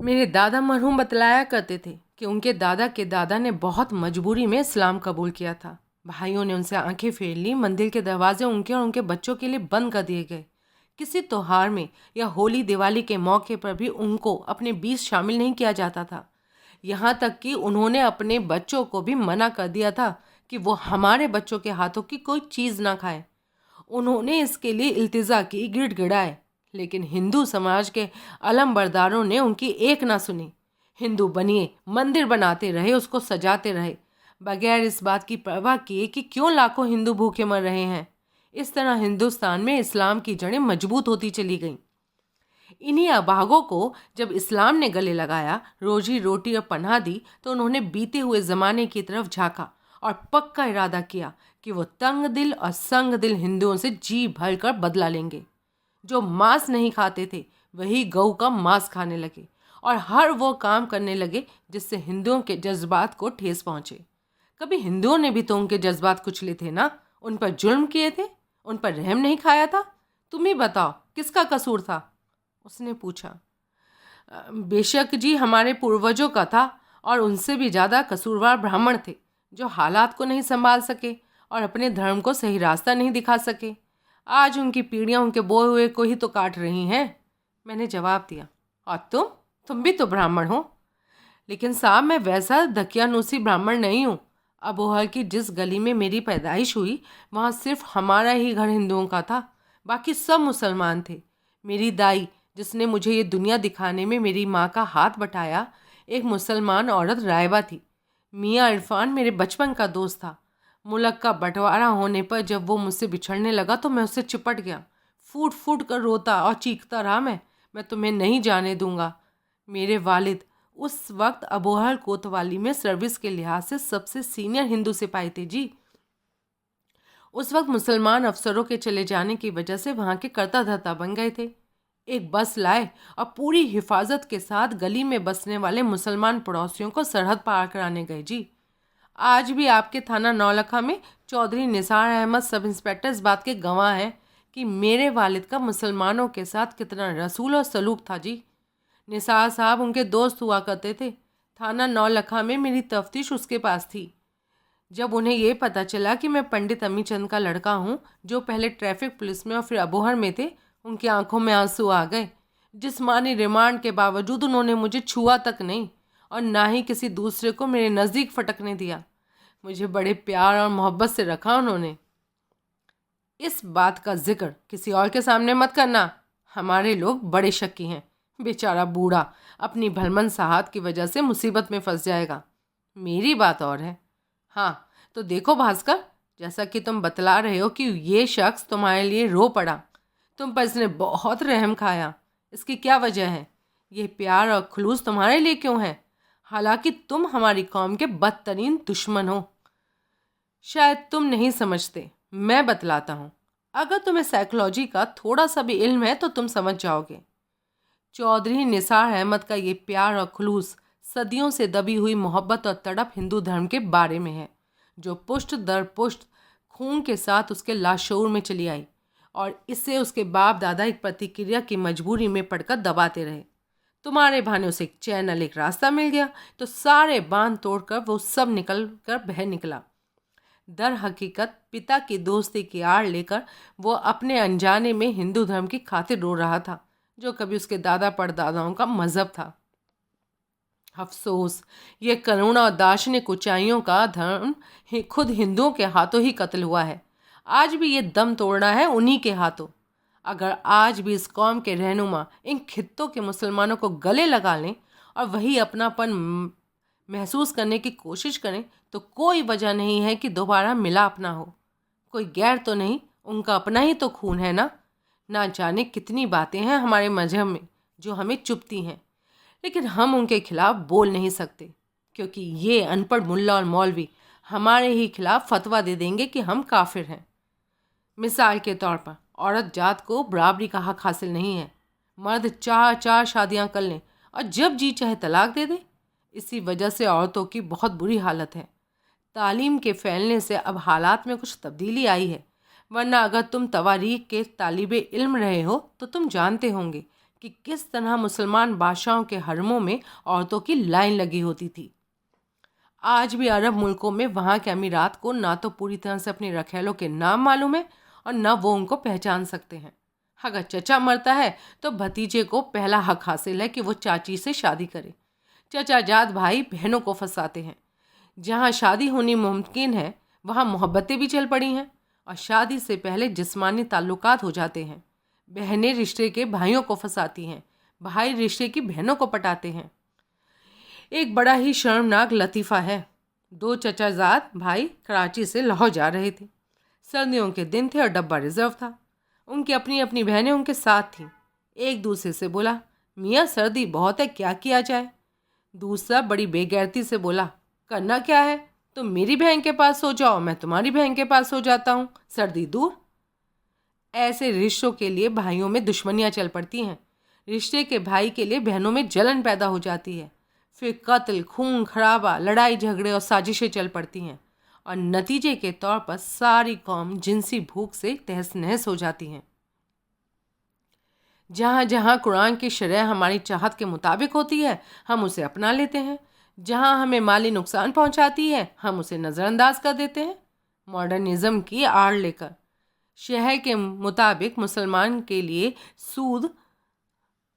मेरे दादा मरहूम बतलाया करते थे कि उनके दादा के दादा ने बहुत मजबूरी में इस्लाम कबूल किया था। भाइयों ने उनसे आंखें फेर ली। मंदिर के दरवाजे उनके और उनके बच्चों के लिए बंद कर दिए गए। किसी त्योहार में या होली दिवाली के मौके पर भी उनको अपने बीच शामिल नहीं किया जाता था। यहाँ तक कि उन्होंने अपने बच्चों को भी मना कर दिया था कि वो हमारे बच्चों के हाथों की कोई चीज़ ना खाए। उन्होंने इसके लिए इल्तिजा की, गिड़गिड़ाए, लेकिन हिंदू समाज के अलमबरदारों ने उनकी एक ना सुनी। हिंदू बनिए, मंदिर बनाते रहे, उसको सजाते रहे, बगैर इस बात की परवाह किए कि क्यों लाखों हिंदू भूखे मर रहे हैं। इस तरह हिंदुस्तान में इस्लाम की जड़ें मजबूत होती चली गईं। इन्हीं अभागों को जब इस्लाम ने गले लगाया, रोजी रोटी और पनाह दी, तो उन्होंने बीते हुए ज़माने की तरफ झांका और पक्का इरादा किया कि वो तंग दिल और संग दिल हिंदुओं से जी भर कर बदला लेंगे। जो मांस नहीं खाते थे वही गऊ का मांस खाने लगे और हर वो काम करने लगे जिससे हिंदुओं के जज्बात को ठेस पहुंचे। कभी हिंदुओं ने भी तो उनके जज्बात कुचले थे ना, उन पर जुल्म किए थे, उन पर रहम नहीं खाया था। तुम ही बताओ किसका कसूर था? उसने पूछा। बेशक जी, हमारे पूर्वजों का था, और उनसे भी ज़्यादा कसूरवार ब्राह्मण थे जो हालात को नहीं संभाल सके और अपने धर्म को सही रास्ता नहीं दिखा सके। आज उनकी पीढ़ियां उनके बोए हुए को ही तो काट रही हैं। मैंने जवाब दिया। और तुम भी तो ब्राह्मण हो। लेकिन साहब, मैं वैसा दकियानूसी ब्राह्मण नहीं हूँ। अबोहर की जिस गली में मेरी पैदाइश हुई वहाँ सिर्फ हमारा ही घर हिंदुओं का था, बाकी सब मुसलमान थे। मेरी दाई, जिसने मुझे ये दुनिया दिखाने में मेरी माँ का हाथ बटाया, एक मुसलमान औरत रायबा थी। मियाँ इरफान मेरे बचपन का दोस्त था। मुल्क का बंटवारा होने पर जब वो मुझसे बिछड़ने लगा तो मैं उससे चिपट गया। फूट फूट कर रोता और चीखता रहा, मैं तुम्हें नहीं जाने दूंगा। मेरे वालिद उस वक्त अबोहर कोतवाली में सर्विस के लिहाज से सबसे सीनियर हिंदू सिपाही थे जी। उस वक्त मुसलमान अफसरों के चले जाने की वजह से वहाँ के कर्ता धर्ता बन गए थे। एक बस लाए और पूरी हिफाजत के साथ गली में बसने वाले मुसलमान पड़ोसियों को सरहद पार कराने गए जी। आज भी आपके थाना नौलखा में चौधरी निसार अहमद सब इंस्पेक्टर इस बात के गवाह हैं कि मेरे वालिद का मुसलमानों के साथ कितना रसूल और सलूक था जी। निसार साहब उनके दोस्त हुआ करते थे। थाना नौलखा में मेरी तफ्तीश उसके पास थी। जब उन्हें ये पता चला कि मैं पंडित अमीचंद का लड़का हूँ, जो पहले ट्रैफिक पुलिस में और फिर अबोहर में थे, उनकी आंखों में आंसू आ गए। जिस्मानी रिमांड के बावजूद उन्होंने मुझे छुआ तक नहीं और ना ही किसी दूसरे को मेरे नज़दीक फटकने दिया। मुझे बड़े प्यार और मोहब्बत से रखा उन्होंने। इस बात का जिक्र किसी और के सामने मत करना। हमारे लोग बड़े शक्की हैं। बेचारा बूढ़ा अपनी भलमन साहत की वजह से मुसीबत में फंस जाएगा। मेरी बात और है। हाँ, तो देखो भास्कर, जैसा कि तुम बतला रहे हो कि ये शख्स तुम्हारे लिए रो पड़ा, तुम पर इसने बहुत रहम खाया। इसकी क्या वजह है? ये प्यार और खुलूस तुम्हारे लिए क्यों है, हालांकि तुम हमारी कौम के बदतरीन दुश्मन हो? शायद तुम नहीं समझते, मैं बतलाता हूँ। अगर तुम्हें साइकोलॉजी का थोड़ा सा भी इल्म है तो तुम समझ जाओगे। चौधरी निसार अहमद का ये प्यार और खुलूस सदियों से दबी हुई मोहब्बत और तड़प हिंदू धर्म के बारे में है, जो पुष्ट दर पुष्ट खून के साथ उसके लाशऊर में चली आई और इससे उसके बाप दादा एक प्रतिक्रिया की मजबूरी में पड़कर दबाते रहे। तुम्हारे भाने उसे एक चैनल, एक रास्ता मिल गया तो सारे बांध तोड़कर वो सब निकल कर बह निकला। दर हकीकत पिता की दोस्ती की आड़ लेकर वो अपने अनजाने में हिंदू धर्म की खातिर रो रहा था, जो कभी उसके दादा परदादाओं का मजहब था। अफसोस, ये करुणा और दार्शनिक ऊंचाइयों का धर्म खुद हिंदुओं के हाथों ही कत्ल हुआ है। आज भी ये दम तोड़ना है उन्हीं के हाथों। अगर आज भी इस कौम के रहनुमा इन खित्तों के मुसलमानों को गले लगा लें और वही अपनापन महसूस करने की कोशिश करें तो कोई वजह नहीं है कि दोबारा मिलाप ना हो। कोई गैर तो नहीं, उनका अपना ही तो खून है ना। ना जाने कितनी बातें हैं हमारे मजहब में जो हमें चुभती हैं, लेकिन हम उनके खिलाफ बोल नहीं सकते, क्योंकि ये अनपढ़ मुल्ला और मौलवी हमारे ही खिलाफ फतवा दे देंगे कि हम काफिर हैं। मिसाल के तौर पर, औरत जात को बराबरी का हक हासिल नहीं है। मर्द चार चार शादियां कर लें और जब जी चाहे तलाक दे दे। इसी वजह से औरतों की बहुत बुरी हालत है। तालीम के फैलने से अब हालात में कुछ तब्दीली आई है, वरना अगर तुम तवारीख के तालिबे इल्म रहे हो तो तुम जानते होंगे कि किस तरह मुसलमान बादशाहों के हरमों में औरतों की लाइन लगी होती थी। आज भी अरब मुल्कों में वहाँ के अमीरात को ना तो पूरी तरह से अपने रखेलों के नाम मालूम है और न वो उनको पहचान सकते हैं। अगर चचा मरता है तो भतीजे को पहला हक हासिल है कि वो चाची से शादी करे। चचा जात भाई बहनों को फंसाते हैं। जहाँ शादी होनी मुमकिन है वहाँ मोहब्बतें भी चल पड़ी हैं और शादी से पहले जिस्मानी ताल्लुकात हो जाते हैं। बहनें रिश्ते के भाइयों को फंसाती हैं, भाई रिश्ते की बहनों को पटाते हैं। एक बड़ा ही शर्मनाक लतीफ़ा है। 2 चचाजाद भाई कराची से लाहौर जा रहे थे। सर्दियों के दिन थे और डब्बा रिजर्व था। उनकी अपनी अपनी बहनें उनके साथ थीं। एक दूसरे से बोला, मियाँ सर्दी बहुत है, क्या किया जाए। दूसरा बड़ी बेगैरती से बोला, करना क्या है, तुम मेरी बहन के पास सो जाओ, मैं तुम्हारी बहन के पास सो जाता हूँ, सर्दी दूर। ऐसे रिश्तों के लिए भाइयों में दुश्मनियाँ चल पड़ती हैं। रिश्ते के भाई के लिए बहनों में जलन पैदा हो जाती है। फिर कत्ल, खून खराबा, लड़ाई झगड़े और साजिशें चल पड़ती हैं और नतीजे के तौर पर सारी कौम जिनसी भूख से तहस नहस हो जाती हैं। जहाँ जहाँ कुरान की शरह हमारी चाहत के मुताबिक होती है हम उसे अपना लेते हैं। जहाँ हमें माली नुकसान पहुँचाती है हम उसे नज़रअंदाज कर देते हैं। मॉडर्निज़म की आड़ लेकर शहर के मुताबिक मुसलमान के लिए सूद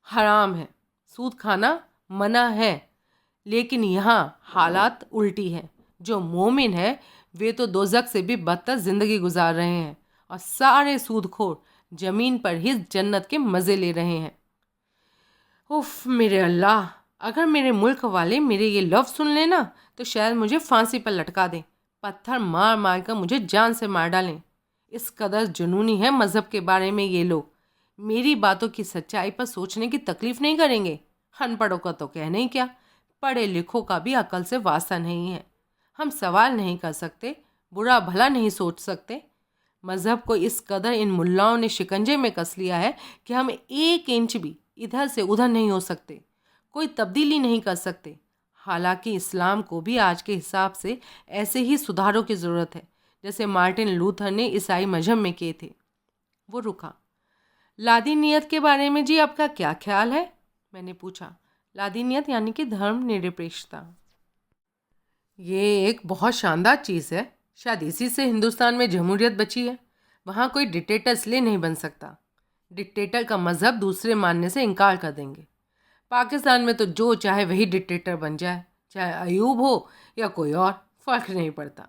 हराम है, सूद खाना मना है। लेकिन यहाँ हालात उल्टी हैं। जो मोमिन है वे तो दोज़ख से भी बदतर ज़िंदगी गुजार रहे हैं और सारे सूदखोर ज़मीन पर ही जन्नत के मज़े ले रहे हैं। उफ़ मेरे अल्लाह, अगर मेरे मुल्क वाले मेरे ये लफ्ज़ सुन लें ना तो शायद मुझे फांसी पर लटका दें, पत्थर मार मार कर मुझे जान से मार डालें। इस कदर जुनूनी है मज़हब के बारे में ये लोग। मेरी बातों की सच्चाई पर सोचने की तकलीफ़ नहीं करेंगे। अनपढ़ों का तो कहने ही क्या, पढ़े लिखों का भी अकल से वास्ता नहीं है। हम सवाल नहीं कर सकते, बुरा भला नहीं सोच सकते। मज़हब को इस कदर इन मुल्लाओं ने शिकंजे में कस लिया है कि हम 1 इंच भी इधर से उधर नहीं हो सकते, कोई तब्दीली नहीं कर सकते। हालांकि इस्लाम को भी आज के हिसाब से ऐसे ही सुधारों की ज़रूरत है जैसे मार्टिन लूथर ने ईसाई मजहब में किए थे। वो रुका। लादीनियत के बारे में जी आपका क्या ख्याल है, मैंने पूछा। लादीनियत यानी कि धर्म निरपेक्षता। ये एक बहुत शानदार चीज़ है। शायद इसी से हिंदुस्तान में जमहूरियत बची है। वहाँ कोई डिक्टेटर इसलिए नहीं बन सकता। डिक्टेटर का मज़हब दूसरे मानने से इनकार कर देंगे। पाकिस्तान में तो जो चाहे वही डिक्टेटर बन जाए, चाहे अयूब हो या कोई और, फ़र्क नहीं पड़ता।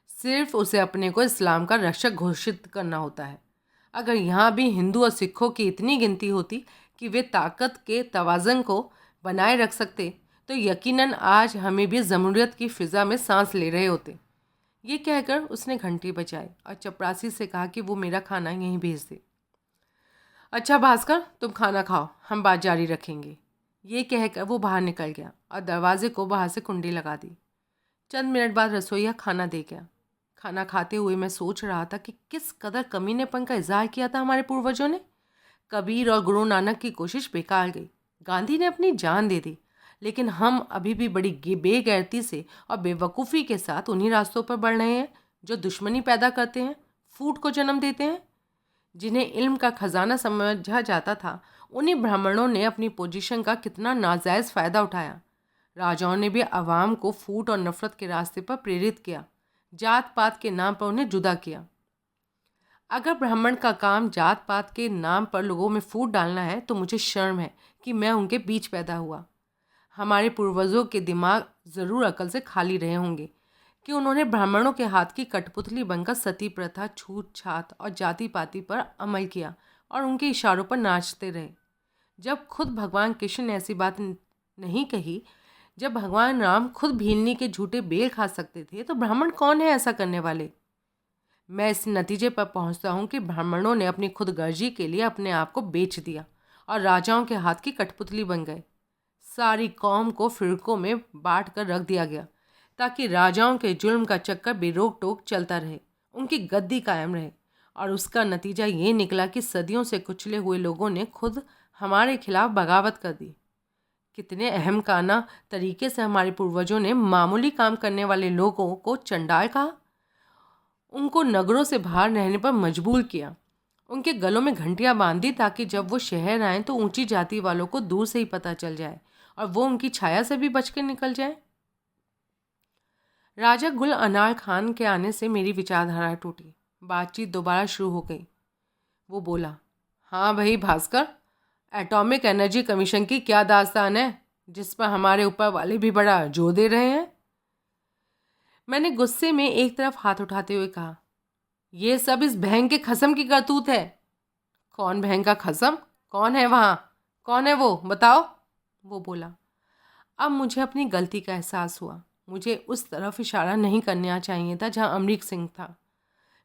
सिर्फ उसे अपने को इस्लाम का रक्षक घोषित करना होता है। अगर यहाँ भी हिंदू और सिखों की इतनी गिनती होती कि वे ताकत के तवाज़न को बनाए रख सकते तो यकीनन आज हमें भी जमहूरियत की फ़िज़ा में सांस ले रहे होते। ये कहकर उसने घंटी बजाई और चपरासी से कहा कि वो मेरा खाना यहीं भेज दे। अच्छा भास्कर, तुम खाना खाओ, हम बात जारी रखेंगे। ये कहकर वो बाहर निकल गया और दरवाजे को बाहर से कुंडी लगा दी। चंद मिनट बाद रसोइया खाना दे गया। खाना खाते हुए मैं सोच रहा था कि किस कदर कमीनेपन का इज़हार किया था हमारे पूर्वजों ने। कबीर और गुरु नानक की कोशिश बेकार गई। गांधी ने अपनी जान दे दी, लेकिन हम अभी भी बड़ी बेगैरती से और बेवकूफ़ी के साथ उन्हीं रास्तों पर बढ़ रहे हैं जो दुश्मनी पैदा करते हैं, फूट को जन्म देते हैं। जिन्हें इल्म का ख़जाना समझा जाता था, उन्हीं ब्राह्मणों ने अपनी पोजीशन का कितना नाजायज़ फ़ायदा उठाया। राजाओं ने भी आवाम को फूट और नफ़रत के रास्ते पर प्रेरित किया, जात पात के नाम पर उन्हें जुदा किया। अगर ब्राह्मण का काम जात पात के नाम पर लोगों में फूट डालना है तो मुझे शर्म है कि मैं उनके बीच पैदा हुआ। हमारे पूर्वजों के दिमाग ज़रूर अकल से खाली रहे होंगे कि उन्होंने ब्राह्मणों के हाथ की कठपुतली बनकर सती प्रथा, छूत छात और जाति पाति पर अमल किया और उनके इशारों पर नाचते रहे। जब खुद भगवान कृष्ण ने ऐसी बात नहीं कही, जब भगवान राम खुद भीलनी के झूठे बेल खा सकते थे, तो ब्राह्मण कौन है ऐसा करने वाले। मैं इस नतीजे पर पहुंचता हूं कि ब्राह्मणों ने अपनी खुदगर्जी के लिए अपने आप को बेच दिया और राजाओं के हाथ की कठपुतली बन गए। सारी कौम को फिरकों में बांट कर रख दिया गया ताकि राजाओं के जुल्म का चक्कर बेरोक टोक चलता रहे, उनकी गद्दी कायम रहे। और उसका नतीजा ये निकला कि सदियों से कुचले हुए लोगों ने खुद हमारे खिलाफ बगावत कर दी। कितने अहमकाना तरीके से हमारे पूर्वजों ने मामूली काम करने वाले लोगों को चंडाल कहा, उनको नगरों से बाहर रहने पर मजबूर किया, उनके गलों में घंटियां बांध दी ताकि जब वो शहर आए तो ऊंची जाति वालों को दूर से ही पता चल जाए और वो उनकी छाया से भी बच कर निकल जाए। राजा गुल अनार खान के आने से मेरी विचारधारा टूटी। बातचीत दोबारा शुरू हो गई। वो बोला, हाँ भाई भास्कर, एटॉमिक एनर्जी कमीशन की क्या दास्तान है जिस पर हमारे ऊपर वाले भी बड़ा जोर दे रहे हैं। मैंने गुस्से में एक तरफ हाथ उठाते हुए कहा, ये सब इस बहन के खसम की करतूत है। कौन बहन का खसम? कौन है वहाँ? कौन है वो? बताओ। वो बोला। अब मुझे अपनी गलती का एहसास हुआ। मुझे उस तरफ इशारा नहीं करना चाहिए था जहाँ अमरीक सिंह था।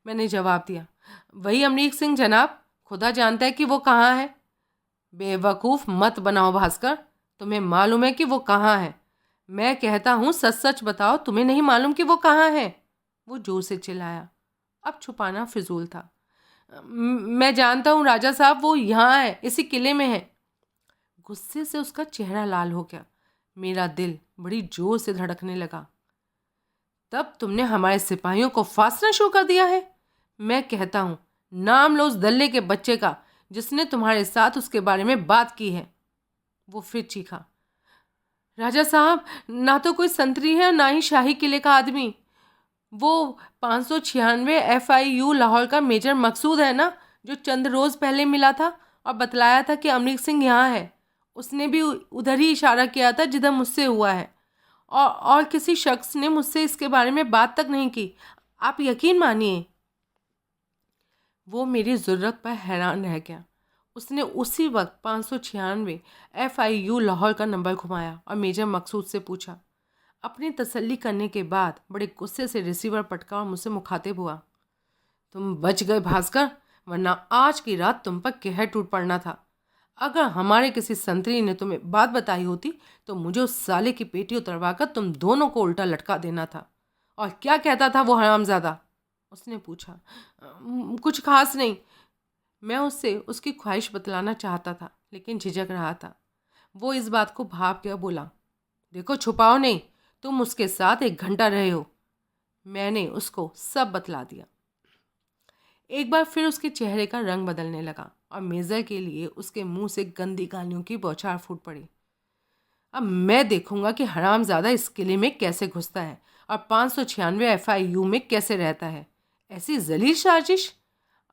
मैंने जवाब दिया, वही अमरीक सिंह जनाब, खुदा जानता है कि वो कहाँ है। बेवकूफ़ मत बनाओ भास्कर, तुम्हें मालूम है कि वो कहाँ है। मैं कहता हूँ सच सच बताओ, तुम्हें नहीं मालूम कि वो कहाँ है? वो जोर से चिल्लाया। अब छुपाना फिजूल था। मैं जानता हूँ राजा साहब, वो यहाँ है, इसी किले में है। गुस्से से उसका चेहरा लाल हो गया। मेरा दिल बड़ी जोर से धड़कने लगा। तब तुमने हमारे सिपाहियों को फांसना शुरू कर दिया है? मैं कहता हूँ नाम लो उस दल्ले के बच्चे का जिसने तुम्हारे साथ उसके बारे में बात की है। वो फिर चीखा, राजा साहब, ना तो कोई संतरी है और ना ही शाही किले का आदमी। वो 596 FIU लाहौर का मेजर मकसूद है ना, जो चंद रोज़ पहले मिला था और बतलाया था कि अमरीक सिंह यहाँ है। उसने भी उधर ही इशारा किया था जिधर मुझसे हुआ है, और किसी शख्स ने मुझसे इसके बारे में बात तक नहीं की। आप यकीन मानिए। वो मेरी ज़रूरत पर हैरान रह गया। उसने उसी वक्त 596 FIU लाहौर का नंबर घुमाया और मेजर मकसूद से पूछा। अपनी तसल्ली करने के बाद बड़े गुस्से से रिसीवर पटका और मुझसे मुखातिब हुआ, तुम बच गए भास्कर, वरना आज की रात तुम पर कहर टूट पड़ना था। अगर हमारे किसी संतरी ने तुम्हें बात बताई होती तो मुझे उस साले की पेटी उतरवा कर तुम दोनों को उल्टा लटका देना था। और क्या कहता था वो हरामजादा? उसने पूछा। कुछ खास नहीं। मैं उससे उसकी ख्वाहिश बतलाना चाहता था लेकिन झिझक रहा था। वो इस बात को भाप गया, बोला, देखो छुपाओ नहीं, तुम उसके साथ 1 घंटा रहे हो। मैंने उसको सब बतला दिया। एक बार फिर उसके चेहरे का रंग बदलने लगा और मेजर के लिए उसके मुंह से गंदी गालियों की बौछार फूट पड़ी। अब मैं देखूंगा कि हरामजादा इस किले में कैसे घुसता है और 596 FIU में कैसे रहता है। ऐसी जलील साजिश।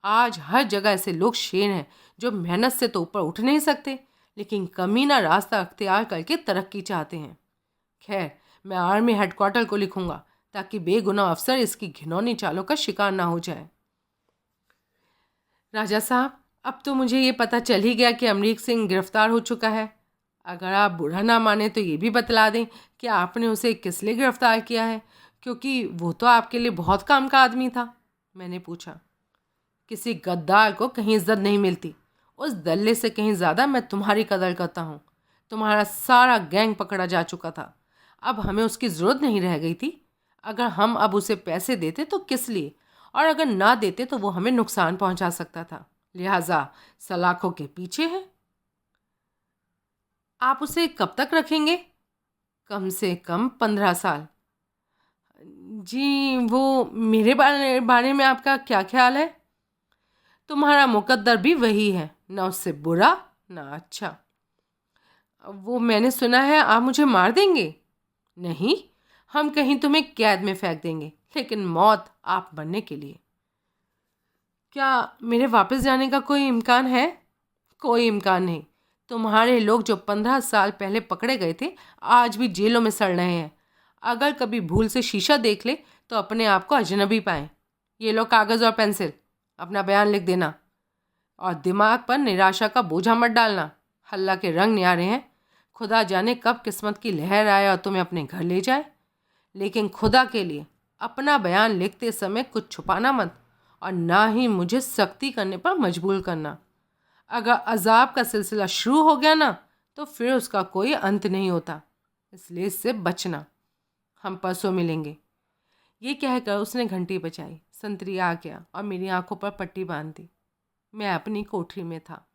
आज हर जगह ऐसे लोग शेर हैं जो मेहनत से तो ऊपर उठ नहीं सकते लेकिन कमीना रास्ता अख्तियार करके तरक्की चाहते हैं। खैर, मैं आर्मी हेडक्वार्टर को लिखूंगा ताकि बेगुनाह अफसर इसकी घिनौनी चालों का शिकार ना हो जाए। राजा साहब, अब तो मुझे ये पता चल ही गया कि अमरीक सिंह गिरफ्तार हो चुका है। अगर आप बुरा ना माने तो ये भी बतला दें कि आपने उसे किस लिए गिरफ्तार किया है, क्योंकि वो तो आपके लिए बहुत काम का आदमी था। मैंने पूछा। किसी गद्दार को कहीं इज्जत नहीं मिलती। उस दल्ले से कहीं ज़्यादा मैं तुम्हारी कदर करता हूँ। तुम्हारा सारा गैंग पकड़ा जा चुका था, अब हमें उसकी ज़रूरत नहीं रह गई थी। अगर हम अब उसे पैसे देते तो किस लिए, और अगर ना देते तो वो हमें नुकसान पहुंचा सकता था। लिहाजा सलाखों के पीछे है। आप उसे कब तक रखेंगे? कम से कम 15 साल। जी, वो मेरे बारे में आपका क्या ख्याल है? तुम्हारा मुकद्दर भी वही है, ना उससे बुरा ना अच्छा। वो मैंने सुना है आप मुझे मार देंगे। नहीं, हम कहीं तुम्हें कैद में फेंक देंगे, लेकिन मौत आप बनने के लिए। क्या मेरे वापस जाने का कोई इम्कान है? कोई इम्कान नहीं। तुम्हारे लोग जो 15 साल पहले पकड़े गए थे आज भी जेलों में सड़ रहे हैं। अगर कभी भूल से शीशा देख ले तो अपने आप को अजनबी पाएं। ये लो कागज़ और पेंसिल, अपना बयान लिख देना और दिमाग पर निराशा का बोझा मत डालना। हल्ला के रंग न्यारे हैं। खुदा जाने कब किस्मत की लहर आए और तुम्हें अपने घर ले जाए। लेकिन खुदा के लिए अपना बयान लिखते समय कुछ छुपाना मत और ना ही मुझे सख्ती करने पर मजबूर करना। अगर अजाब का सिलसिला शुरू हो गया ना तो फिर उसका कोई अंत नहीं होता, इसलिए इससे बचना। हम परसों मिलेंगे। ये कहकर उसने घंटी बजाई। संतरी आ गया और मेरी आंखों पर पट्टी बांध दी। मैं अपनी कोठरी में था।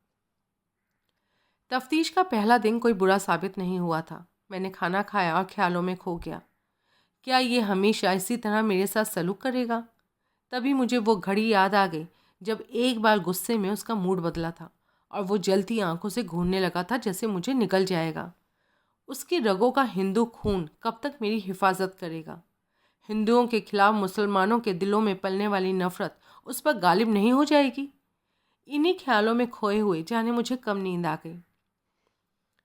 तफ्तीश का पहला दिन कोई बुरा साबित नहीं हुआ था। मैंने खाना खाया और ख्यालों में खो गया। क्या ये हमेशा इसी तरह मेरे साथ सलूक करेगा? तभी मुझे वो घड़ी याद आ गई जब एक बार गुस्से में उसका मूड बदला था और वो जलती आंखों से घूरने लगा था जैसे मुझे निकल जाएगा। उसकी रगों का हिंदू खून कब तक मेरी हिफाजत करेगा? हिंदुओं के खिलाफ मुसलमानों के दिलों में पलने वाली नफरत उस पर गालिब नहीं हो जाएगी? इन्हीं ख्यालों में खोए हुए जाने मुझे कम नींद आ गई।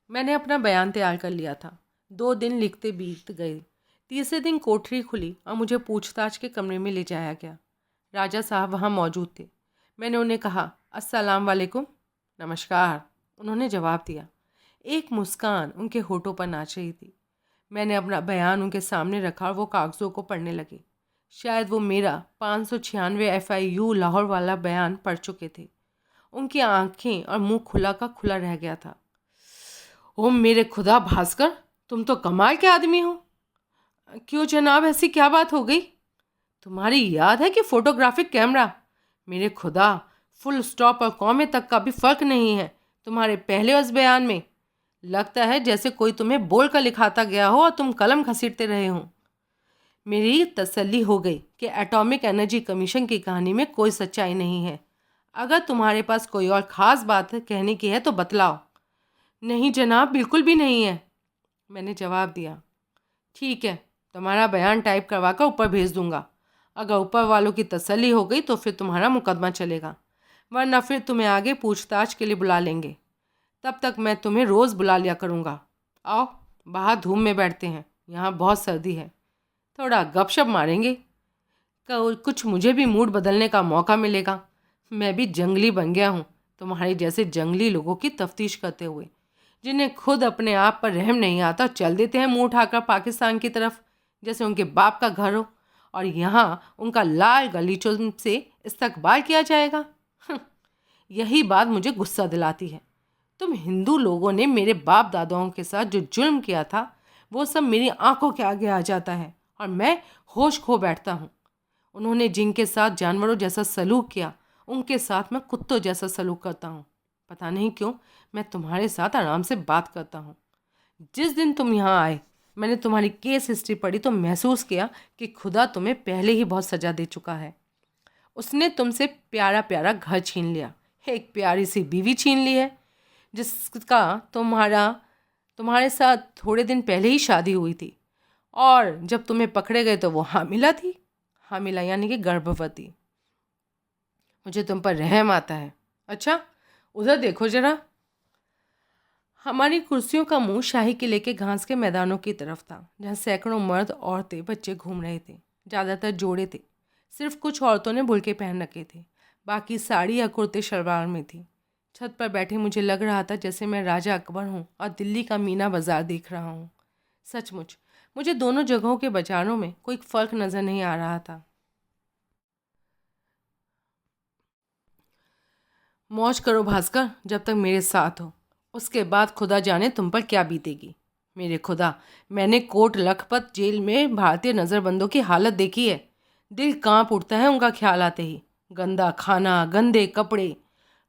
मैंने अपना बयान तैयार कर लिया था। 2 दिन लिखते बीत गए। तीसरे दिन कोठरी खुली और मुझे पूछताछ के कमरे में ले जाया गया। राजा साहब वहाँ मौजूद थे। मैंने उन्हें कहा, अस्सलाम वालेकुम। नमस्कार, उन्होंने जवाब दिया। एक मुस्कान उनके होठों पर नाच रही थी। मैंने अपना बयान उनके सामने रखा और वो कागज़ों को पढ़ने लगे। शायद वो मेरा 596 FIU लाहौर वाला बयान पढ़ चुके थे। उनकी आंखें और मुंह खुला का खुला रह गया था। ओ मेरे खुदा भास्कर, तुम तो कमाल के आदमी हो। क्यों जनाब, ऐसी क्या बात हो गई? तुम्हारी याद है कि फोटोग्राफिक कैमरा? मेरे खुदा, फुल स्टॉप और कॉमे तक का भी फ़र्क नहीं है तुम्हारे पहले उस बयान में। लगता है जैसे कोई तुम्हें बोल कर लिखाता गया हो और तुम कलम घसीटते रहे हो। मेरी तसल्ली हो गई कि एटॉमिक एनर्जी कमीशन की कहानी में कोई सच्चाई नहीं है। अगर तुम्हारे पास कोई और ख़ास बात कहने की है तो बतलाओ। नहीं जनाब, बिल्कुल भी नहीं है, मैंने जवाब दिया। ठीक है, तुम्हारा बयान टाइप करवा कर ऊपर भेज दूंगा। अगर ऊपर वालों की तसल्ली हो गई तो फिर तुम्हारा मुकदमा चलेगा, वरना फिर तुम्हें आगे पूछताछ के लिए बुला लेंगे। तब तक मैं तुम्हें रोज़ बुला लिया करूँगा। आओ, बाहर धूप में बैठते हैं, यहाँ बहुत सर्दी है। थोड़ा गपशप मारेंगे, कुछ मुझे भी मूड बदलने का मौका मिलेगा। मैं भी जंगली बन गया हूँ, तुम्हारे जैसे जंगली लोगों की तफ्तीश करते हुए, जिन्हें खुद अपने आप पर रहम नहीं आता, चल देते हैं मुंह उठाकर पाकिस्तान की तरफ जैसे उनके बाप का घर हो, और यहाँ उनका लाल गलीचों से इस्तकबाल किया जाएगा। यही बात मुझे गुस्सा दिलाती है। तुम हिंदू लोगों ने मेरे बाप दादाओं के साथ जो जुल्म किया था वो सब मेरी आंखों के आगे आ जाता है और मैं होश खो बैठता हूँ। उन्होंने जिनके साथ जानवरों जैसा सलूक किया, उनके साथ मैं कुत्तों जैसा सलूक करता हूँ। पता नहीं क्यों मैं तुम्हारे साथ आराम से बात करता हूँ। जिस दिन तुम यहाँ आए, मैंने तुम्हारी केस हिस्ट्री पढ़ी तो महसूस किया कि खुदा तुम्हें पहले ही बहुत सज़ा दे चुका है। उसने तुमसे प्यारा प्यारा घर छीन लिया, एक प्यारी सी बीवी छीन ली है जिसका तुम्हारे साथ थोड़े दिन पहले ही शादी हुई थी, और जब तुम्हें पकड़े गए तो वो हामिला थी। हामिला यानी कि गर्भवती। मुझे तुम पर रहम आता है। अच्छा, उधर देखो जरा। हमारी कुर्सियों का मुंह शाही किले के घास के मैदानों की तरफ था, जहाँ सैकड़ों मर्द, औरतें, बच्चे घूम रहे थे। ज़्यादातर जोड़े थे, सिर्फ कुछ औरतों ने बुर्के पहन रखे थे, बाकी साड़ी या कुर्ते शलवार में थी। छत पर बैठे मुझे लग रहा था जैसे मैं राजा अकबर हूँ और दिल्ली का मीना बाजार देख रहा हूँ। सचमुच मुझे दोनों जगहों के बाजारों में कोई फ़र्क नज़र नहीं आ रहा था। मौज करो भास्कर, जब तक मेरे साथ हो। उसके बाद खुदा जाने तुम पर क्या बीतेगी। मेरे खुदा, मैंने कोट लखपत जेल में भारतीय नज़रबंदों की हालत देखी है। दिल कांप उठता है उनका ख्याल आते ही। गंदा खाना, गंदे कपड़े।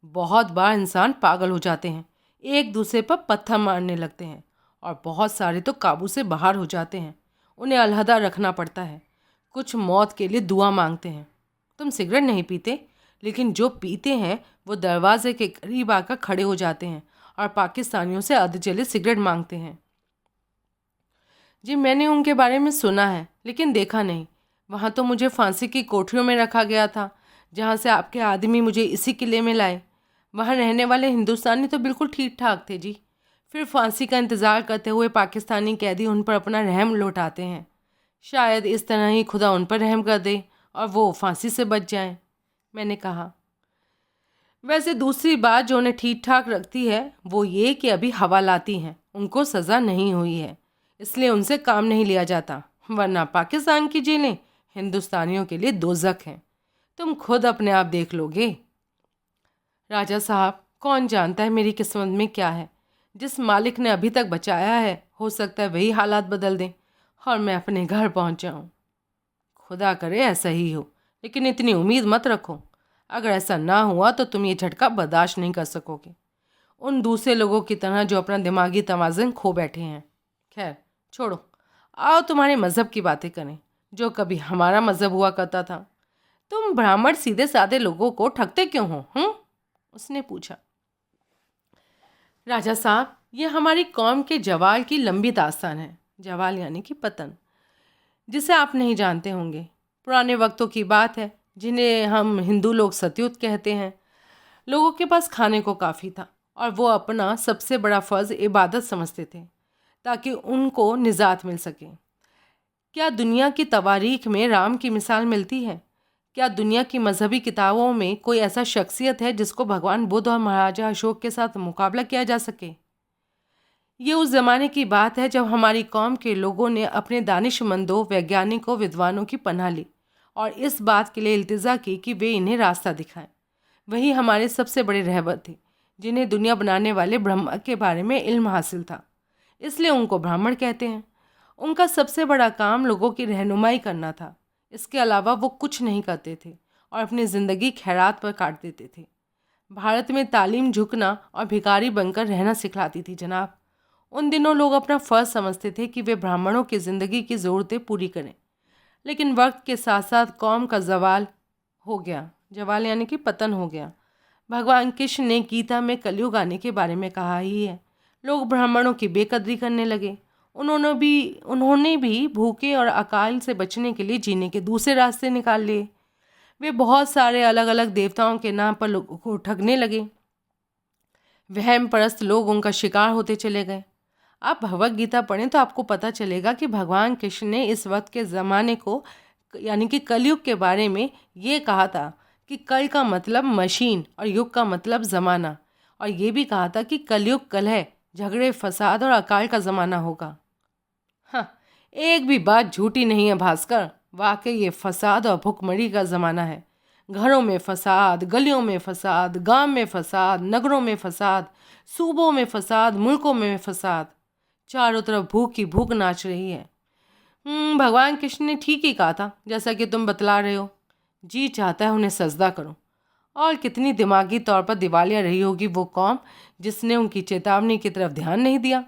बहुत बार इंसान पागल हो जाते हैं, एक दूसरे पर पत्थर मारने लगते हैं, और बहुत सारे तो काबू से बाहर हो जाते हैं। उन्हें अलहदा रखना पड़ता है। कुछ मौत के लिए दुआ मांगते हैं। तुम सिगरेट नहीं पीते, लेकिन जो पीते हैं वो दरवाजे के करीब आकर खड़े हो जाते हैं और पाकिस्तानियों से अधजले सिगरेट मांगते हैं। जी, मैंने उनके बारे में सुना है लेकिन देखा नहीं। वहाँ तो मुझे फांसी की कोठरियों में रखा गया था, जहाँ से आपके आदमी मुझे इसी किले में लाए। वहाँ रहने वाले हिंदुस्तानी तो बिल्कुल ठीक ठाक थे जी। फिर फांसी का इंतज़ार करते हुए पाकिस्तानी कैदी उन पर अपना रहम लौटाते हैं। शायद इस तरह ही खुदा उन पर रहम कर दे और वो फांसी से बच जाएं, मैंने कहा। वैसे दूसरी बात जो उन्हें ठीक ठाक रखती है वो ये कि अभी हवालाती हैं, उनको सज़ा नहीं हुई है, इसलिए उनसे काम नहीं लिया जाता, वरना पाकिस्तान की जेलें हिंदुस्तानियों के लिए दोज़ख हैं। तुम खुद अपने आप देख लोगे। राजा साहब, कौन जानता है मेरी किस्मत में क्या है। जिस मालिक ने अभी तक बचाया है, हो सकता है वही हालात बदल दें और मैं अपने घर पहुंच जाऊं। खुदा करे ऐसा ही हो, लेकिन इतनी उम्मीद मत रखो। अगर ऐसा ना हुआ तो तुम ये झटका बर्दाश्त नहीं कर सकोगे, उन दूसरे लोगों की तरह जो अपना दिमागी तवाज़ुन खो बैठे हैं। खैर छोड़ो, आओ तुम्हारे मज़हब की बातें करें, जो कभी हमारा मज़हब हुआ करता था। तुम ब्राह्मण सीधे साधे लोगों को ठगते क्यों हो? उसने पूछा। राजा साहब, ये हमारी कौम के जवाल की लंबी दास्तान है। जवाल यानी कि पतन, जिसे आप नहीं जानते होंगे। पुराने वक्तों की बात है, जिन्हें हम हिंदू लोग सतयुग कहते हैं। लोगों के पास खाने को काफ़ी था और वो अपना सबसे बड़ा फ़र्ज़ इबादत समझते थे, ताकि उनको निजात मिल सके। क्या दुनिया की तवारीख में राम की मिसाल मिलती है? क्या दुनिया की मजहबी किताबों में कोई ऐसा शख्सियत है जिसको भगवान बुद्ध और महाराजा अशोक के साथ मुकाबला किया जा सके? ये उस ज़माने की बात है जब हमारी कौम के लोगों ने अपने दानिशमंदों, वैज्ञानिकों, विद्वानों की पनाह ली और इस बात के लिए इल्तिजा की कि वे इन्हें रास्ता दिखाएं। वही हमारे सबसे बड़े रहबर थे, जिन्हें दुनिया बनाने वाले ब्रह्मा के बारे में इल्म हासिल था, इसलिए उनको ब्राह्मण कहते हैं। उनका सबसे बड़ा काम लोगों की रहनुमाई करना था। इसके अलावा वो कुछ नहीं करते थे और अपनी ज़िंदगी खैरात पर काट देते थे। भारत में तालीम झुकना और भिखारी बनकर रहना सिखलाती थी जनाब। उन दिनों लोग अपना फ़र्ज समझते थे कि वे ब्राह्मणों की ज़िंदगी की ज़रूरतें पूरी करें, लेकिन वक्त के साथ साथ कौम का जवाल हो गया। जवाल यानी कि पतन हो गया। भगवान कृष्ण ने गीता में कलयुग आने के बारे में कहा ही है। लोग ब्राह्मणों की बेकदरी करने लगे। उन्होंने भी भूखे और अकाल से बचने के लिए जीने के दूसरे रास्ते निकाल लिए। वे बहुत सारे अलग अलग देवताओं के नाम पर लोगों को ठगने लगे। वहम परस्त लोग उनका शिकार होते चले गए। आप भगवत गीता पढ़ें तो आपको पता चलेगा कि भगवान कृष्ण ने इस वक्त के ज़माने को यानी कि कलयुग के बारे में ये कहा था कि कल का मतलब मशीन और युग का मतलब ज़माना, और ये भी कहा था कि कलयुग कलह, झगड़े, फसाद और अकाल का ज़माना होगा। हाँ, एक भी बात झूठी नहीं है भास्कर। वाकई ये फसाद और भुखमरी का ज़माना है। घरों में फसाद, गलियों में फसाद, गांव में फसाद, नगरों में फसाद, सूबों में फसाद, मुल्कों में फसाद। चारों तरफ भूख की भूख नाच रही है। भगवान कृष्ण ने ठीक ही कहा था, जैसा कि तुम बतला रहे हो। जी चाहता है उन्हें सजदा करो। और कितनी दिमागी तौर पर दिवालिया रही होगी वो कौम जिसने उनकी चेतावनी की तरफ ध्यान नहीं दिया।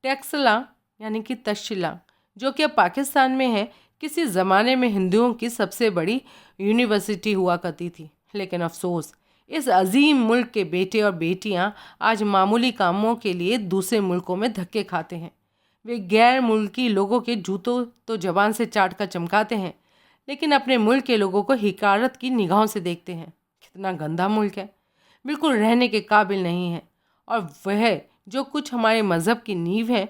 टेक्सला यानी कि तक्षशिला, जो कि अब पाकिस्तान में है, किसी ज़माने में हिंदुओं की सबसे बड़ी यूनिवर्सिटी हुआ करती थी। लेकिन अफसोस, इस अजीम मुल्क के बेटे और बेटियां आज मामूली कामों के लिए दूसरे मुल्कों में धक्के खाते हैं। वे गैर मुल्की लोगों के जूतों तो जबान से चाट कर चमकाते हैं, लेकिन अपने मुल्क के लोगों को हिकारत की निगाहों से देखते हैं। कितना गंदा मुल्क है, बिल्कुल रहने के काबिल नहीं है। और वह जो कुछ हमारे मज़हब की नींव है,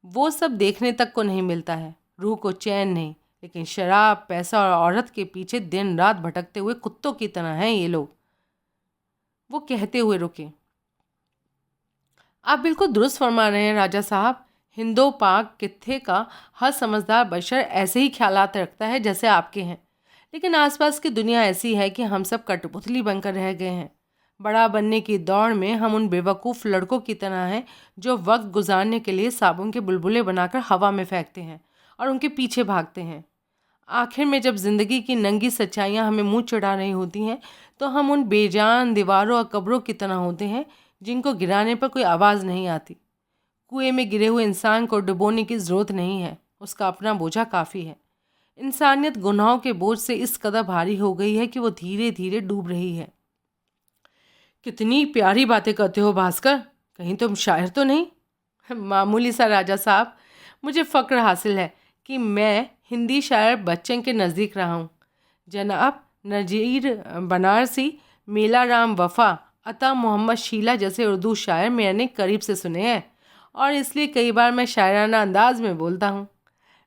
वो सब देखने तक को नहीं मिलता है। रूह को चैन नहीं, लेकिन शराब, पैसा और औरत के पीछे दिन रात भटकते हुए कुत्तों की तरह हैं ये लोग। वो कहते हुए रुके। आप बिल्कुल दुरुस्त फरमा रहे हैं राजा साहब। हिंदो पाक कित्थे का हर समझदार बशर ऐसे ही ख्यालात रखता है जैसे आपके हैं, लेकिन आसपास की दुनिया ऐसी है कि हम सब कठपुतली बनकर रह गए हैं। बड़ा बनने की दौड़ में हम उन बेवकूफ़ लड़कों की तरह हैं जो वक्त गुजारने के लिए साबुन के बुलबुले बनाकर हवा में फेंकते हैं और उनके पीछे भागते हैं। आखिर में जब ज़िंदगी की नंगी सच्चाइयाँ हमें मुंह चढ़ा रही होती हैं, तो हम उन बेजान दीवारों और कब्रों की तरह होते हैं जिनको गिराने पर कोई आवाज़ नहीं आती। कुएं में गिरे हुए इंसान को डुबोने की ज़रूरत नहीं है, उसका अपना बोझा काफ़ी है। इंसानियत गुनाहों के बोझ से इस कदर भारी हो गई है कि वो धीरे धीरे डूब रही है। कितनी प्यारी बातें करते हो भास्कर, कहीं तुम शायर तो नहीं? मामूली सा राजा साहब, मुझे फ़क्र हासिल है कि मैं हिंदी शायर बच्चन के नज़दीक रहा हूँ। जनाब नज़ीर बनारसी, मेला राम वफ़ा, अता मोहम्मद शीला जैसे उर्दू शायर मैंने करीब से सुने हैं, और इसलिए कई बार मैं शायराना अंदाज में बोलता हूँ।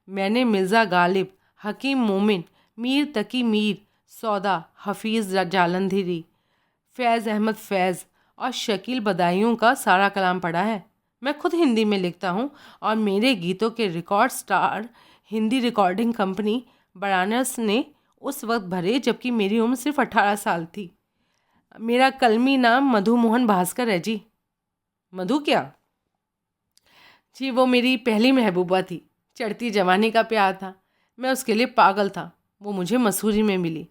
मैंने मिर्ज़ा गालिब, हकीम मोमिन, मीर तकी मीर, सौदा, हफीज़ जालंधरी, फैज़ अहमद फैज़ और शकील बदायूं का सारा कलाम पढ़ा है। मैं खुद हिंदी में लिखता हूँ और मेरे गीतों के record star Hindi recording company Banaras ने उस वक्त भरे जबकि मेरी उम्र सिर्फ 18 साल थी। मेरा कलमी नाम मधु मोहन भास्कर है जी। मधु क्या? जी, वो मेरी पहली महबूबा थी। चढ़ती जवानी का प्यार था, मैं उसके लिए पागल था। वो मुझे मसूरी में मिली,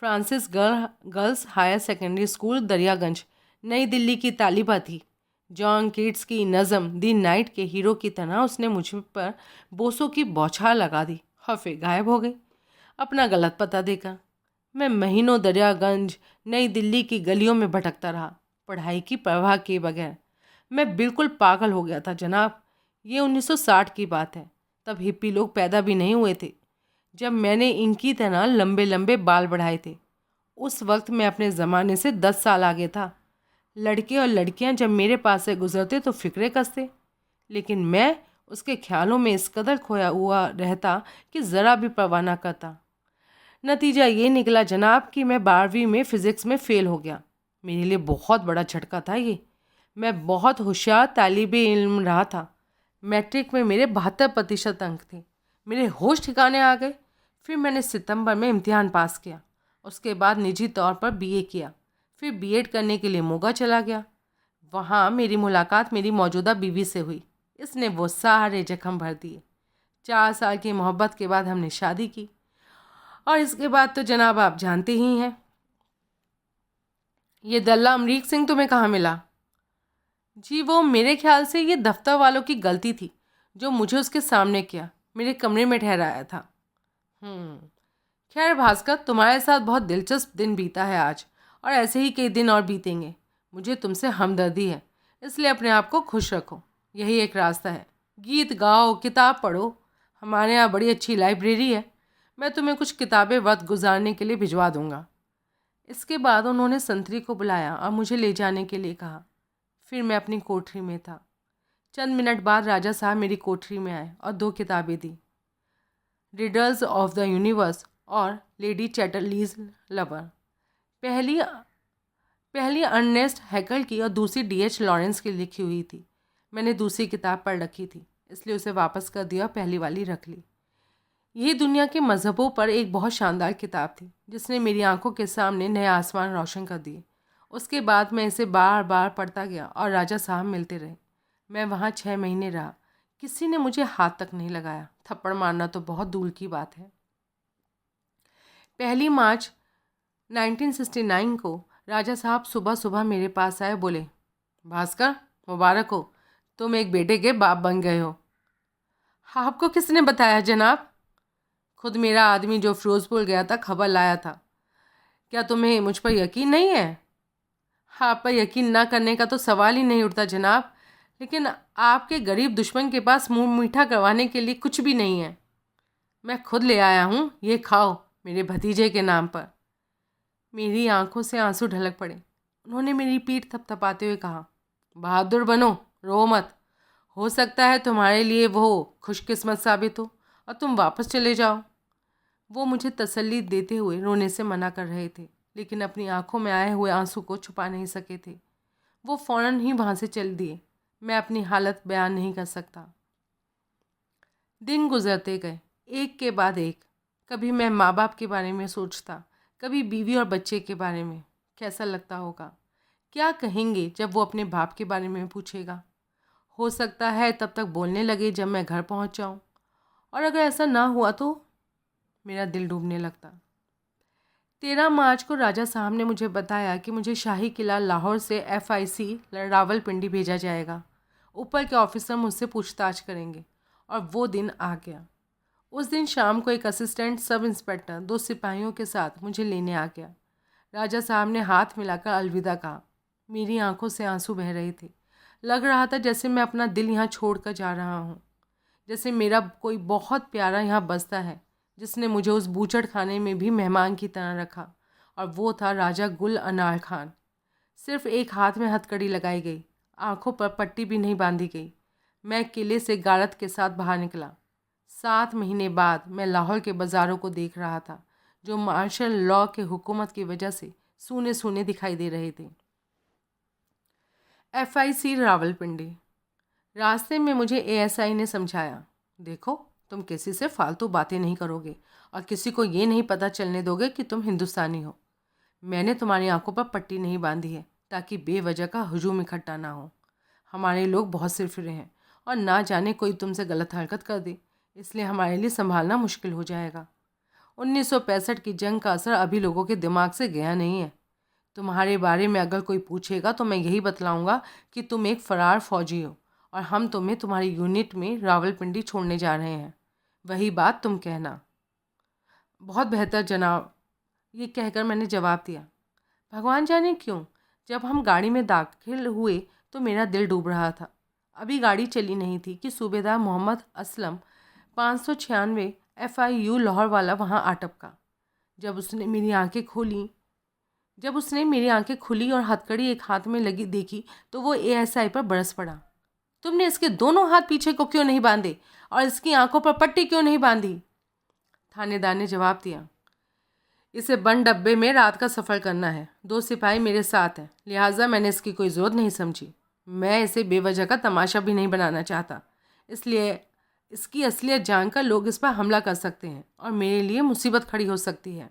Francis girls higher secondary school, Daryaganj, Nai Delhi की तालिबा थी। जॉन कीट्स की नज़म दी नाइट के हीरो की तरह उसने मुझ पर बोसों की बौछार लगा दी और फिर गायब हो गई। अपना गलत पता देकर मैं महीनों दरियागंज नई दिल्ली की गलियों में भटकता रहा, पढ़ाई की परवाह किए बगैर। मैं बिल्कुल पागल हो गया था जनाब। ये 1960 की बात है। तब हिप्पी लोग पैदा भी नहीं हुए थे जब मैंने इनकी तरह लंबे लंबे बाल बढ़ाए थे। उस वक्त मैं अपने ज़माने से 10 साल आगे था। लड़के और लड़कियां जब मेरे पास से गुजरते तो फिक्रे कसते, लेकिन मैं उसके ख्यालों में इस कदर खोया हुआ रहता कि ज़रा भी परवाह न करता। नतीजा ये निकला जनाब कि मैं 12वीं में फ़िज़िक्स में फ़ेल हो गया। मेरे लिए बहुत बड़ा झटका था ये। मैं बहुत होशियार तालिबे इल्म रहा था। मैट्रिक में मेरे 72% अंक थे। मेरे होश ठिकाने आ गए। फिर मैंने सितंबर में इम्तिहान पास किया। उसके बाद निजी तौर पर बीए किया। फिर बीएड करने के लिए मोगा चला गया। वहाँ मेरी मुलाकात मेरी मौजूदा बीवी से हुई। इसने वो सारे जख्म भर दिए। 4 साल की मोहब्बत के बाद हमने शादी की, और इसके बाद तो जनाब आप जानते ही हैं। ये दल्ला अमरीक सिंह तुम्हें कहाँ मिला? जी वो मेरे ख्याल से ये दफ्तर वालों की गलती थी जो मुझे उसके सामने किया मेरे कमरे में ठहराया था। खैर भास्कर, तुम्हारे साथ बहुत दिलचस्प दिन बीता है आज, और ऐसे ही कई दिन और बीतेंगे। मुझे तुमसे हमदर्दी है, इसलिए अपने आप को खुश रखो। यही एक रास्ता है। गीत गाओ, किताब पढ़ो। हमारे यहाँ बड़ी अच्छी लाइब्रेरी है। मैं तुम्हें कुछ किताबें वक्त गुजारने के लिए भिजवा दूंगा। इसके बाद उन्होंने संतरी को बुलाया और मुझे ले जाने के लिए कहा। फिर मैं अपनी कोठरी में था। चंद मिनट बाद राजा साहब मेरी कोठरी में आए और 2 किताबें दी, रिडल्स ऑफ द यूनिवर्स और लेडी चैटरलीज लवर। पहली पहली अर्नेस्ट हैकल की और दूसरी डीएच लॉरेंस की लिखी हुई थी। मैंने दूसरी किताब पढ़ रखी थी, इसलिए उसे वापस कर दिया और पहली वाली रख ली। यही दुनिया के मज़हबों पर एक बहुत शानदार किताब थी जिसने मेरी आंखों के सामने नए आसमान रोशन कर दिए। उसके बाद मैं इसे बार बार पढ़ता गया और राजा साहब मिलते रहे। मैं वहाँ 6 महीने रहा। किसी ने मुझे हाथ तक नहीं लगाया। थप्पड़ मारना तो बहुत दूर की बात है। 1 मार्च 1969 को राजा साहब सुबह सुबह मेरे पास आए। बोले, भास्कर मुबारक हो, तुम एक बेटे के बाप बन गए हो। आपको किसने बताया जनाब? खुद मेरा आदमी जो फिरोजपुर गया था खबर लाया था। क्या तुम्हें मुझ पर यकीन नहीं है? आप पर यकीन ना करने का तो सवाल ही नहीं उठता जनाब, लेकिन आपके गरीब दुश्मन के पास मुंह मीठा करवाने के लिए कुछ भी नहीं है। मैं खुद ले आया हूँ, ये खाओ, मेरे भतीजे के नाम पर। मेरी आंखों से आंसू ढलक पड़े। उन्होंने मेरी पीठ थपथपाते हुए कहा, बहादुर बनो, रो मत। हो सकता है तुम्हारे लिए वो खुशकिस्मत साबित हो और तुम वापस चले जाओ। वो मुझे तसल्ली देते हुए रोने से मना कर रहे थे, लेकिन अपनी आंखों में आए हुए आंसू को छुपा नहीं सके थे। वो फ़ौरन ही वहाँ से चल दिए। मैं अपनी हालत बयान नहीं कर सकता। दिन गुजरते गए, एक के बाद एक। कभी मैं माँ बाप के बारे में सोचता, कभी बीवी और बच्चे के बारे में। कैसा लगता होगा, क्या कहेंगे जब वो अपने बाप के बारे में पूछेगा। हो सकता है तब तक बोलने लगे जब मैं घर पहुँच जाऊँ, और अगर ऐसा ना हुआ तो मेरा दिल डूबने लगता। 13 मार्च को राजा साहब ने मुझे बताया कि मुझे शाही किला लाहौर से FIC रावलपिंडी भेजा जाएगा। ऊपर के ऑफिसर मुझसे पूछताछ करेंगे, और वो दिन आ गया। उस दिन शाम को एक असिस्टेंट सब इंस्पेक्टर 2 सिपाहियों के साथ मुझे लेने आ गया। राजा साहब ने हाथ मिलाकर अलविदा कहा। मेरी आंखों से आंसू बह रहे थे। लग रहा था जैसे मैं अपना दिल यहाँ छोड़ कर जा रहा हूँ, जैसे मेरा कोई बहुत प्यारा यहाँ बसता है जिसने मुझे उस बूचड़ खाने में भी मेहमान की तरह रखा, और वो था राजा गुल अनार खान। सिर्फ एक हाथ में हथकड़ी लगाई गई, आंखों पर पट्टी भी नहीं बांधी गई। मैं किले से गारद के साथ बाहर निकला। 7 महीने बाद मैं लाहौर के बाज़ारों को देख रहा था, जो मार्शल लॉ के हुकूमत की वजह से सूने सूने दिखाई दे रहे थे। FIC रावलपिंडी। रास्ते में मुझे ASI ने समझाया, देखो तुम किसी से फालतू बातें नहीं करोगे और किसी को ये नहीं पता चलने दोगे कि तुम हिंदुस्तानी हो। मैंने तुम्हारी आंखों पर पट्टी नहीं बांधी है ताकि बेवजह का हजूम इकट्ठा ना हो। हमारे लोग बहुत सिरफिरे हैं और ना जाने कोई तुमसे गलत हरकत कर दे, इसलिए हमारे लिए संभालना मुश्किल हो जाएगा। 1965 की जंग का असर अभी लोगों के दिमाग से गया नहीं है। तुम्हारे बारे में अगर कोई पूछेगा तो मैं यही बतलाऊंगा कि तुम एक फ़रार फौजी हो और हम तुम्हें तुम्हारी यूनिट में रावलपिंडी छोड़ने जा रहे हैं। वही बात तुम कहना। बहुत बेहतर जनाब। ये कहकर मैंने जवाब दिया। भगवान जाने क्यों जब हम गाड़ी में दाखिल हुए तो मेरा दिल डूब रहा था। अभी गाड़ी चली नहीं थी कि सूबेदार मोहम्मद असलम 596 FIU लाहौर वाला वहाँ आ टपका। जब उसने मेरी आंखें खुली और हथकड़ी एक हाथ में लगी देखी तो वो ASI पर बरस पड़ा। तुमने इसके दोनों हाथ पीछे को क्यों नहीं बांधे और इसकी आंखों पर पट्टी क्यों नहीं बांधी? थानेदार ने जवाब दिया, इसे बंद डब्बे में रात का सफ़र करना है, 2 सिपाही मेरे साथ हैं, लिहाजा मैंने इसकी कोई ज़रूरत नहीं समझी। मैं इसे बेवजह का तमाशा भी नहीं बनाना चाहता, इसलिए इसकी असलियत जानकर लोग इस पर हमला कर सकते हैं और मेरे लिए मुसीबत खड़ी हो सकती है।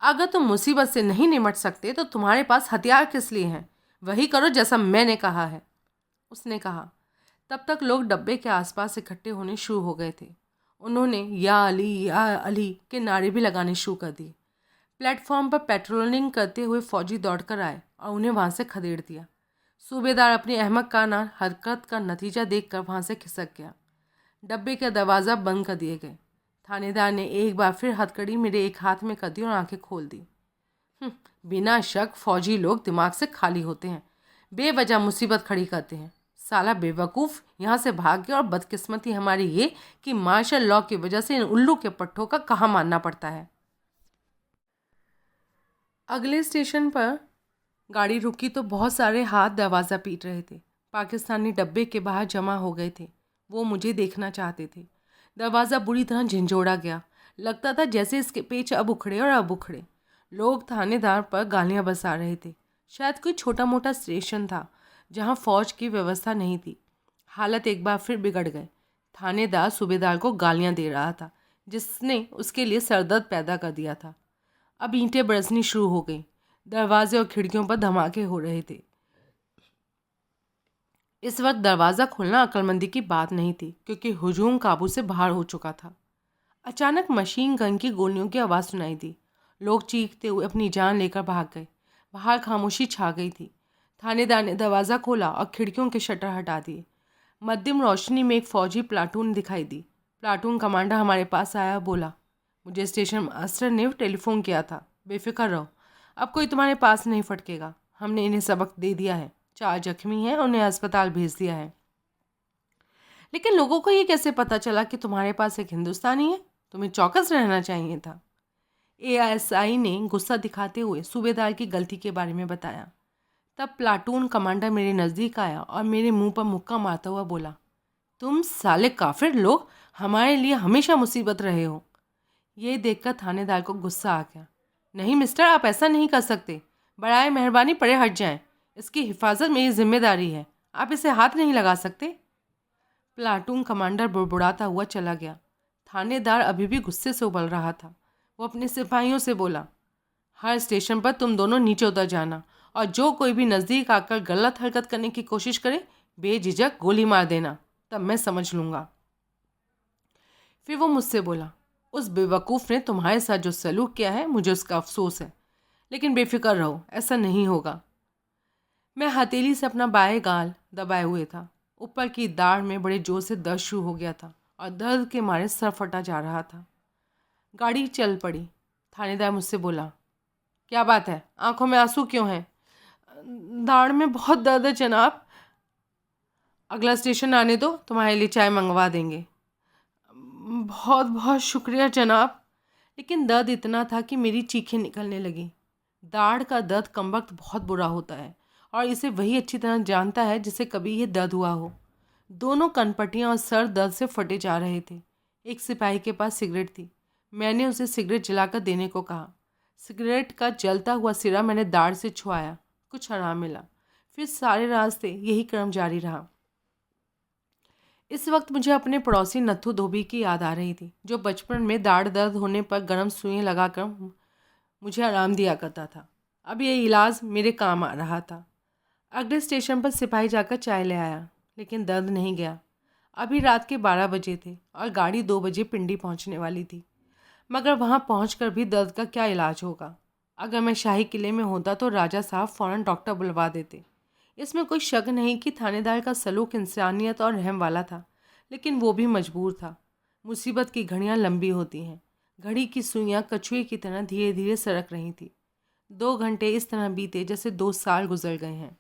अगर तुम मुसीबत से नहीं निपट सकते तो तुम्हारे पास हथियार किस लिए हैं? वही करो जैसा मैंने कहा है, उसने कहा। तब तक लोग डब्बे के आसपास इकट्ठे होने शुरू हो गए थे। उन्होंने या अली के नारे भी लगाने शुरू कर दिए। प्लेटफॉर्म पर पेट्रोलिंग करते हुए फौजी दौड़कर आए और उन्हें वहाँ से खदेड़ दिया। सूबेदार अपनी अहमकाना हरकत का नतीजा देखकर वहाँ से खिसक गया। डब्बे का दरवाज़ा बंद कर दिए गए। थानेदार ने एक बार फिर हथकड़ी मेरे एक हाथ में कर दी और आंखें खोल दी। बिना शक फौजी लोग दिमाग से खाली होते हैं, बेवजह मुसीबत खड़ी करते हैं। साला बेवकूफ़ यहाँ से भाग गया और बदकिस्मती हमारी ये कि मार्शल लॉ की वजह से इन उल्लू के पट्टों का कहाँ मानना पड़ता है। अगले स्टेशन पर गाड़ी रुकी तो बहुत सारे हाथ दरवाज़ा पीट रहे थे। पाकिस्तानी डब्बे के बाहर जमा हो गए थे। वो मुझे देखना चाहते थे। दरवाज़ा बुरी तरह झंझोड़ा गया। लगता था जैसे इसके पेच अब उखड़े और अब उखड़े। लोग थानेदार पर गालियाँ बरसा रहे थे। शायद कोई छोटा मोटा स्टेशन था जहाँ फ़ौज की व्यवस्था नहीं थी। हालत एक बार फिर बिगड़ गए। थानेदार सूबेदार को गालियाँ दे रहा था जिसने उसके लिए सरदर्द पैदा कर दिया था। अब ईंटें बरसनी शुरू हो गई। दरवाजे और खिड़कियों पर धमाके हो रहे थे। इस वक्त दरवाज़ा खोलना अक्लमंदी की बात नहीं थी क्योंकि हुजूम काबू से बाहर हो चुका था। अचानक मशीन गन की गोलियों की आवाज़ सुनाई दी। लोग चीखते हुए अपनी जान लेकर भाग गए। बाहर खामोशी छा गई थी। थानेदार ने दरवाज़ा खोला और खिड़कियों के शटर हटा दिए। मध्यम रोशनी में एक फ़ौजी प्लाटून दिखाई दी। प्लाटून कमांडर हमारे पास आया, बोला, मुझे स्टेशन मास्टर ने टेलीफोन किया था, बेफिक्र रहो, अब कोई तुम्हारे पास नहीं फटकेगा। हमने इन्हें सबक दे दिया है। 4 जख्मी हैं, उन्हें अस्पताल भेज दिया है। लेकिन लोगों को ये कैसे पता चला कि तुम्हारे पास एक हिंदुस्तानी है? तुम्हें चौकस रहना चाहिए था। ASI ने गुस्सा दिखाते हुए सूबेदार की गलती के बारे में बताया। तब प्लाटून कमांडर मेरे नज़दीक आया और मेरे मुंह पर मुक्का मारता हुआ बोला, तुम साले काफिर लोग हमारे लिए हमेशा मुसीबत रहे हो। ये देखकर थानेदार को गुस्सा आ गया। नहीं मिस्टर, आप ऐसा नहीं कर सकते। बराए मेहरबानी परे हट जाएं। इसकी हिफाजत मेरी जिम्मेदारी है। आप इसे हाथ नहीं लगा सकते। प्लाटून कमांडर बुड़बुड़ाता हुआ चला गया। थानेदार अभी भी गुस्से से उबल रहा था। वो अपने सिपाहियों से बोला, हर स्टेशन पर तुम दोनों नीचे उतर जाना और जो कोई भी नज़दीक आकर गलत हरकत करने की कोशिश करे बेझिझक गोली मार देना, तब मैं समझ लूँगा। फिर वो मुझसे बोला, उस बेवकूफ़ ने तुम्हारे साथ जो सलूक किया है मुझे उसका अफसोस है, लेकिन बेफिक्र रहो, ऐसा नहीं होगा। मैं हथेली से अपना बाएं गाल दबाए हुए था। ऊपर की दाढ़ में बड़े जोर से दर्द शुरू हो गया था और दर्द के मारे सर फटा जा रहा था। गाड़ी चल पड़ी। थानेदार मुझसे बोला, क्या बात है, आंखों में आंसू क्यों हैं? दाढ़ में बहुत दर्द है जनाब। अगला स्टेशन आने दो, तुम्हारे लिए चाय मंगवा देंगे। बहुत बहुत शुक्रिया जनाब। लेकिन दर्द इतना था कि मेरी चीखें निकलने लगी। दाढ़ का दर्द कम वक्त बहुत बुरा होता है और इसे वही अच्छी तरह जानता है जिसे कभी ये दर्द हुआ हो। दोनों कनपट्टियाँ और सर दर्द से फटे जा रहे थे। एक सिपाही के पास सिगरेट थी। मैंने उसे सिगरेट जलाकर देने को कहा। सिगरेट का जलता हुआ सिरा मैंने दाढ़ से छुआया। कुछ आराम मिला। फिर सारे रास्ते यही क्रम जारी रहा। इस वक्त मुझे अपने पड़ोसी नत्थू धोबी की याद आ रही थी, जो बचपन में दाढ़ दर्द होने पर गर्म सुई लगाकर मुझे आराम दिया करता था। अब यह इलाज मेरे काम आ रहा था। अगले स्टेशन पर सिपाही जाकर चाय ले आया, लेकिन दर्द नहीं गया। अभी रात के 12 बजे थे और गाड़ी 2 बजे पिंडी पहुंचने वाली थी। मगर वहां पहुंचकर भी दर्द का क्या इलाज होगा? अगर मैं शाही किले में होता तो राजा साहब फ़ौरन डॉक्टर बुलवा देते। इसमें कोई शक नहीं कि थानेदार का सलूक इंसानियत और रहम वाला था, लेकिन वो भी मजबूर था। मुसीबत की घड़ियां लंबी होती हैं। घड़ी की सुइयां कछुए की तरह धीरे धीरे सरक रही थी। 2 घंटे इस तरह बीते जैसे 2 साल गुजर गए हैं।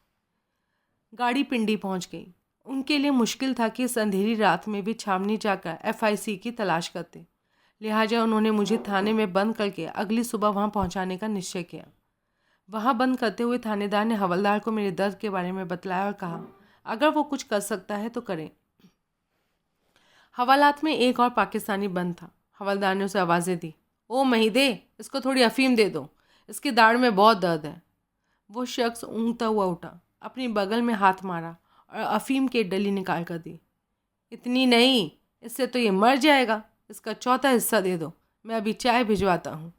गाड़ी पिंडी पहुंच गई। उनके लिए मुश्किल था कि इस अंधेरी रात में भी छावनी जाकर FIC की तलाश करते। लिहाजा उन्होंने मुझे थाने में बंद करके अगली सुबह वहां पहुंचाने का निश्चय किया। वहां बंद करते हुए थानेदार ने हवलदार को मेरे दर्द के बारे में बतलाया और कहा, अगर वो कुछ कर सकता है तो करें। हवालात में एक और पाकिस्तानी बंद था। हवलदार ने उसे आवाज़ें दी, ओ महिदे, इसको थोड़ी अफीम दे दो, इसकी दाढ़ में बहुत दर्द है। वो शख्स ऊँघता हुआ उठा, अपनी बगल में हाथ मारा और अफीम की डली निकाल कर दी। इतनी नहीं, इससे तो ये मर जाएगा, इसका चौथा हिस्सा दे दो, मैं अभी चाय भिजवाता हूँ।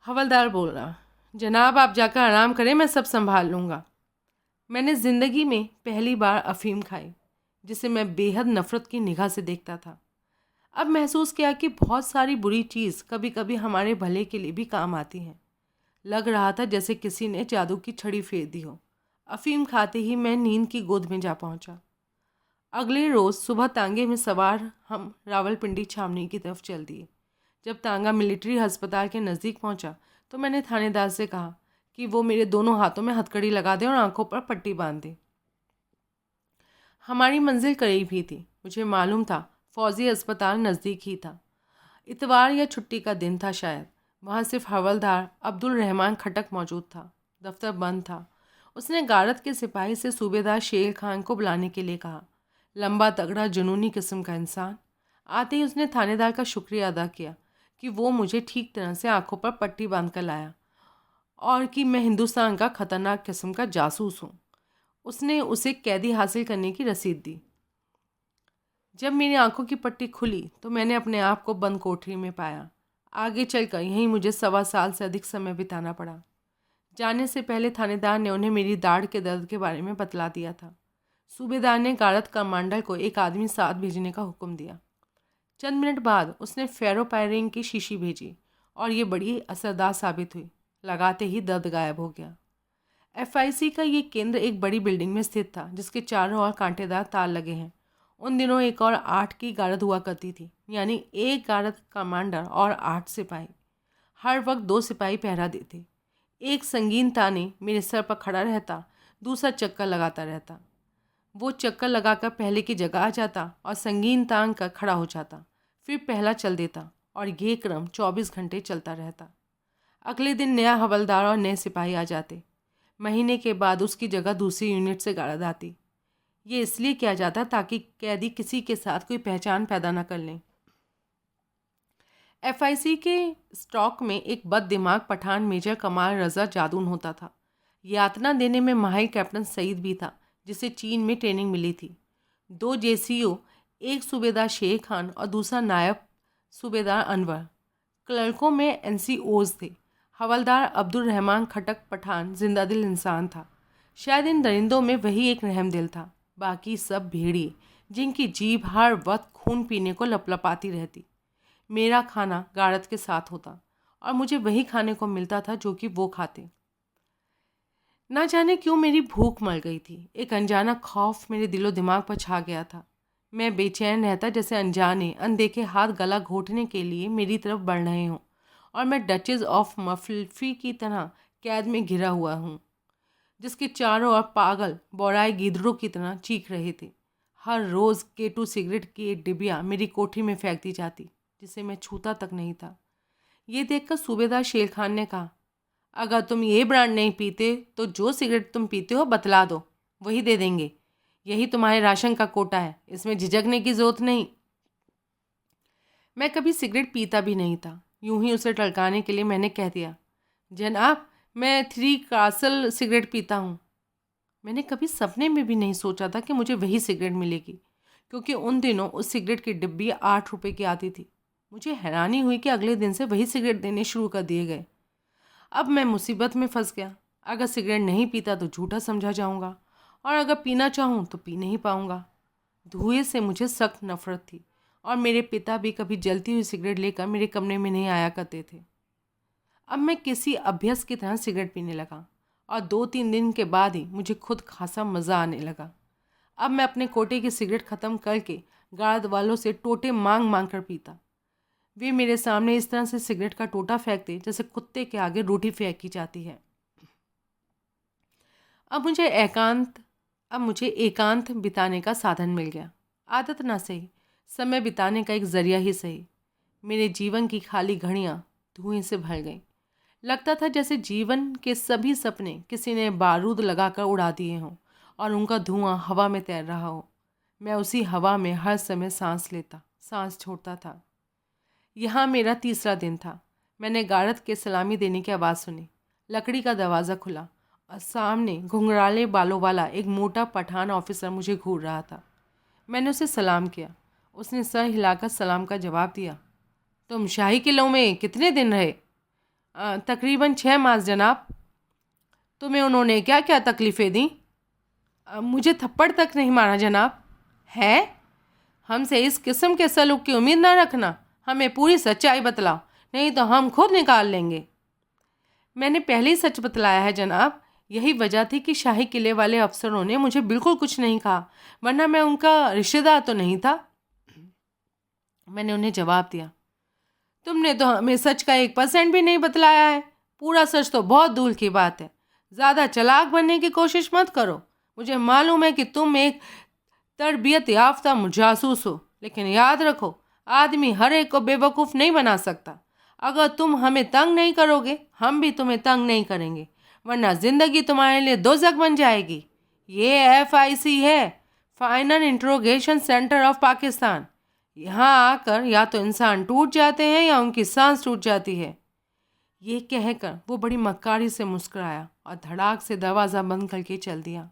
हवलदार बोल रहा, जनाब आप जाकर आराम करें, मैं सब संभाल लूँगा। मैंने ज़िंदगी में पहली बार अफीम खाई, जिसे मैं बेहद नफ़रत की निगाह से देखता था। अब महसूस किया कि बहुत सारी बुरी चीज़ कभी कभी हमारे भले के लिए भी काम आती हैं। लग रहा था जैसे किसी ने जादू की छड़ी फेर दी हो। अफीम खाते ही मैं नींद की गोद में जा पहुंचा। अगले रोज़ सुबह तांगे में सवार हम रावलपिंडी छावनी की तरफ चल दिए। जब तांगा मिलिट्री अस्पताल के नज़दीक पहुंचा तो मैंने थानेदार से कहा कि वो मेरे दोनों हाथों में हथकड़ी लगा दे और आंखों पर पट्टी बांध दे। हमारी मंजिल करीब ही थी। मुझे मालूम था फौजी अस्पताल नज़दीक ही था। इतवार या छुट्टी का दिन था शायद। वहाँ सिर्फ हवलदार अब्दुल रहमान खटक मौजूद था। दफ्तर बंद था। उसने गारद के सिपाही से सूबेदार शेर खान को बुलाने के लिए कहा। लंबा तगड़ा जुनूनी किस्म का इंसान। आते ही उसने थानेदार का शुक्रिया अदा किया कि वो मुझे ठीक तरह से आंखों पर पट्टी बांध कर लाया और कि मैं हिंदुस्तान का खतरनाक किस्म का जासूस हूँ। उसने उसे कैदी हासिल करने की रसीद दी। जब मेरी आंखों की पट्टी खुली तो मैंने अपने आप को बंद कोठरी में पाया। आगे चलकर यहीं मुझे 1.25 साल से अधिक समय बिताना पड़ा। जाने से पहले थानेदार ने उन्हें मेरी दाढ़ के दर्द के बारे में बतला दिया था। सूबेदार ने गारद कमांडर को एक आदमी साथ भेजने का हुक्म दिया। चंद मिनट बाद उसने फेरोपायरिन की शीशी भेजी और ये बड़ी असरदार साबित हुई। लगाते ही दर्द गायब हो गया। FIC का ये केंद्र एक बड़ी बिल्डिंग में स्थित था जिसके चारों ओर कांटेदार तार लगे हैं। उन दिनों एक और 8 की गारद हुआ करती थी, यानी एक गारद कमांडर और 8 सिपाही। हर वक्त 2 सिपाही पहरा देते। एक संगीन ताने मेरे सर पर खड़ा रहता, दूसरा चक्कर लगाता रहता। वो चक्कर लगाकर पहले की जगह आ जाता और संगीन तान कर खड़ा हो जाता, फिर पहला चल देता और ये क्रम 24 घंटे चलता रहता। अगले दिन नया हवलदार और नए सिपाही आ जाते। महीने के बाद उसकी जगह दूसरी यूनिट से गारद आती। ये इसलिए किया जाता ताकि कैदी किसी के साथ कोई पहचान पैदा न कर लें। FIC के स्टॉक में एक बद दिमाग पठान मेजर कमाल रजा जादून होता था। यातना देने में माहिर कैप्टन सईद भी था, जिसे चीन में ट्रेनिंग मिली थी। 2 JCO, एक सूबेदार शेर खान और दूसरा नायब सूबेदार अनवर। क्लर्कों में NCOs थे। हवलदार अब्दुल रहमान खटक पठान जिंदादिल इंसान था। शायद इन दरिंदों में वही एक रहमदिल था। बाकी सब भेड़िए, जिनकी जीभ हर वक्त खून पीने को लपलपाती रहती। मेरा खाना गारद के साथ होता और मुझे वही खाने को मिलता था जो कि वो खाते। ना जाने क्यों मेरी भूख मर गई थी। एक अनजाना खौफ मेरे दिलो दिमाग पर छा गया था। मैं बेचैन रहता जैसे अनजाने अनदेखे हाथ गला घोटने के लिए मेरी तरफ बढ़ रहे हों और मैं डचेस ऑफ मफल्फी की तरह कैद में घिरा हुआ हूँ, जिसके चारों ओर पागल बौराए गीदड़ों की तरह चीख रहे थे। हर रोज़ K2 सिगरेट की एक डिबिया मेरी कोठरी में फेंक दी जाती, जिसे मैं छूता तक नहीं था। ये देखकर सूबेदार शेर खान ने कहा, अगर तुम ये ब्रांड नहीं पीते तो जो सिगरेट तुम पीते हो बतला दो, वही दे देंगे। यही तुम्हारे राशन का कोटा है, इसमें झिझकने की ज़रूरत नहीं। मैं कभी सिगरेट पीता भी नहीं था। यूं ही उसे टलकाने के लिए मैंने कह दिया, जनाब मैं 3 कासल सिगरेट पीता हूँ। मैंने कभी सपने में भी नहीं सोचा था कि मुझे वही सिगरेट मिलेगी, क्योंकि उन दिनों उस सिगरेट की डिब्बी 8 रुपये की आती थी। मुझे हैरानी हुई कि अगले दिन से वही सिगरेट देने शुरू कर दिए गए। अब मैं मुसीबत में फंस गया। अगर सिगरेट नहीं पीता तो झूठा समझा जाऊंगा और अगर पीना चाहूँ तो पी नहीं पाऊंगा। धुएं से मुझे सख्त नफरत थी और मेरे पिता भी कभी जलती हुई सिगरेट लेकर मेरे कमरे में नहीं आया करते थे। अब मैं किसी अभ्यस्त की तरह सिगरेट पीने लगा और 2-3 दिन के बाद ही मुझे खुद खासा मज़ा आने लगा। अब मैं अपने कोटे की सिगरेट ख़त्म करके गार्ड वालों से टोटे मांग मांग कर पीता। वे मेरे सामने इस तरह से सिगरेट का टोटा फेंकते जैसे कुत्ते के आगे रोटी फेंकी जाती है। अब मुझे एकांत बिताने का साधन मिल गया। आदत ना सही, समय बिताने का एक जरिया ही सही। मेरे जीवन की खाली घड़ियाँ धुएं से भर गईं। लगता था जैसे जीवन के सभी सपने किसी ने बारूद लगाकर उड़ा दिए हों और उनका धुआं हवा में तैर रहा हो। मैं उसी हवा में हर समय सांस लेता, सांस छोड़ता था। यहाँ मेरा तीसरा दिन था। मैंने गारद के सलामी देने की आवाज़ सुनी। लकड़ी का दरवाज़ा खुला और सामने घुंघराले बालों वाला एक मोटा पठान ऑफिसर मुझे घूर रहा था। मैंने उसे सलाम किया। उसने सर हिलाकर सलाम का जवाब दिया। तुम शाही किलों में कितने दिन रहे? तकरीबन 6 मास जनाब। तुम्हें उन्होंने क्या क्या तकलीफ़ें दी? मुझे थप्पड़ तक नहीं मारा जनाब। है? हमसे इस किस्म के सलूक की उम्मीद ना रखना। हमें पूरी सच्चाई बतलाओ, नहीं तो हम खुद निकाल लेंगे। मैंने पहले ही सच बतलाया है जनाब। यही वजह थी कि शाही किले वाले अफसरों ने मुझे बिल्कुल कुछ नहीं कहा, वरना मैं उनका रिश्तेदार तो नहीं था। मैंने उन्हें जवाब दिया। तुमने तो हमें सच का 1% भी नहीं बतलाया है। पूरा सच तो बहुत दूर की बात है। ज़्यादा चालाक बनने की कोशिश मत करो। मुझे मालूम है कि तुम एक तरबियत याफ्ता जासूस हो, लेकिन याद रखो, आदमी हर एक को बेवकूफ़ नहीं बना सकता। अगर तुम हमें तंग नहीं करोगे, हम भी तुम्हें तंग नहीं करेंगे, वरना ज़िंदगी तुम्हारे लिए दोज़ख बन जाएगी। ये FIC है, final interrogation centre of Pakistan. यहाँ आकर या तो इंसान टूट जाते हैं या उनकी सांस टूट जाती है। ये कहकर वो बड़ी मक्कारी से मुस्कुराया और धड़ाक से दरवाज़ा बंद करके चल दिया।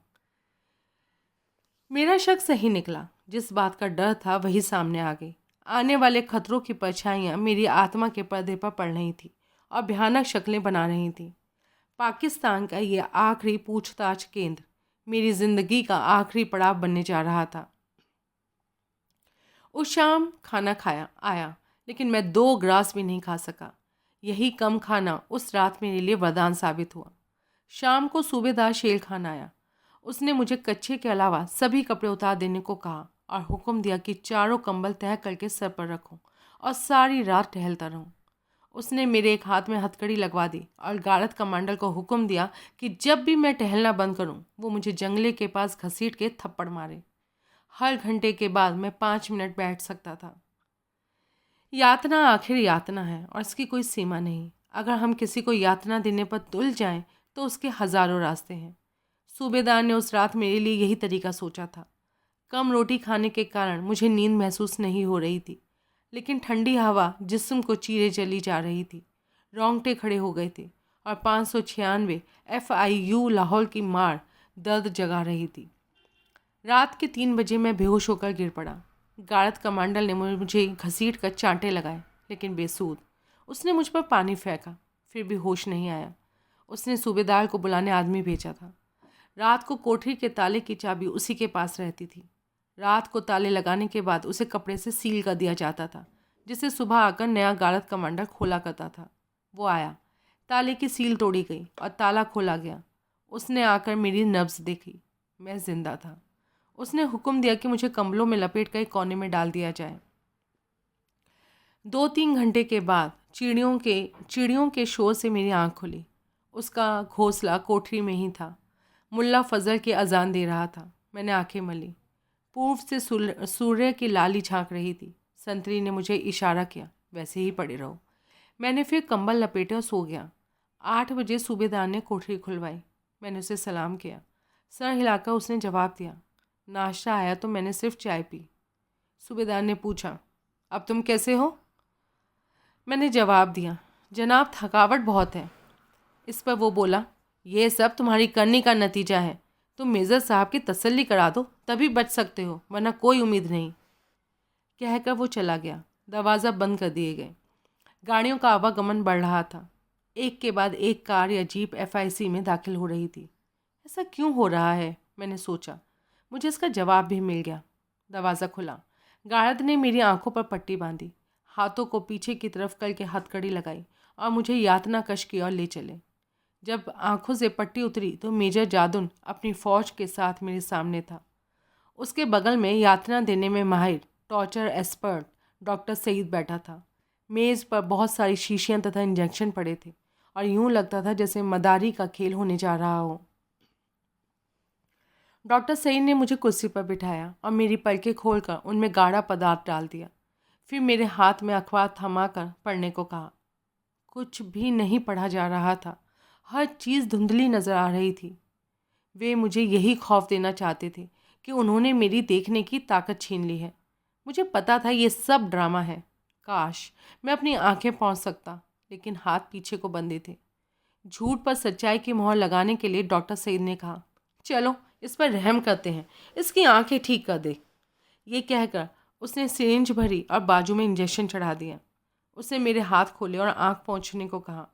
मेरा शक सही निकला। जिस बात का डर था वही सामने आ गई। आने वाले खतरों की परछाइयाँ मेरी आत्मा के पर्दे पर पड़ रही थी और भयानक शक्लें बना रही थी। पाकिस्तान का ये आखिरी पूछताछ केंद्र मेरी ज़िंदगी का आखिरी पड़ाव बनने जा रहा था। उस शाम खाना खाया आया, लेकिन मैं 2 ग्रास भी नहीं खा सका। यही कम खाना उस रात मेरे लिए वरदान साबित हुआ। शाम को सूबेदार शेर खान आया। उसने मुझे कच्छे के अलावा सभी कपड़े उतार देने को कहा और हुक्म दिया कि चारों कंबल तह करके सर पर रखूं और सारी रात टहलता रहूं। उसने मेरे एक हाथ में हथकड़ी लगवा दी और गारद कमांडर को हुक्म दिया कि जब भी मैं टहलना बंद करूं, वो मुझे जंगले के पास घसीट के थप्पड़ मारे। हर घंटे के बाद मैं 5 मिनट बैठ सकता था। यातना आखिर यातना है और इसकी कोई सीमा नहीं। अगर हम किसी को यातना देने पर तुल जाएं तो उसके हज़ारों रास्ते हैं। सूबेदार ने उस रात मेरे लिए यही तरीका सोचा था। कम रोटी खाने के कारण मुझे नींद महसूस नहीं हो रही थी, लेकिन ठंडी हवा जिस्म को चीरे चली जा रही थी। रोंगटे खड़े हो गए थे और 596 FIU लाहौर की मार दर्द जगा रही थी। रात के 3 बजे मैं बेहोश होकर गिर पड़ा। गारद कमांडर ने मुझे घसीट कर चांटे लगाए, लेकिन बेसूद। उसने मुझ पर पानी फेंका, फिर भी होश नहीं आया। उसने सूबेदार को बुलाने आदमी भेजा था। रात को कोठरी के ताले की चाबी उसी के पास रहती थी। रात को ताले लगाने के बाद उसे कपड़े से सील कर दिया जाता था, जिसे सुबह आकर नया गारद कमांडर खोला करता था। वो आया, ताले की सील तोड़ी गई और ताला खोला गया। उसने आकर मेरी नब्ज़ देखी। मैं जिंदा था। उसने हुक्म दिया कि मुझे कंबलों में लपेट कर एक कोने में डाल दिया जाए। 2-3 घंटे के बाद चिड़ियों के शोर से मेरी आँख खुली। उसका घोंसला कोठरी में ही था। मुल्ला फजल की अजान दे रहा था। मैंने आंखें मली। पूर्व से सूर्य की लाली झांक रही थी। संतरी ने मुझे इशारा किया, वैसे ही पड़े रहो। मैंने फिर कंबल लपेटे और सो गया। 8 बजे सूबेदार ने कोठरी खुलवाई। मैंने उसे सलाम किया। सर हिलाकर उसने जवाब दिया। नाश्ता आया तो मैंने सिर्फ चाय पी। सूबेदार ने पूछा, अब तुम कैसे हो? मैंने जवाब दिया, जनाब थकावट बहुत है। इस पर वो बोला, ये सब तुम्हारी करनी का नतीजा है। तुम मेजर साहब की तसल्ली करा दो, तभी बच सकते हो, वरना कोई उम्मीद नहीं। कहकर वो चला गया। दरवाज़ा बंद कर दिए गए। गाड़ियों का आवागमन बढ़ रहा था। एक के बाद एक कार या जीप FIC में दाखिल हो रही थी। ऐसा क्यों हो रहा है, मैंने सोचा। मुझे इसका जवाब भी मिल गया। दरवाज़ा खुला। गार्ड ने मेरी आंखों पर पट्टी बांधी, हाथों को पीछे की तरफ करके हथकड़ी लगाई और मुझे यातना कश की ओर ले चले। जब आंखों से पट्टी उतरी तो मेजर जादुन अपनी फ़ौज के साथ मेरे सामने था। उसके बगल में यातना देने में माहिर टॉर्चर एक्सपर्ट डॉक्टर सईद बैठा था। मेज़ पर बहुत सारी शीशियाँ तथा इंजेक्शन पड़े थे और यूं लगता था जैसे मदारी का खेल होने जा रहा हो। डॉक्टर सईद ने मुझे कुर्सी पर बिठाया और मेरी पलकें खोलकर उनमें गाढ़ा पदार्थ डाल दिया। फिर मेरे हाथ में अखबार थमाकर पढ़ने को कहा। कुछ भी नहीं पढ़ा जा रहा था, हर चीज़ धुंधली नज़र आ रही थी। वे मुझे यही खौफ देना चाहते थे कि उन्होंने मेरी देखने की ताकत छीन ली है। मुझे पता था ये सब ड्रामा है। काश मैं अपनी आंखें पहुंच सकता, लेकिन हाथ पीछे को बंधे थे। झूठ पर सच्चाई की मोहर लगाने के लिए डॉक्टर सईद ने कहा, चलो इस पर रहम करते हैं, इसकी आंखें ठीक कर दे। ये कहकर उसने सिरिंज भरी और बाजू में इंजेक्शन चढ़ा दिया। उसने मेरे हाथ खोले और आंख पोंछने को कहा।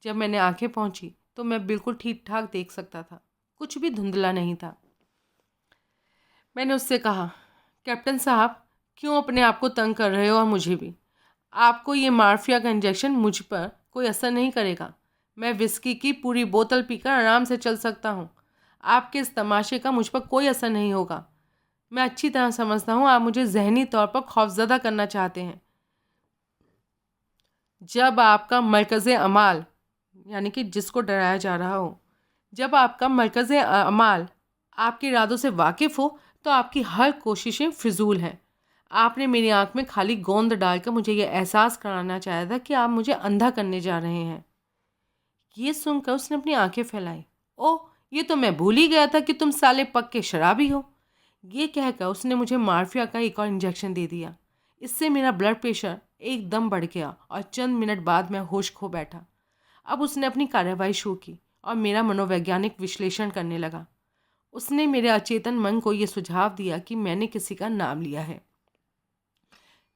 जब मैंने आंखें पोंछी तो मैं बिल्कुल ठीक ठाक देख सकता था, कुछ भी धुंधला नहीं था। मैंने उससे कहा, कैप्टन साहब क्यों अपने आप को तंग कर रहे हो और मुझे भी? आपको ये मार्फिया का इंजेक्शन मुझ पर कोई असर नहीं करेगा। मैं विस्की की पूरी बोतल पीकर आराम से चल सकता हूँ। आपके इस तमाशे का मुझ पर कोई असर नहीं होगा। मैं अच्छी तरह समझता हूँ आप मुझे जहनी तौर पर खौफजदा करना चाहते हैं। जब आपका मरकज़ अमाल, यानी कि जिसको डराया जा रहा हो, जब आपका मरकज़ अमाल आपके इरादों से वाकिफ़ हो तो आपकी हर कोशिशें फिजूल हैं। आपने मेरी आंख में खाली गोंद डालकर मुझे यह एहसास कराना चाहा था कि आप मुझे अंधा करने जा रहे हैं। ये सुनकर उसने अपनी आंखें फैलाई। ओह, ये तो मैं भूल ही गया था कि तुम साले पक्के शराबी हो। ये कहकर उसने मुझे मार्फिया का एक और इंजेक्शन दे दिया। इससे मेरा ब्लड प्रेशर एकदम बढ़ गया और चंद मिनट बाद मैं होश खो बैठा। अब उसने अपनी कार्रवाई शुरू की और मेरा मनोवैज्ञानिक विश्लेषण करने लगा। उसने मेरे अचेतन मन को यह सुझाव दिया कि मैंने किसी का नाम लिया है।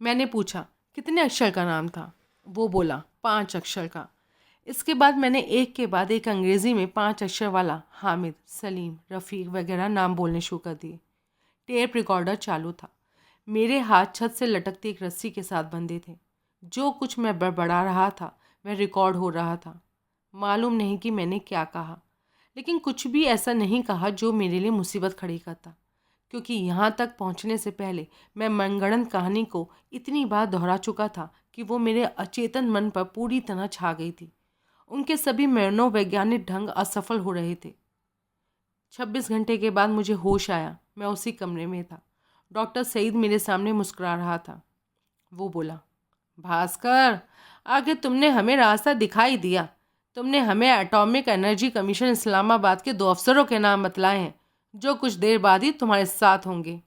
मैंने पूछा, कितने अक्षर का नाम था? वो बोला, 5 अक्षर का। इसके बाद मैंने एक के बाद एक अंग्रेज़ी में 5 अक्षर वाला हामिद, सलीम, रफ़ीक वगैरह नाम बोलने शुरू कर दिए। टेप रिकॉर्डर चालू था। मेरे हाथ छत से लटकती एक रस्सी के साथ बंधे थे। जो कुछ मैं बड़बड़ा रहा था वह रिकॉर्ड हो रहा था। मालूम नहीं कि मैंने क्या कहा, लेकिन कुछ भी ऐसा नहीं कहा जो मेरे लिए मुसीबत खड़ी करता, क्योंकि यहाँ तक पहुँचने से पहले मैं मनगढ़ंत कहानी को इतनी बार दोहरा चुका था कि वो मेरे अचेतन मन पर पूरी तरह छा गई थी। उनके सभी मनोवैज्ञानिक ढंग असफल हो रहे थे। 26 घंटे के बाद मुझे होश आया। मैं उसी कमरे में था। डॉक्टर सईद मेरे सामने मुस्कुरा रहा था। वो बोला, भास्कर, आगे तुमने हमें रास्ता दिखाई दिया। तुमने हमें एटॉमिक एनर्जी कमीशन इस्लामाबाद के 2 अफसरों के नाम बतलाए हैं जो कुछ देर बाद ही तुम्हारे साथ होंगे।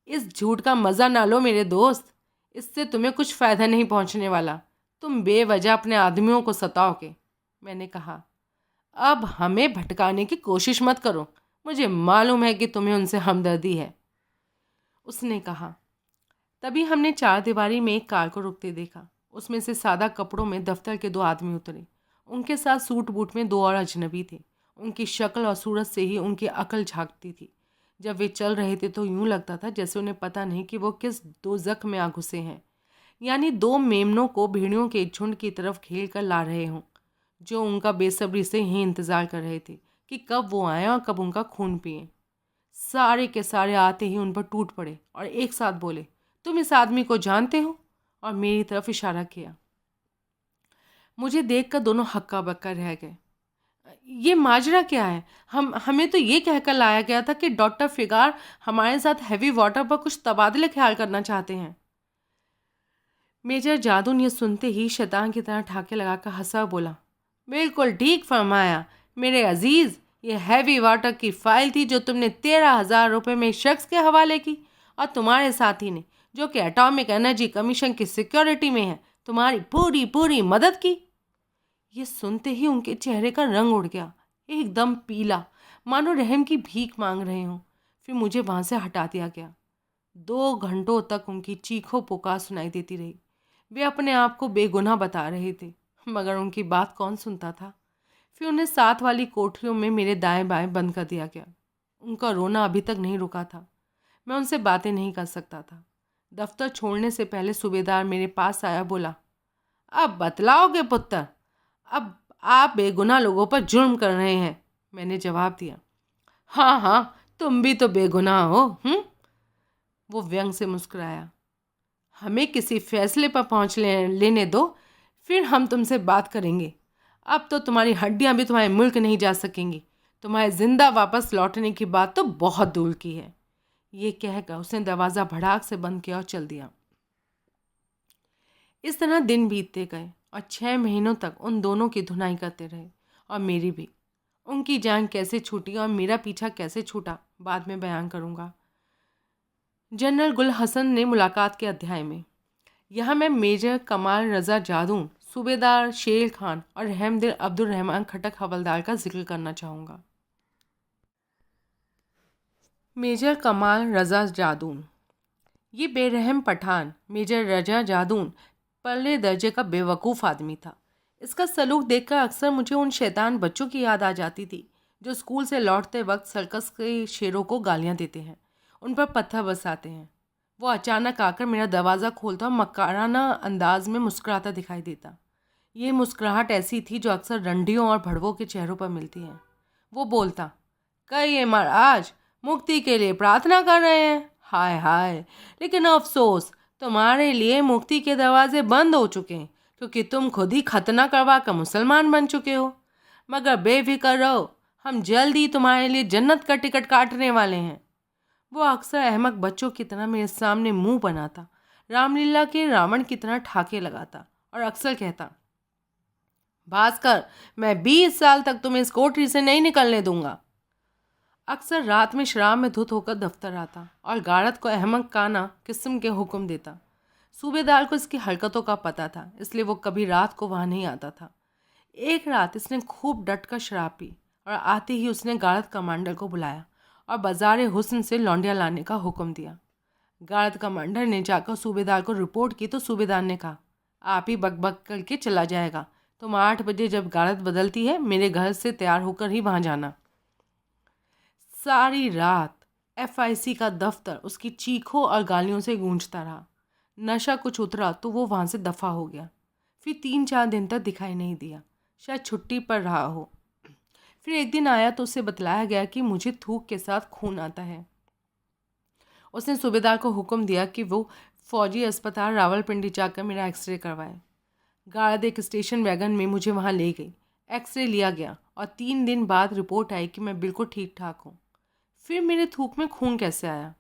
इस झूठ का मज़ा ना लो मेरे दोस्त, इससे तुम्हें कुछ फ़ायदा नहीं पहुंचने वाला। तुम बेवजह अपने आदमियों को सताओगे। मैंने कहा, अब हमें भटकाने की कोशिश मत करो, मुझे मालूम है कि तुम्हें उनसे हमदर्दी है। उसने कहा। तभी हमने 4 दीवारी में एक कार को रुकते देखा। उसमें से सादा कपड़ों में दफ्तर के 2 आदमी उतरे। उनके साथ सूट बूट में 2 और अजनबी थे। उनकी शक्ल और सूरत से ही उनकी अकल झांकती थी। जब वे चल रहे थे तो यूं लगता था जैसे उन्हें पता नहीं कि वो किस दोज़ख में आ घुसे हैं, यानी 2 मेमनों को भेड़ियों के एक झुंड की तरफ घेर कर ला रहे हों, जो उनका बेसब्री से ही इंतज़ार कर रहे थे कि कब वो आएँ और कब उनका खून पिएं। सारे के सारे आते ही उन पर टूट पड़े और एक साथ बोले, तुम इस आदमी को जानते हो? और मेरी तरफ इशारा किया। मुझे देखकर दोनों हक्का बक्का रह गए। ये माजरा क्या है? हमें तो ये कहकर लाया गया था कि डॉक्टर फिगार हमारे साथ हैवी वाटर पर कुछ तबादले ख्याल करना चाहते हैं। मेजर जादून ये सुनते ही शैतान की तरह ठाके लगाकर हंसा, बोला, बिल्कुल ठीक फरमाया मेरे अजीज़। ये हैवी वाटर की फाइल थी जो तुमने 13,000 रुपये में एक शख्स के हवाले की, और तुम्हारे साथी ने, जो कि एटॉमिक एनर्जी कमीशन की सिक्योरिटी में है, तुम्हारी पूरी पूरी मदद की। ये सुनते ही उनके चेहरे का रंग उड़ गया, एकदम पीला, मानो रहम की भीख मांग रहे हों। फिर मुझे वहाँ से हटा दिया गया। 2 घंटों तक उनकी चीखों पुकार सुनाई देती रही। वे अपने आप को बेगुनाह बता रहे थे, मगर उनकी बात कौन सुनता था। फिर उन्हें साथ वाली कोठरियों में मेरे दाएं बाएं बंद कर दिया गया। उनका रोना अभी तक नहीं रुका था। मैं उनसे बातें नहीं कर सकता था। दफ्तर छोड़ने से पहले सूबेदार मेरे पास आया, बोला, अब बतलाओगे पुत्र, अब आप बेगुनाह लोगों पर जुर्म कर रहे हैं। मैंने जवाब दिया, हाँ हाँ, तुम भी तो बेगुनाह हो। वो व्यंग से मुस्कुराया। हमें किसी फैसले पर पहुँच लेने दो, फिर हम तुमसे बात करेंगे। अब तो तुम्हारी हड्डियाँ भी तुम्हारे मुल्क नहीं जा सकेंगी। तुम्हारे जिंदा वापस लौटने की बात तो बहुत दूर की है। ये कहकर उसने दरवाज़ा भड़ाक से बंद किया और चल दिया। इस तरह दिन बीतते गए और 6 महीनों तक उन दोनों की धुनाई करते रहे, और मेरी भी। उनकी जान कैसे छूटी और मेरा पीछा कैसे छूटा बाद में बयान करूँगा। जनरल गुल हसन ने मुलाकात के अध्याय में। यहाँ मैं मेजर कमाल रज़ा जादून, सूबेदार शेर खान और रहमदिल अब्दुल रहमान खटक हवलदार का जिक्र करना चाहूँगा। मेजर कमाल रज़ा जादून। ये बेरहम पठान मेजर रजा जादून पहले दर्जे का बेवकूफ़ आदमी था। इसका सलूक देखकर अक्सर मुझे उन शैतान बच्चों की याद आ जाती थी जो स्कूल से लौटते वक्त सर्कस के शेरों को गालियाँ देते हैं, उन पर पत्थर बरसाते हैं। वो अचानक आकर मेरा दरवाज़ा खोलता और मक्काराना अंदाज में मुस्कुराता दिखाई देता। ये मुस्कुराहट ऐसी थी जो अक्सर रंडियों और भड़वों के चेहरों पर मिलती है। वो बोलता, कई महाराज मुक्ति के लिए प्रार्थना कर रहे हैं। हाय हाय, लेकिन अफसोस तुम्हारे लिए मुक्ति के दरवाजे बंद हो चुके हैं, क्योंकि तुम खुद ही खतना करवा कर मुसलमान बन चुके हो। मगर बेफिक्र रहो, हम जल्द ही तुम्हारे लिए जन्नत का टिकट काटने वाले हैं। वो अक्सर अहमक बच्चों की तरह मेरे सामने मुंह बनाता, रामलीला के रावण की तरह ठाके लगाता और अक्सर कहता, भास्कर, मैं 20 साल तक तुम्हें इस कोठरी से नहीं निकलने दूंगा। अक्सर रात में शराब में धुत होकर दफ्तर आता और गारद को अहमक काना किस्म के हुक्म देता। सूबेदार को इसकी हरकतों का पता था, इसलिए वो कभी रात को वहाँ नहीं आता था। एक रात इसने खूब डट कर शराब पी और आते ही उसने गारद कमांडर को बुलाया और बाज़ार हुस्न से लौंडिया लाने का हुक्म दिया। गारद कमांडर ने जाकर सूबेदार को रिपोर्ट की तो सूबेदार ने कहा, आप ही बकबक करके चला जाएगा। तुम 8 बजे जब गारद बदलती है मेरे घर से तैयार होकर ही वहाँ जाना। सारी रात FIC का दफ्तर उसकी चीखों और गालियों से गूंजता रहा। नशा कुछ उतरा तो वो वहाँ से दफ़ा हो गया। फिर 3-4 दिन तक दिखाई नहीं दिया, शायद छुट्टी पर रहा हो। फिर एक दिन आया तो उसे बतलाया गया कि मुझे थूक के साथ खून आता है। उसने सूबेदार को हुक्म दिया कि वो फौजी अस्पताल रावलपिंडी जाकर मेरा एक्सरे करवाए। गार्ड एक स्टेशन वैगन में मुझे वहाँ ले गई। एक्सरे लिया गया और 3 दिन बाद रिपोर्ट आई कि मैं बिल्कुल ठीक ठाक हूँ। फिर मेरे थूक में खून कैसे आया?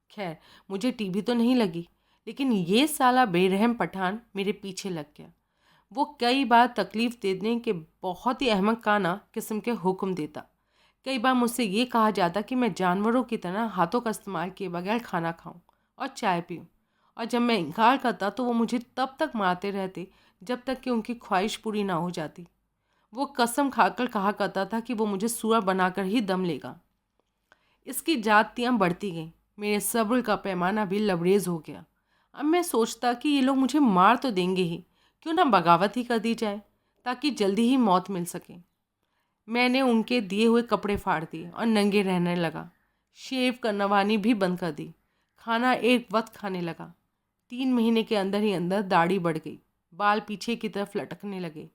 खैर, मुझे टीबी तो नहीं लगी, लेकिन ये साला बेरहम पठान मेरे पीछे लग गया। वो कई बार तकलीफ़ देने के बहुत ही अहमकाना किस्म के हुक्म देता। कई बार मुझसे ये कहा जाता कि मैं जानवरों की तरह हाथों का इस्तेमाल किए बगैर खाना खाऊं और चाय पीऊं, और जब मैं इनकार करता तो वो मुझे तब तक मारते रहते जब तक कि उनकी ख्वाहिश पूरी ना हो जाती। वो कसम खाकर कहा करता था कि वो मुझे सूअर बनाकर ही दम लेगा। इसकी जातियाँ बढ़ती गईं। मेरे सब्र का पैमाना भी लबरेज हो गया। अब मैं सोचता कि ये लोग मुझे मार तो देंगे ही, क्यों ना बगावत ही कर दी जाए ताकि जल्दी ही मौत मिल सके। मैंने उनके दिए हुए कपड़े फाड़ दिए और नंगे रहने लगा। शेव करनवानी भी बंद कर दी। खाना एक वक्त खाने लगा। 3 महीने के अंदर ही अंदर दाढ़ी बढ़ गई, बाल पीछे की तरफ लटकने लगे।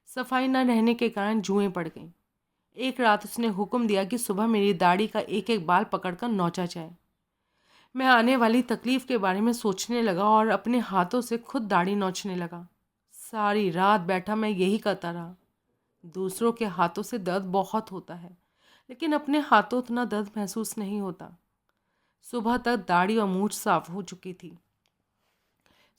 सफाई न रहने के कारण जुएं पड़ गईं। एक रात उसने हुक्म दिया कि सुबह मेरी दाढ़ी का एक एक बाल पकड़कर नोचा जाए। मैं आने वाली तकलीफ़ के बारे में सोचने लगा और अपने हाथों से खुद दाढ़ी नोचने लगा। सारी रात बैठा मैं यही करता रहा। दूसरों के हाथों से दर्द बहुत होता है, लेकिन अपने हाथों उतना दर्द महसूस नहीं होता। सुबह तक दाढ़ी और मूंछ साफ हो चुकी थी।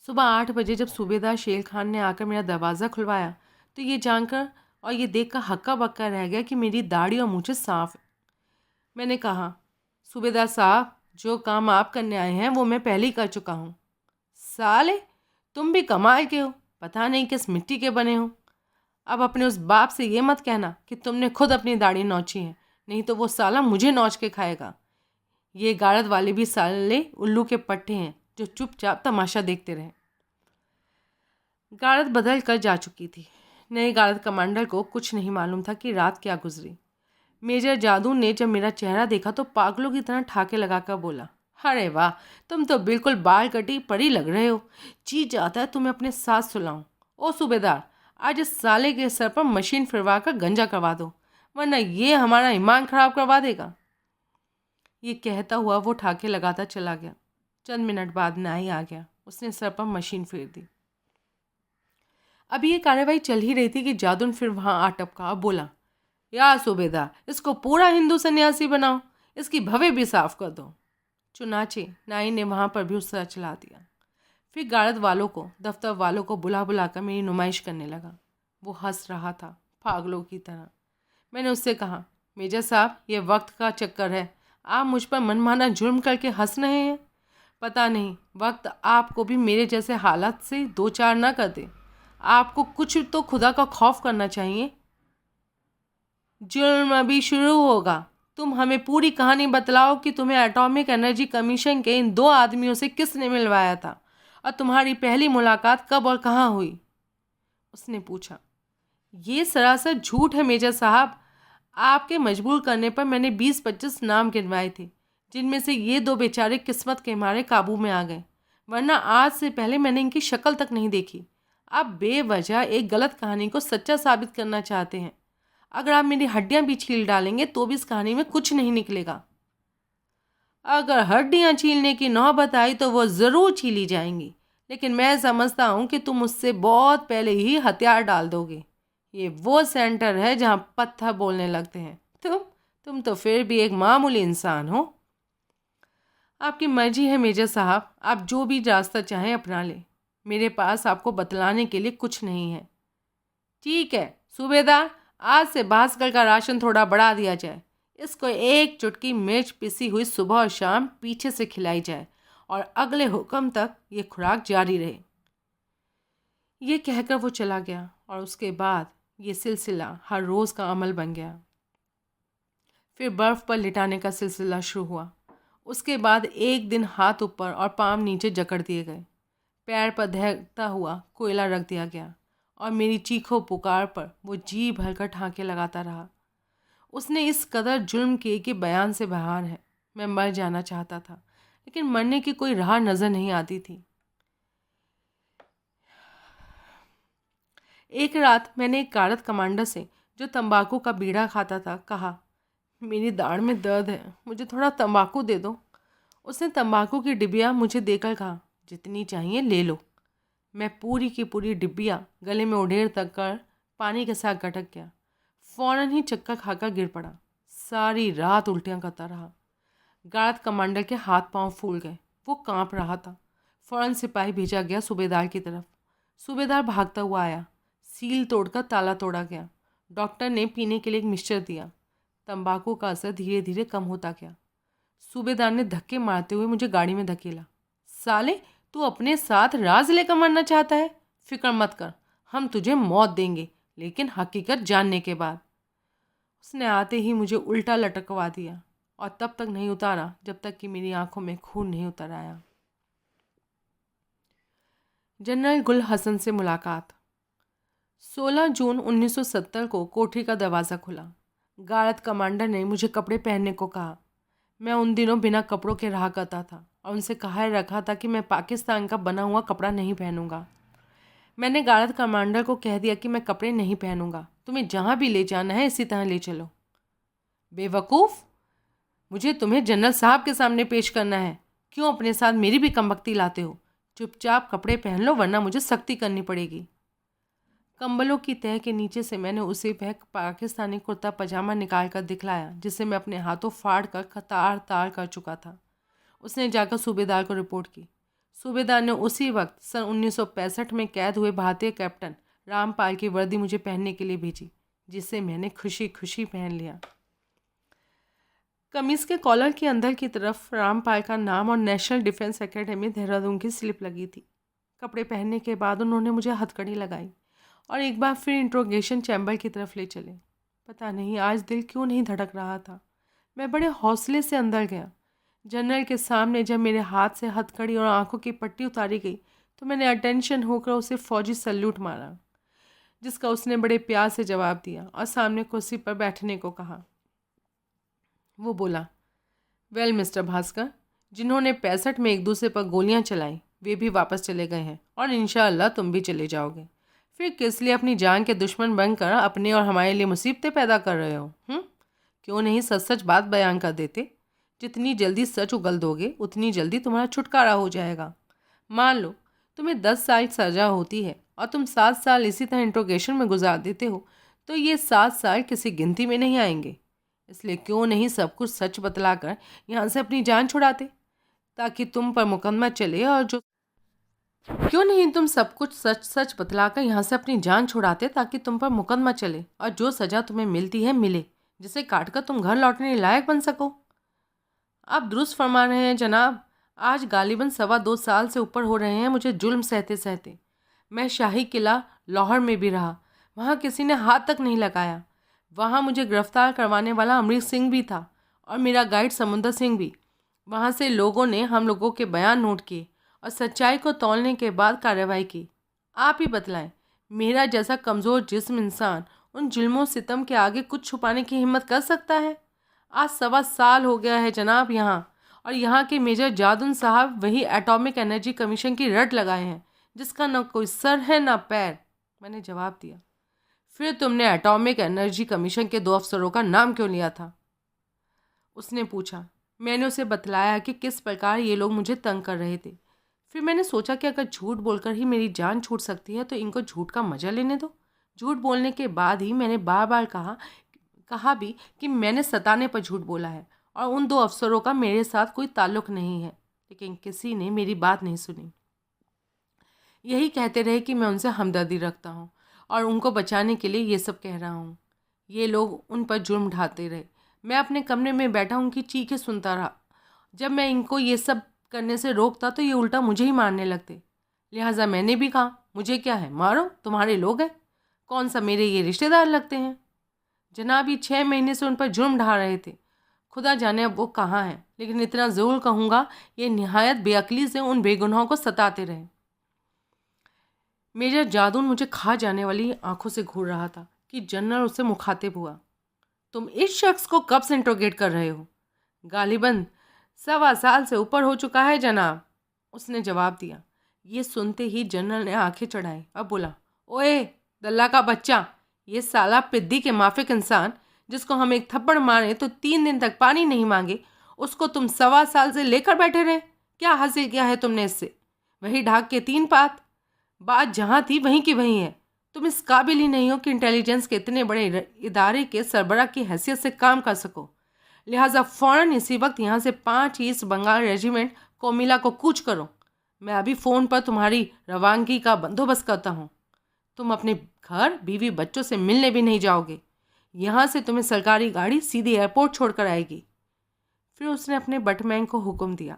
सुबह 8 बजे जब सूबेदार शेर खान ने आकर मेरा दरवाज़ा खुलवाया तो ये जानकर और ये देखकर हक्का बक्का रह गया कि मेरी दाढ़ी और मूंछें साफ हैं। मैंने कहा, सूबेदार साहब, जो काम आप करने आए हैं वो मैं पहले ही कर चुका हूँ। साले, तुम भी कमाल के हो, पता नहीं किस मिट्टी के बने हो। अब अपने उस बाप से ये मत कहना कि तुमने खुद अपनी दाढ़ी नोची है, नहीं तो वो साला मुझे नोच के खाएगा। ये गारद वाले भी साले उल्लू के पट्टे हैं जो चुपचाप तमाशा देखते रहे। गारद बदल कर जा चुकी थी। नए गारद कमांडर को कुछ नहीं मालूम था कि रात क्या गुजरी। मेजर जादू ने जब मेरा चेहरा देखा तो पागलों की तरह ठाके लगाकर बोला, अरे वाह, तुम तो बिल्कुल बाल कटी परी लग रहे हो। जी चाहता है तुम्हें अपने साथ सुलाऊं। ओ सूबेदार, आज इस साले के सर पर मशीन फिरवा कर गंजा करवा दो, वरना ये हमारा ईमान खराब करवा देगा। ये कहता हुआ वो ठाके लगाता चला गया। चंद मिनट बाद नाई आ गया। उसने सर पर मशीन फेर दी। अभी ये कार्रवाई चल ही रही थी कि जादुन फिर वहां आ टपका और बोला, या सूबेदार, इसको पूरा हिंदू सन्यासी बनाओ, इसकी भवें भी साफ कर दो। चुनाचे नाई ने वहां पर भी उसरा चला दिया। फिर गार्ड वालों को, दफ्तर वालों को बुला बुलाकर मेरी नुमाइश करने लगा। वो हंस रहा था पागलों की तरह। मैंने उससे कहा, मेजर साहब, ये वक्त का चक्कर है, आप मुझ पर मनमाना जुर्म करके हंस रहे हैं। पता नहीं वक्त आपको भी मेरे जैसे हालात से दो चार ना कर दे। आपको कुछ तो खुदा का खौफ करना चाहिए। जुर्म अभी शुरू होगा। तुम हमें पूरी कहानी बतलाओ कि तुम्हें एटॉमिक एनर्जी कमीशन के इन 2 आदमियों से किसने मिलवाया था और तुम्हारी पहली मुलाकात कब और कहाँ हुई? उसने पूछा। ये सरासर झूठ है मेजर साहब। आपके मजबूर करने पर मैंने 20-25 नाम गिनवाए थे, जिनमें से ये 2 बेचारे किस्मत के मारे काबू में आ गए, वरना आज से पहले मैंने इनकी शक्ल तक नहीं देखी। आप बेवजह एक गलत कहानी को सच्चा साबित करना चाहते हैं। अगर आप मेरी हड्डियां भी छील डालेंगे तो भी इस कहानी में कुछ नहीं निकलेगा। अगर हड्डियां छीलने की नौबत आई तो वो ज़रूर छीली जाएंगी, लेकिन मैं समझता हूँ कि तुम उससे बहुत पहले ही हथियार डाल दोगे। ये वो सेंटर है जहाँ पत्थर बोलने लगते हैं। तुम तो फिर भी एक मामूली इंसान हो। आपकी मर्जी है मेजर साहब, आप जो भी रास्ता चाहें अपना लें। मेरे पास आपको बतलाने के लिए कुछ नहीं है। ठीक है सूबेदार, आज से भास्कर का राशन थोड़ा बढ़ा दिया जाए। इसको एक चुटकी मिर्च पिसी हुई सुबह और शाम पीछे से खिलाई जाए और अगले हुक्म तक ये खुराक जारी रहे। ये कहकर वो चला गया और उसके बाद ये सिलसिला हर रोज़ का अमल बन गया। फिर बर्फ़ पर लिटाने का सिलसिला शुरू हुआ। उसके बाद एक दिन हाथ ऊपर और पाँव नीचे जकड़ दिए गए। पैर पर दहकता हुआ कोयला रख दिया गया और मेरी चीखों पुकार पर वो जी भरकर ठाके लगाता रहा। उसने इस कदर जुल्म किए कि बयान से बाहर है। मैं मर जाना चाहता था, लेकिन मरने की कोई राह नज़र नहीं आती थी। एक रात मैंने एक गार्ड कमांडर से, जो तंबाकू का बीड़ा खाता था, कहा, मेरी दाढ़ में दर्द है, मुझे थोड़ा तंबाकू दे दो। उसने तंबाकू की डिबिया मुझे देकर कहा, जितनी चाहिए ले लो। मैं पूरी की पूरी डिब्बिया गले में उड़ेर तक कर पानी के साथ गटक गया। फौरन ही चक्कर खाकर गिर पड़ा। सारी रात उल्टियाँ करता रहा। गार्ड कमांडर के हाथ पांव फूल गए। वो कांप रहा था। फौरन सिपाही भेजा गया सूबेदार की तरफ। सूबेदार भागता हुआ आया। सील तोड़कर ताला तोड़ा गया। डॉक्टर ने पीने के लिए एक मिक्सचर दिया। तंबाकू का असर धीरे धीरे कम होता गया। सूबेदार ने धक्के मारते हुए मुझे गाड़ी में धकेला। साले, तू अपने साथ राज लेकर मरना चाहता है? फिक्र मत कर, हम तुझे मौत देंगे, लेकिन हकीकत जानने के बाद। उसने आते ही मुझे उल्टा लटकवा दिया और तब तक नहीं उतारा जब तक कि मेरी आंखों में खून नहीं उतर आया। जनरल गुल हसन से मुलाकात। 16 जून 1970 को कोठरी का दरवाज़ा खुला। गार्ड कमांडर ने मुझे कपड़े पहनने को कहा। मैं उन दिनों बिना कपड़ों के रहा करता था और उनसे कहा रखा था कि मैं पाकिस्तान का बना हुआ कपड़ा नहीं पहनूंगा। मैंने गार्ड कमांडर को कह दिया कि मैं कपड़े नहीं पहनूंगा, तुम्हें जहाँ भी ले जाना है इसी तरह ले चलो। बेवकूफ़, मुझे तुम्हें जनरल साहब के सामने पेश करना है, क्यों अपने साथ मेरी भी कमबख्ती लाते हो? चुपचाप कपड़े पहन लो, वरना मुझे सख्ती करनी पड़ेगी। कंबलों की तह के नीचे से मैंने उसे वह पाकिस्तानी कुर्ता पजामा निकाल कर दिखलाया, जिसे मैं अपने हाथों फाड़ कर तार तार कर चुका था। उसने जाकर सूबेदार को रिपोर्ट की। सूबेदार ने उसी वक्त सन 1965 में कैद हुए भारतीय कैप्टन रामपाल की वर्दी मुझे पहनने के लिए भेजी, जिसे मैंने खुशी खुशी पहन लिया। कमीज़ के कॉलर के अंदर की तरफ रामपाल का नाम और नेशनल डिफेंस एकेडमी देहरादून की स्लिप लगी थी। कपड़े पहनने के बाद उन्होंने मुझे हथकड़ी लगाई और एक बार फिर इंट्रोगेशन चैम्बर की तरफ ले चले। पता नहीं आज दिल क्यों नहीं धड़क रहा था। मैं बड़े हौसले से अंदर गया। जनरल के सामने जब मेरे हाथ से हथकड़ी और आंखों की पट्टी उतारी गई तो मैंने अटेंशन होकर उसे फौजी सल्यूट मारा, जिसका उसने बड़े प्यार से जवाब दिया और सामने कुर्सी पर बैठने को कहा। वो बोला, वेल मिस्टर भास्कर, जिन्होंने 65 में एक दूसरे पर गोलियां चलाई वे भी वापस चले गए हैं और इंशाअल्लाह तुम भी चले जाओगे। फिर किस लिए अपनी जान के दुश्मन बनकर अपने और हमारे लिए मुसीबतें पैदा कर रहे हो? क्यों नहीं सच सच बात बयान कर देते? जितनी जल्दी सच उगल दोगे उतनी जल्दी तुम्हारा छुटकारा हो जाएगा। मान लो तुम्हें 10 साल सज़ा होती है और तुम 7 साल इसी तरह इंट्रोगेशन में गुजार देते हो, तो ये 7 साल किसी गिनती में नहीं आएंगे। इसलिए क्यों नहीं सब कुछ सच बतलाकर यहाँ से अपनी जान छुड़ाते, ताकि तुम पर मुकदमा चले और जो क्यों नहीं तुम सब कुछ सच सच बतलाकर यहाँ से अपनी जान छुड़ाते, ताकि तुम पर मुकदमा चले और जो सज़ा तुम्हें मिलती है मिले, जिसे काटकर तुम घर लौटने लायक बन सको। आप दुरुस्त फरमा रहे हैं जनाब। आज गालिबन 2.25 साल से ऊपर हो रहे हैं मुझे जुल्म सहते सहते। मैं शाही किला लाहौर में भी रहा, वहाँ किसी ने हाथ तक नहीं लगाया। वहाँ मुझे गिरफ्तार करवाने वाला अमरीक सिंह भी था और मेरा गाइड समुंदर सिंह भी। वहाँ से लोगों ने हम लोगों के बयान नोट किए और सच्चाई को तौलने के बाद कार्रवाई की। आप ही बतलाएं, मेरा जैसा कमज़ोर जिस्म इंसान उन जुल्मों सितम के आगे कुछ छुपाने की हिम्मत कर सकता है? आज 1.25 साल हो गया है जनाब यहाँ, और यहाँ के मेजर जादुन साहब वही एटॉमिक एनर्जी कमीशन की रट लगाए हैं, जिसका न कोई सर है ना पैर। मैंने जवाब दिया। फिर तुमने एटॉमिक एनर्जी कमीशन के 2 अफसरों का नाम क्यों लिया था? उसने पूछा। मैंने उसे बतलाया कि किस प्रकार ये लोग मुझे तंग कर रहे थे। फिर मैंने सोचा कि अगर झूठ बोलकर ही मेरी जान छूट सकती है तो इनको झूठ का मजा लेने दो। झूठ बोलने के बाद ही मैंने बार बार कहा भी कि मैंने सताने पर झूठ बोला है और उन 2 अफसरों का मेरे साथ कोई ताल्लुक नहीं है, लेकिन किसी ने मेरी बात नहीं सुनी। यही कहते रहे कि मैं उनसे हमदर्दी रखता हूँ और उनको बचाने के लिए ये सब कह रहा हूँ। ये लोग उन पर जुर्म ढाते रहे। मैं अपने कमरे में बैठा उनकी चीखें सुनता रहा। जब मैं इनको ये सब करने से रोकता तो ये उल्टा मुझे ही मारने लगते। लिहाजा मैंने भी कहा, मुझे क्या है, मारो, तुम्हारे लोग हैं, कौन सा मेरे ये रिश्तेदार लगते हैं। जनाब, ये 6 महीने से उन पर जुर्म ढा रहे थे। खुदा जाने अब वो कहाँ हैं, लेकिन इतना ज़रूर कहूँगा, ये निहायत बेअक्ली से उन बेगुनाहों को सताते रहे। मेजर जादून मुझे खा जाने वाली आंखों से घूर रहा था कि जनरल उससे मुखातिब हुआ। तुम इस शख्स को कब से इंट्रोगेट कर रहे हो? गालिबन 1.25 साल से ऊपर हो चुका है जनाब, उसने जवाब दिया। ये सुनते ही जनरल ने आंखें चढ़ाई और बोला, ओए दल्ला का बच्चा, ये साला पिद्दी के माफिक इंसान, जिसको हम एक थप्पड़ मारे तो 3 दिन तक पानी नहीं मांगे, उसको तुम 1.25 साल से लेकर बैठे रहे। क्या हासिल किया है तुमने इससे? वही ढाक के 3 पात। बात जहाँ थी वहीं की वहीं है। तुम इस काबिल ही नहीं हो कि इंटेलिजेंस के इतने बड़े इदारे के सरबराह की हैसियत से काम कर सको। लिहाजा फ़ौरन इसी वक्त यहाँ से 5 ईस्ट बंगाल रेजिमेंट कोमिला को कूच करो। मैं अभी फ़ोन पर तुम्हारी रवानगी का बंदोबस्त करता हूँ। तुम अपने घर बीवी बच्चों से मिलने भी नहीं जाओगे। यहाँ से तुम्हें सरकारी गाड़ी सीधी एयरपोर्ट छोड़कर आएगी। फिर उसने अपने बटमैन को हुक्म दिया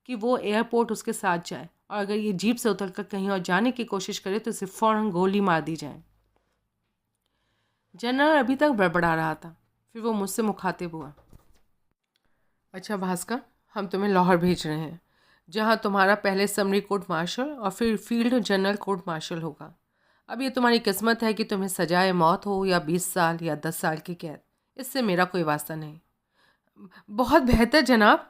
कि वो एयरपोर्ट उसके साथ जाए और अगर ये जीप से उतरकर कहीं और जाने की कोशिश करे तो इसे फ़ौरन गोली मार दी जाए। जनरल अभी तक बड़बड़ा रहा था। फिर वो मुझसे मुखातिब हुआ। अच्छा भास्कर, हम तुम्हें लाहौर भेज रहे हैं, जहाँ तुम्हारा पहले समरी कोर्ट मार्शल और फिर फील्ड जनरल कोर्ट मार्शल होगा। अब ये तुम्हारी किस्मत है कि तुम्हें सजाए मौत हो या 20 साल या 10 साल की कैद। इससे मेरा कोई वास्ता नहीं। बहुत बेहतर जनाब।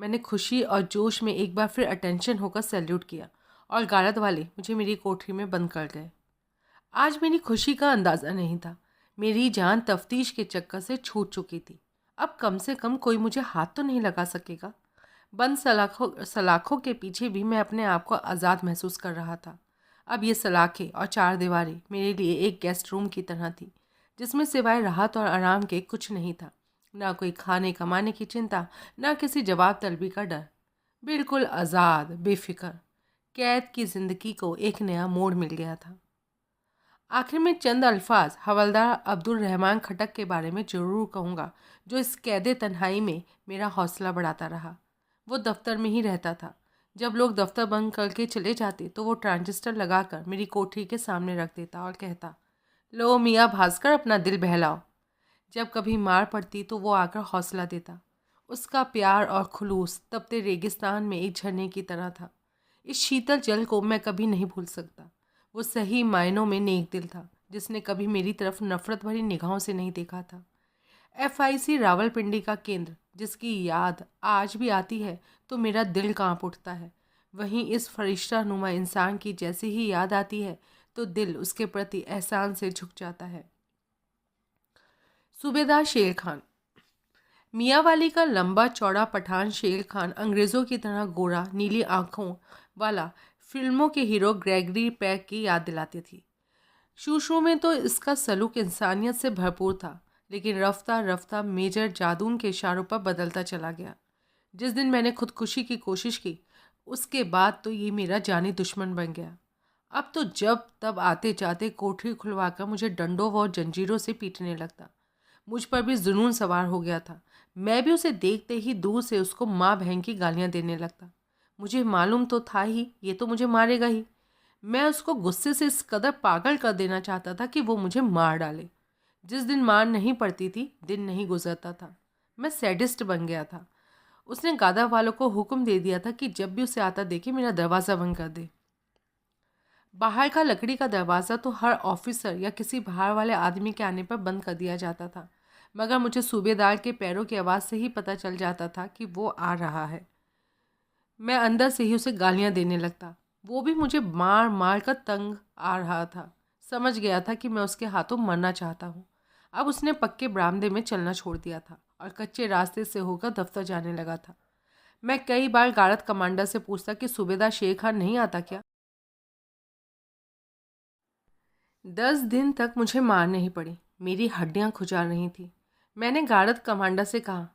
मैंने खुशी और जोश में एक बार फिर अटेंशन होकर सैल्यूट किया और गारद वाले मुझे मेरी कोठरी में बंद कर गए। आज मेरी खुशी का अंदाज़ा नहीं था। मेरी जान तफ्तीश के चक्कर से छूट चुकी थी। अब कम से कम कोई मुझे हाथ तो नहीं लगा सकेगा। बंद सलाखों के पीछे भी मैं अपने आप को आज़ाद महसूस कर रहा था। अब ये सलाखें और 4 दीवारें मेरे लिए एक गेस्ट रूम की तरह थी, जिसमें सिवाय राहत और आराम के कुछ नहीं था। ना कोई खाने कमाने की चिंता, ना किसी जवाब तलबी का डर। बिल्कुल आज़ाद, बेफिक्र कैद की ज़िंदगी को एक नया मोड़ मिल गया था। आखिर में चंद अल्फाज हवलदार अब्दुल रहमान खटक के बारे में ज़रूर कहूँगा, जो इस कैदे तन्हाई में मेरा हौसला बढ़ाता रहा। वो दफ्तर में ही रहता था। जब लोग दफ्तर बंद करके चले जाते तो वो ट्रांजिस्टर लगाकर मेरी कोठरी के सामने रख देता और कहता, लो मियाँ भास्कर, अपना दिल बहलाओ। जब कभी मार पड़ती तो वो आकर हौसला देता। उसका प्यार और खुलूस तपते रेगिस्तान में एक झरने की तरह था। इस शीतल जल को मैं कभी नहीं भूल सकता। वो सही मायनों में नेक दिल था, जिसने कभी मेरी तरफ नफरत भरी निगाहों से नहीं देखा था। FIC रावलपिंडी का केंद्र, जिसकी याद आज भी आती है तो मेरा दिल कांप उठता है, वहीं इस फरिश्ता नुमा इंसान की जैसी ही याद आती है तो दिल उसके प्रति एहसान से झुक जाता है। सूबेदार शेर खान। मियाँवाली का लंबा चौड़ा पठान शेर खान अंग्रेज़ों की तरह गोरा, नीली आँखों वाला, फिल्मों के हीरो ग्रेगरी पैक की याद दिलाती थी। शुरू में तो इसका सलूक इंसानियत से भरपूर था, लेकिन रफ्ता रफ्ता मेजर जादून के इशारों पर बदलता चला गया। जिस दिन मैंने खुदकुशी की कोशिश की, उसके बाद तो ये मेरा जानी दुश्मन बन गया। अब तो जब तब आते जाते कोठरी खुलवाकर मुझे डंडों व जंजीरों से पीटने लगता। मुझ पर भी जुनून सवार हो गया था। मैं भी उसे देखते ही दूर से उसको माँ बहन की गालियाँ देने लगता। मुझे मालूम तो था ही ये तो मुझे मारेगा ही। मैं उसको गुस्से से इस कदर पागल कर देना चाहता था कि वो मुझे मार डाले। जिस दिन मार नहीं पड़ती थी, दिन नहीं गुजरता था। मैं सैडिस्ट बन गया था। उसने गादा वालों को हुक्म दे दिया था कि जब भी उसे आता देखे मेरा दरवाज़ा बंद कर दे। बाहर का लकड़ी का दरवाज़ा तो हर ऑफिसर या किसी बाहर वाले आदमी के आने पर बंद कर दिया जाता था, मगर मुझे सूबेदार के पैरों की आवाज़ से ही पता चल जाता था कि वो आ रहा है। मैं अंदर से ही उसे गालियाँ देने लगता। वो भी मुझे मार मार कर तंग आ रहा था। समझ गया था कि मैं उसके हाथों मरना चाहता हूँ। अब उसने पक्के बरामदे में चलना छोड़ दिया था और कच्चे रास्ते से होकर दफ्तर जाने लगा था। मैं कई बार गार्ड कमांडर से पूछता कि सूबेदार शेर खान नहीं आता क्या। 10 दिन तक मुझे मार नहीं पड़ी। मेरी हड्डियां खुजार रही थी। मैंने गार्ड कमांडर से कहा,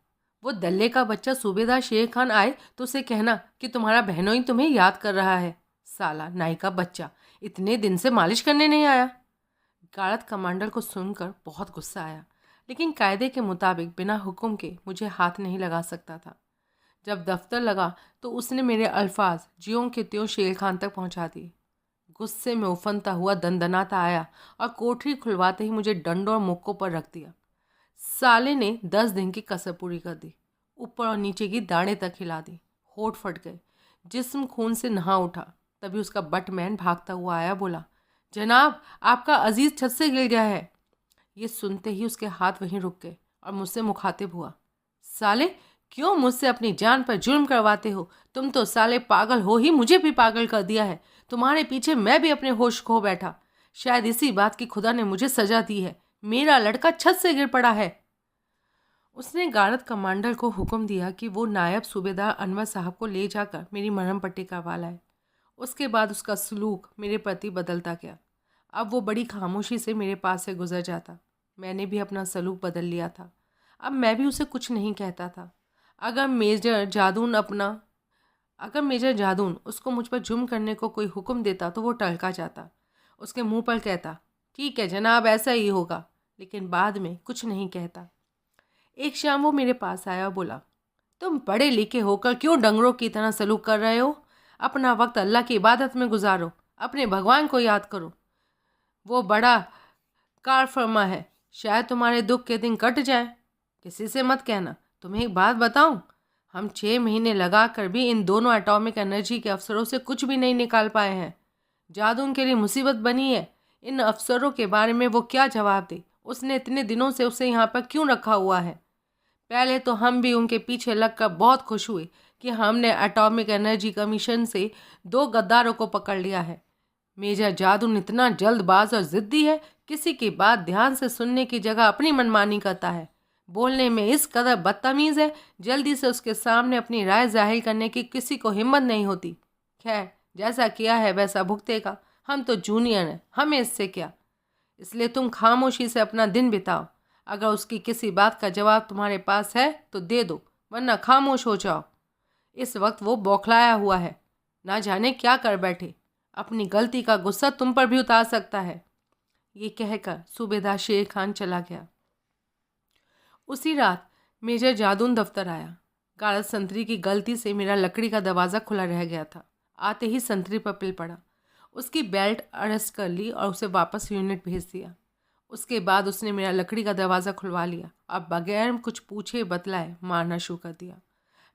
वो दल्ले का बच्चा सूबेदार शेर खान आए तो उसे कहना कि तुम्हारा बहनों ही तुम्हें याद कर रहा है। साला नाई का बच्चा इतने दिन से मालिश करने नहीं आया। गार्ड कमांडर को सुनकर बहुत गुस्सा आया, लेकिन कायदे के मुताबिक बिना हुक्म के मुझे हाथ नहीं लगा सकता था। जब दफ्तर लगा तो उसने मेरे अल्फाज ज्यों के त्यों शेर खान तक पहुंचा दिए। गुस्से में उफनता हुआ दंदनाता आया और कोठरी खुलवाते ही मुझे डंडों और मुक्कों पर रख दिया। साले ने 10 दिन की कसर पूरी कर दी। ऊपर और नीचे की दाढ़ें तक हिला दी। होठ फट गए, जिस्म खून से नहा उठा। तभी उसका बटमैन भागता हुआ आया, बोला, जनाब आपका अजीज छत से गिर गया है। ये सुनते ही उसके हाथ वहीं रुक गए और मुझसे मुखातिब हुआ, साले क्यों मुझसे अपनी जान पर जुल्म करवाते हो? तुम तो साले पागल हो ही मुझे भी पागल कर दिया है। तुम्हारे पीछे मैं भी अपने होश खो बैठा। शायद इसी बात की खुदा ने मुझे सजा दी है। मेरा लड़का छत से गिर पड़ा है। उसने गार्ड कमांडर को हुक्म दिया कि वो नायब सूबेदार अनवर साहब को ले जाकर मेरी मरहम पट्टी करवा लाए। उसके बाद उसका सलूक मेरे प्रति बदलता गया। अब वो बड़ी खामोशी से मेरे पास से गुजर जाता। मैंने भी अपना सलूक बदल लिया था। अब मैं भी उसे कुछ नहीं कहता था। अगर मेजर जादून उसको मुझ पर जुर्म करने को कोई हुक्म देता तो वो टलका जाता। उसके मुंह पर कहता, ठीक है जनाब ऐसा ही होगा, लेकिन बाद में कुछ नहीं कहता। एक शाम वो मेरे पास आया और बोला, तुम पढ़े लिखे होकर क्यों डंगरों की तरह सलूक कर रहे हो? अपना वक्त अल्लाह की इबादत में गुजारो, अपने भगवान को याद करो। वो बड़ा कार फरमा है, शायद तुम्हारे दुख के दिन कट जाए। किसी से मत कहना। तुम्हें एक बात बताऊं, हम 6 महीने लगा कर भी इन दोनों एटॉमिक एनर्जी के अफसरों से कुछ भी नहीं निकाल पाए हैं। जादू उनके लिए मुसीबत बनी है। इन अफसरों के बारे में वो क्या जवाब दे? उसने इतने दिनों से उसे यहाँ पर क्यों रखा हुआ है? पहले तो हम भी उनके पीछे लगकर बहुत खुश हुए कि हमने एटॉमिक एनर्जी कमीशन से 2 गद्दारों को पकड़ लिया है। मेजर जादून इतना जल्दबाज और ज़िद्दी है, किसी की बात ध्यान से सुनने की जगह अपनी मनमानी करता है। बोलने में इस कदर बदतमीज़ है, जल्दी से उसके सामने अपनी राय जाहिर करने की किसी को हिम्मत नहीं होती। खैर, जैसा किया है वैसा भुगतेगा। हम तो जूनियर हैं, हमें इससे क्या। इसलिए तुम खामोशी से अपना दिन बिताओ। अगर उसकी किसी बात का जवाब तुम्हारे पास है तो दे दो, वरना खामोश हो जाओ। इस वक्त वो बौखलाया हुआ है, ना जाने क्या कर बैठे। अपनी गलती का गुस्सा तुम पर भी उतार सकता है। ये कहकर सूबेदार शेर खान चला गया। उसी रात मेजर जादून दफ्तर आया। गार्ड संतरी की गलती से मेरा लकड़ी का दरवाज़ा खुला रह गया था। आते ही संतरी पर पिल पड़ा। उसकी बेल्ट अरेस्ट कर ली और उसे वापस यूनिट भेज दिया। उसके बाद उसने मेरा लकड़ी का दरवाज़ा खुलवा लिया और बगैर कुछ पूछे बतलाए मारना शुरू कर दिया।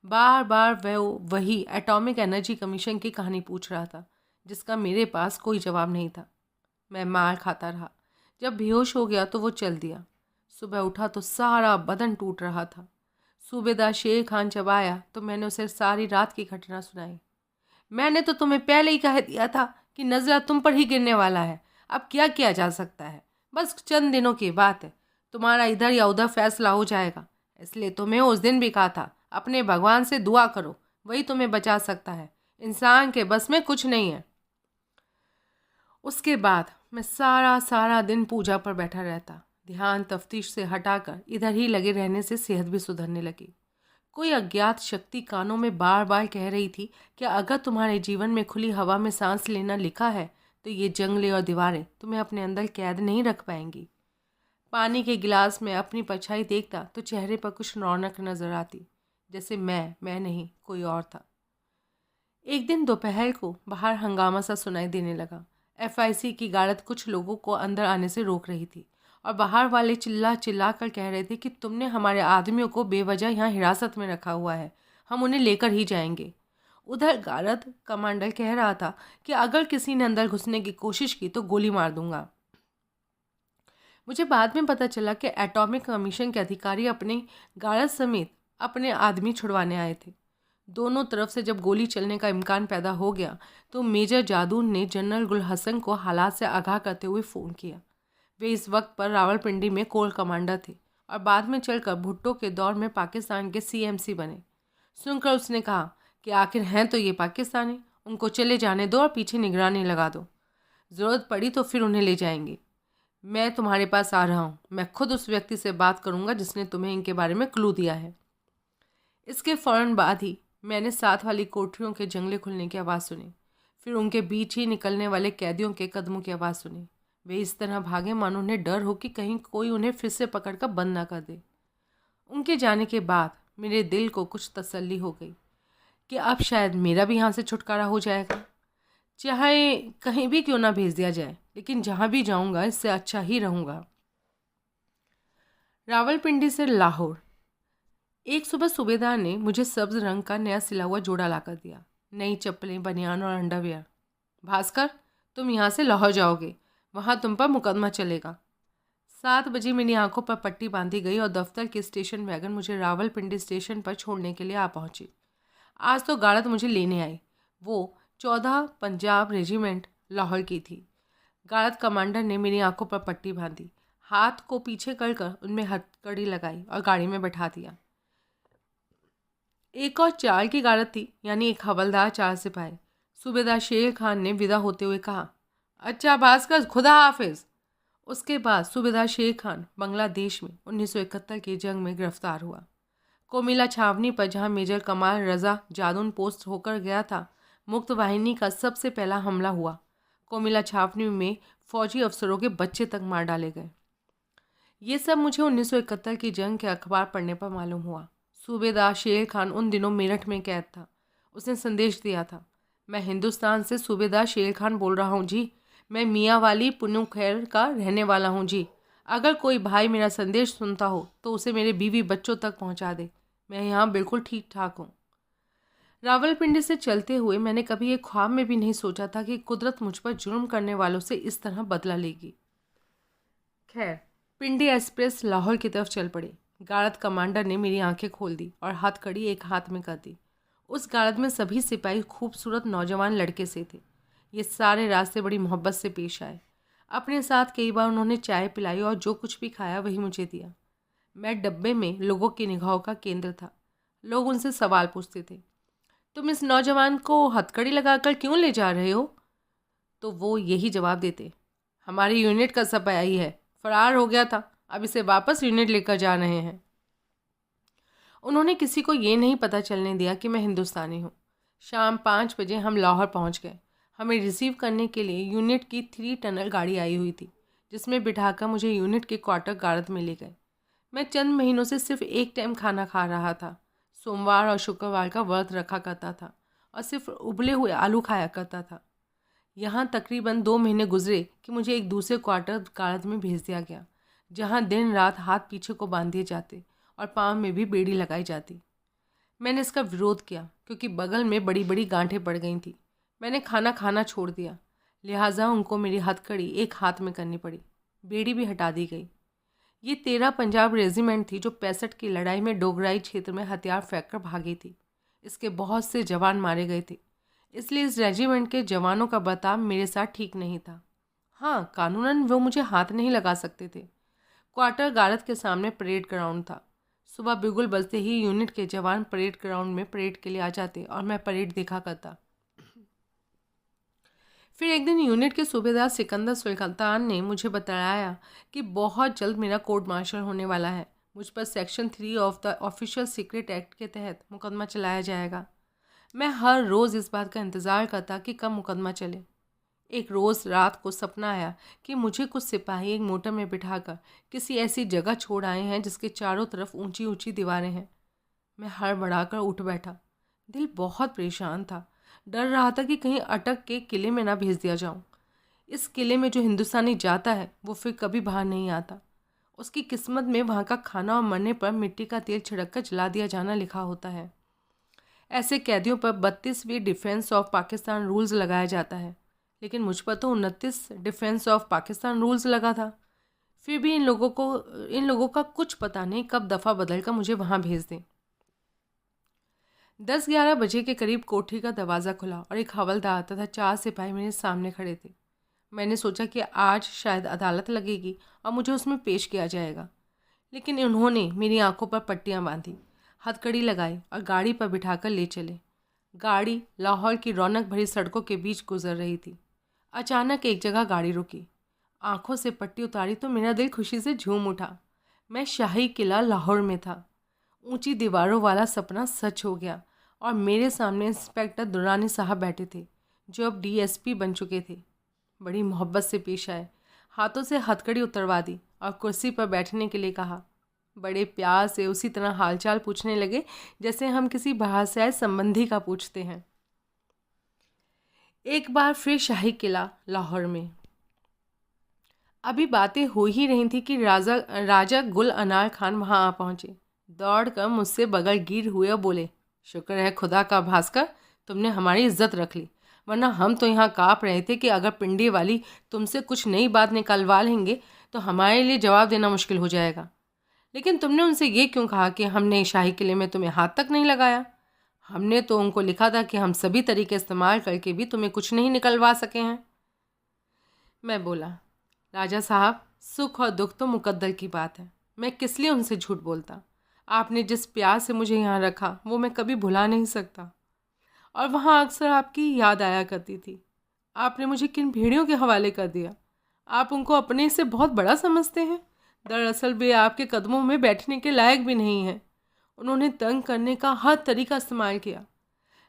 बार बार वह वही एटॉमिक एनर्जी कमीशन की कहानी पूछ रहा था, जिसका मेरे पास कोई जवाब नहीं था। मैं मार खाता रहा। जब बेहोश हो गया तो वो चल दिया। सुबह उठा तो सारा बदन टूट रहा था। सूबेदार शेर खान जब आया तो मैंने उसे सारी रात की घटना सुनाई। मैंने तो तुम्हें पहले ही कह दिया था कि नज़ला तुम पर ही गिरने वाला है। अब क्या किया जा सकता है? बस चंद दिनों की बात है, तुम्हारा इधर या उधर फैसला हो जाएगा। इसलिए तुम्हें उस दिन भी कहा था, अपने भगवान से दुआ करो, वही तुम्हें बचा सकता है। इंसान के बस में कुछ नहीं है। उसके बाद मैं सारा सारा दिन पूजा पर बैठा रहता। ध्यान तफ्तीश से हटाकर इधर ही लगे रहने से सेहत भी सुधरने लगी। कोई अज्ञात शक्ति कानों में बार बार कह रही थी कि अगर तुम्हारे जीवन में खुली हवा में सांस लेना लिखा है तो ये जंगले और दीवारें तुम्हें अपने अंदर कैद नहीं रख पाएंगी। पानी के गिलास में अपनी परछाई देखता तो चेहरे पर कुछ रौनक नजर आती, जैसे मैं नहीं कोई और था। एक दिन दोपहर को बाहर हंगामा सा सुनाई देने लगा। एफआईसी की गार्ड कुछ लोगों को अंदर आने से रोक रही थी और बाहर वाले चिल्ला चिल्ला कर कह रहे थे कि तुमने हमारे आदमियों को बेवजह यहाँ हिरासत में रखा हुआ है, हम उन्हें लेकर ही जाएंगे। उधर गार्ड कमांडर कह रहा था कि अगर किसी ने अंदर घुसने की कोशिश की तो गोली मार दूंगा। मुझे बाद में पता चला कि एटॉमिक कमीशन के अधिकारी अपने गार्ड समेत अपने आदमी छुड़वाने आए थे। दोनों तरफ से जब गोली चलने का इम्कान पैदा हो गया तो मेजर जादून ने जनरल गुल हसन को हालात से आगाह करते हुए फ़ोन किया। वे इस वक्त पर रावलपिंडी में कोर कमांडर थे और बाद में चलकर भुट्टो के दौर में पाकिस्तान के सीएमसी बने। सुनकर उसने कहा कि आखिर हैं तो ये पाकिस्तानी, उनको चले जाने दो और पीछे निगरानी लगा दो, ज़रूरत पड़ी तो फिर उन्हें ले जाएंगे। मैं तुम्हारे पास आ रहा हूँ, मैं खुद उस व्यक्ति से बात करूँगा जिसने तुम्हें इनके बारे में क्लू दिया है। इसके फ़ौरन बाद ही मैंने साथ वाली कोठरियों के जंगले खुलने की आवाज़ सुनी। फिर उनके बीच ही निकलने वाले कैदियों के कदमों की आवाज़ सुनी। वे इस तरह भागे मानो उन्हें डर हो कि कहीं कोई उन्हें फिर से पकड़कर बंद ना कर दे। उनके जाने के बाद मेरे दिल को कुछ तसल्ली हो गई कि अब शायद मेरा भी यहाँ से छुटकारा हो जाएगा। चाहे कहीं भी क्यों ना भेज दिया जाए, लेकिन जहाँ भी जाऊँगा इससे अच्छा ही रहूँगा। रावलपिंडी से लाहौर। एक सुबह सूबेदार ने मुझे सब्ज रंग का नया सिला हुआ जोड़ा लाकर दिया, नई चप्पलें, बनियान और अंडरवियर। भास्कर, तुम यहाँ से लाहौर जाओगे, वहाँ तुम पर मुकदमा चलेगा। 7 बजे मेरी आंखों पर पट्टी बांधी गई और दफ्तर के स्टेशन वैगन मुझे रावलपिंडी स्टेशन पर छोड़ने के लिए आ पहुँची। आज तो गाड़त मुझे लेने आई। वो 14 पंजाब रेजिमेंट लाहौर की थी। गाड़त कमांडर ने मेरी आंखों पर पट्टी बांधी, हाथ को पीछे कर उनमें हथकड़ी लगाई और गाड़ी में बैठा दिया। एक और 4 की गाड़त थी, यानी एक हवलदार, 4 सिपाही। सूबेदार शेर खान ने विदा होते हुए कहा, अच्छा भास्कर, खुदा हाफिज। उसके बाद सूबेदार शेर खान बांग्लादेश में 1971 की जंग में गिरफ्तार हुआ। कोमिला छावनी पर जहां मेजर कमाल रजा जादून पोस्ट होकर गया था, मुक्त वाहिनी का सबसे पहला हमला हुआ। कोमिला छावनी में फौजी अफसरों के बच्चे तक मार डाले गए। ये सब मुझे 1971 की जंग के अखबार पढ़ने पर मालूम हुआ। सूबेदार शेर खान उन दिनों मेरठ में कैद था। उसने संदेश दिया था, मैं हिंदुस्तान से सूबेदार शेर खान बोल रहा हूँ जी, मैं मियाँ वाली पुन्नू खैर का रहने वाला हूँ जी। अगर कोई भाई मेरा संदेश सुनता हो तो उसे मेरे बीवी बच्चों तक पहुँचा दे, मैं यहाँ बिल्कुल ठीक ठाक हूँ। रावलपिंडी से चलते हुए मैंने कभी एक ख्वाब में भी नहीं सोचा था कि कुदरत मुझ पर जुर्म करने वालों से इस तरह बदला लेगी। खैर, पिंडी एक्सप्रेस लाहौर की तरफ चल पड़ी। गार्ड कमांडर ने मेरी आंखें खोल दी और हथकड़ी एक हाथ में कर दी। उस गार्ड में सभी सिपाही खूबसूरत नौजवान लड़के से थे। ये सारे रास्ते बड़ी मोहब्बत से पेश आए। अपने साथ कई बार उन्होंने चाय पिलाई और जो कुछ भी खाया वही मुझे दिया। मैं डब्बे में लोगों की निगाहों का केंद्र था। लोग उनसे सवाल पूछते थे, तुम इस नौजवान को हथकड़ी लगाकर क्यों ले जा रहे हो? तो वो यही जवाब देते, हमारी यूनिट का सिपाही है, फरार हो गया था, अब इसे वापस यूनिट लेकर जा रहे हैं। उन्होंने किसी को ये नहीं पता चलने दिया कि मैं हिंदुस्तानी हूँ। शाम 5 बजे हम लाहौर पहुँच गए। हमें रिसीव करने के लिए यूनिट की 3 टनल गाड़ी आई हुई थी, जिसमें बिठाकर मुझे यूनिट के क्वार्टर गार्ड में ले गए। मैं चंद महीनों से सिर्फ एक टाइम खाना खा रहा था। सोमवार और शुक्रवार का व्रत रखा करता था और सिर्फ उबले हुए आलू खाया करता था। यहाँ तकरीबन 2 महीने गुजरे कि मुझे एक दूसरे क्वार्टर गार्ड में भेज दिया गया, जहाँ दिन रात हाथ पीछे को बांध दिए जाते और पाँव में भी बेड़ी लगाई जाती। मैंने इसका विरोध किया क्योंकि बगल में बड़ी बड़ी गांठें पड़ गई थी। मैंने खाना खाना छोड़ दिया, लिहाजा उनको मेरी हथकड़ी एक हाथ में करनी पड़ी। बेड़ी भी हटा दी गई। ये 13 पंजाब रेजिमेंट थी जो 65 की लड़ाई में डोगराई क्षेत्र में हथियार फेंक कर भागी थी। इसके बहुत से जवान मारे गए थे, इसलिए इस रेजिमेंट के जवानों का बर्ताव मेरे साथ ठीक नहीं था। हाँ, कानूनन वो मुझे हाथ नहीं लगा सकते थे। क्वार्टर गार्ड के सामने परेड ग्राउंड था। सुबह बिगुल बजते ही यूनिट के जवान परेड ग्राउंड में परेड के लिए आ जाते और मैं परेड देखा करता। फिर एक दिन यूनिट के सूबेदार सिकंदर सुल्तान ने मुझे बताया कि बहुत जल्द मेरा कोर्ट मार्शल होने वाला है। मुझ पर section 3 of the official secret act के तहत मुकदमा चलाया जाएगा। मैं हर रोज़ इस बात का इंतज़ार करता कि कब मुकदमा चले। एक रोज़ रात को सपना आया कि मुझे कुछ सिपाही एक मोटर में बिठाकर किसी ऐसी जगह छोड़ आए हैं जिसके चारों तरफ ऊंची ऊंची दीवारें हैं। मैं हड़बड़ाकर उठ बैठा। दिल बहुत परेशान था। डर रहा था कि कहीं अटक के किले में ना भेज दिया जाऊं। इस किले में जो हिंदुस्तानी जाता है वो फिर कभी बाहर नहीं आता। उसकी किस्मत में वहाँ का खाना और मरने पर मिट्टी का तेल छिड़क कर जला दिया जाना लिखा होता है। ऐसे कैदियों पर 32वीं डिफेंस ऑफ पाकिस्तान रूल्स लगाया जाता है, लेकिन मुझ पर तो 29 डिफेंस ऑफ पाकिस्तान रूल्स लगा था। फिर भी इन लोगों का कुछ पता नहीं कब दफ़ा बदल कर मुझे वहाँ भेज दें। 10-11 बजे के करीब कोठरी का दरवाज़ा खुला और एक हवलदार तथा 4 सिपाही मेरे सामने खड़े थे। मैंने सोचा कि आज शायद अदालत लगेगी और मुझे उसमें पेश किया जाएगा, लेकिन उन्होंने मेरी आंखों पर पट्टियां बांधी, हथकड़ी लगाई और गाड़ी पर बिठाकर ले चले। गाड़ी लाहौर की रौनक भरी सड़कों के बीच गुजर रही थी। अचानक एक जगह गाड़ी रुकी। आंखों से पट्टी उतारी तो मेरा दिल खुशी से झूम उठा। मैं शाही किला लाहौर में था। ऊंची दीवारों वाला सपना सच हो गया और मेरे सामने इंस्पेक्टर दुरानी साहब बैठे थे, जो अब डीएसपी बन चुके थे। बड़ी मोहब्बत से पेश आए, हाथों से हथकड़ी उतरवा दी और कुर्सी पर बैठने के लिए कहा। बड़े प्यार से उसी तरह हालचाल पूछने लगे जैसे हम किसी बाहर से आए संबंधी का पूछते हैं। एक बार फिर शाही किला लाहौर में। अभी बातें हो ही रही थी कि राजा गुल अनार खान वहां आ पहुंचे। दौड़कर मुझसे बगल गिर हुए और बोले, शुक्र है खुदा का भास्कर, तुमने हमारी इज्जत रख ली, वरना हम तो यहाँ काँप रहे थे कि अगर पिंडी वाली तुमसे कुछ नई बात निकलवा लेंगे तो हमारे लिए जवाब देना मुश्किल हो जाएगा। लेकिन तुमने उनसे ये क्यों कहा कि हमने शाही किले में तुम्हें हाथ तक नहीं लगाया? हमने तो उनको लिखा था कि हम सभी तरीके इस्तेमाल करके भी तुम्हें कुछ नहीं निकलवा सके हैं। मैं बोला, राजा साहब, सुख और दुख तो मुकद्दर की बात है। मैं किस लिए उनसे झूठ बोलता? आपने जिस प्यार से मुझे यहाँ रखा वो मैं कभी भुला नहीं सकता। और वहाँ अक्सर आपकी याद आया करती थी। आपने मुझे किन भेड़ियों के हवाले कर दिया? आप उनको अपने से बहुत बड़ा समझते हैं। दरअसल वे आपके कदमों में बैठने के लायक भी नहीं हैं। उन्होंने तंग करने का हर तरीका इस्तेमाल किया।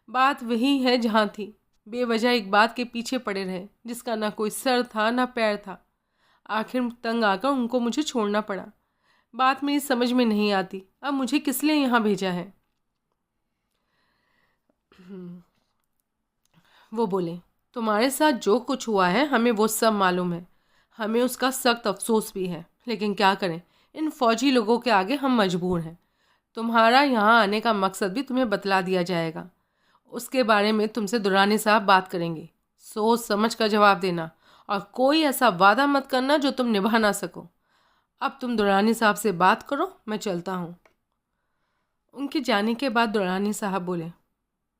बात वही है जहाँ थी। बेवजह एक बात के पीछे पड़े रहे जिसका ना कोई सर था ना पैर था। आखिर तंग आकर उनको मुझे छोड़ना पड़ा। बात मेरी समझ में नहीं आती, अब मुझे किस लिए यहाँ भेजा है? वो बोले, तुम्हारे साथ जो कुछ हुआ है हमें वो सब मालूम है। हमें उसका सख्त अफसोस भी है, लेकिन क्या करें, इन फौजी लोगों के आगे हम मजबूर हैं। तुम्हारा यहाँ आने का मकसद भी तुम्हें बतला दिया जाएगा। उसके बारे में तुमसे दुरानी साहब बात करेंगे। सोच समझ कर जवाब देना और कोई ऐसा वादा मत करना जो तुम निभा ना सको। अब तुम दुरानी साहब से बात करो, मैं चलता हूँ। उनके जाने के बाद दुरानी साहब बोले,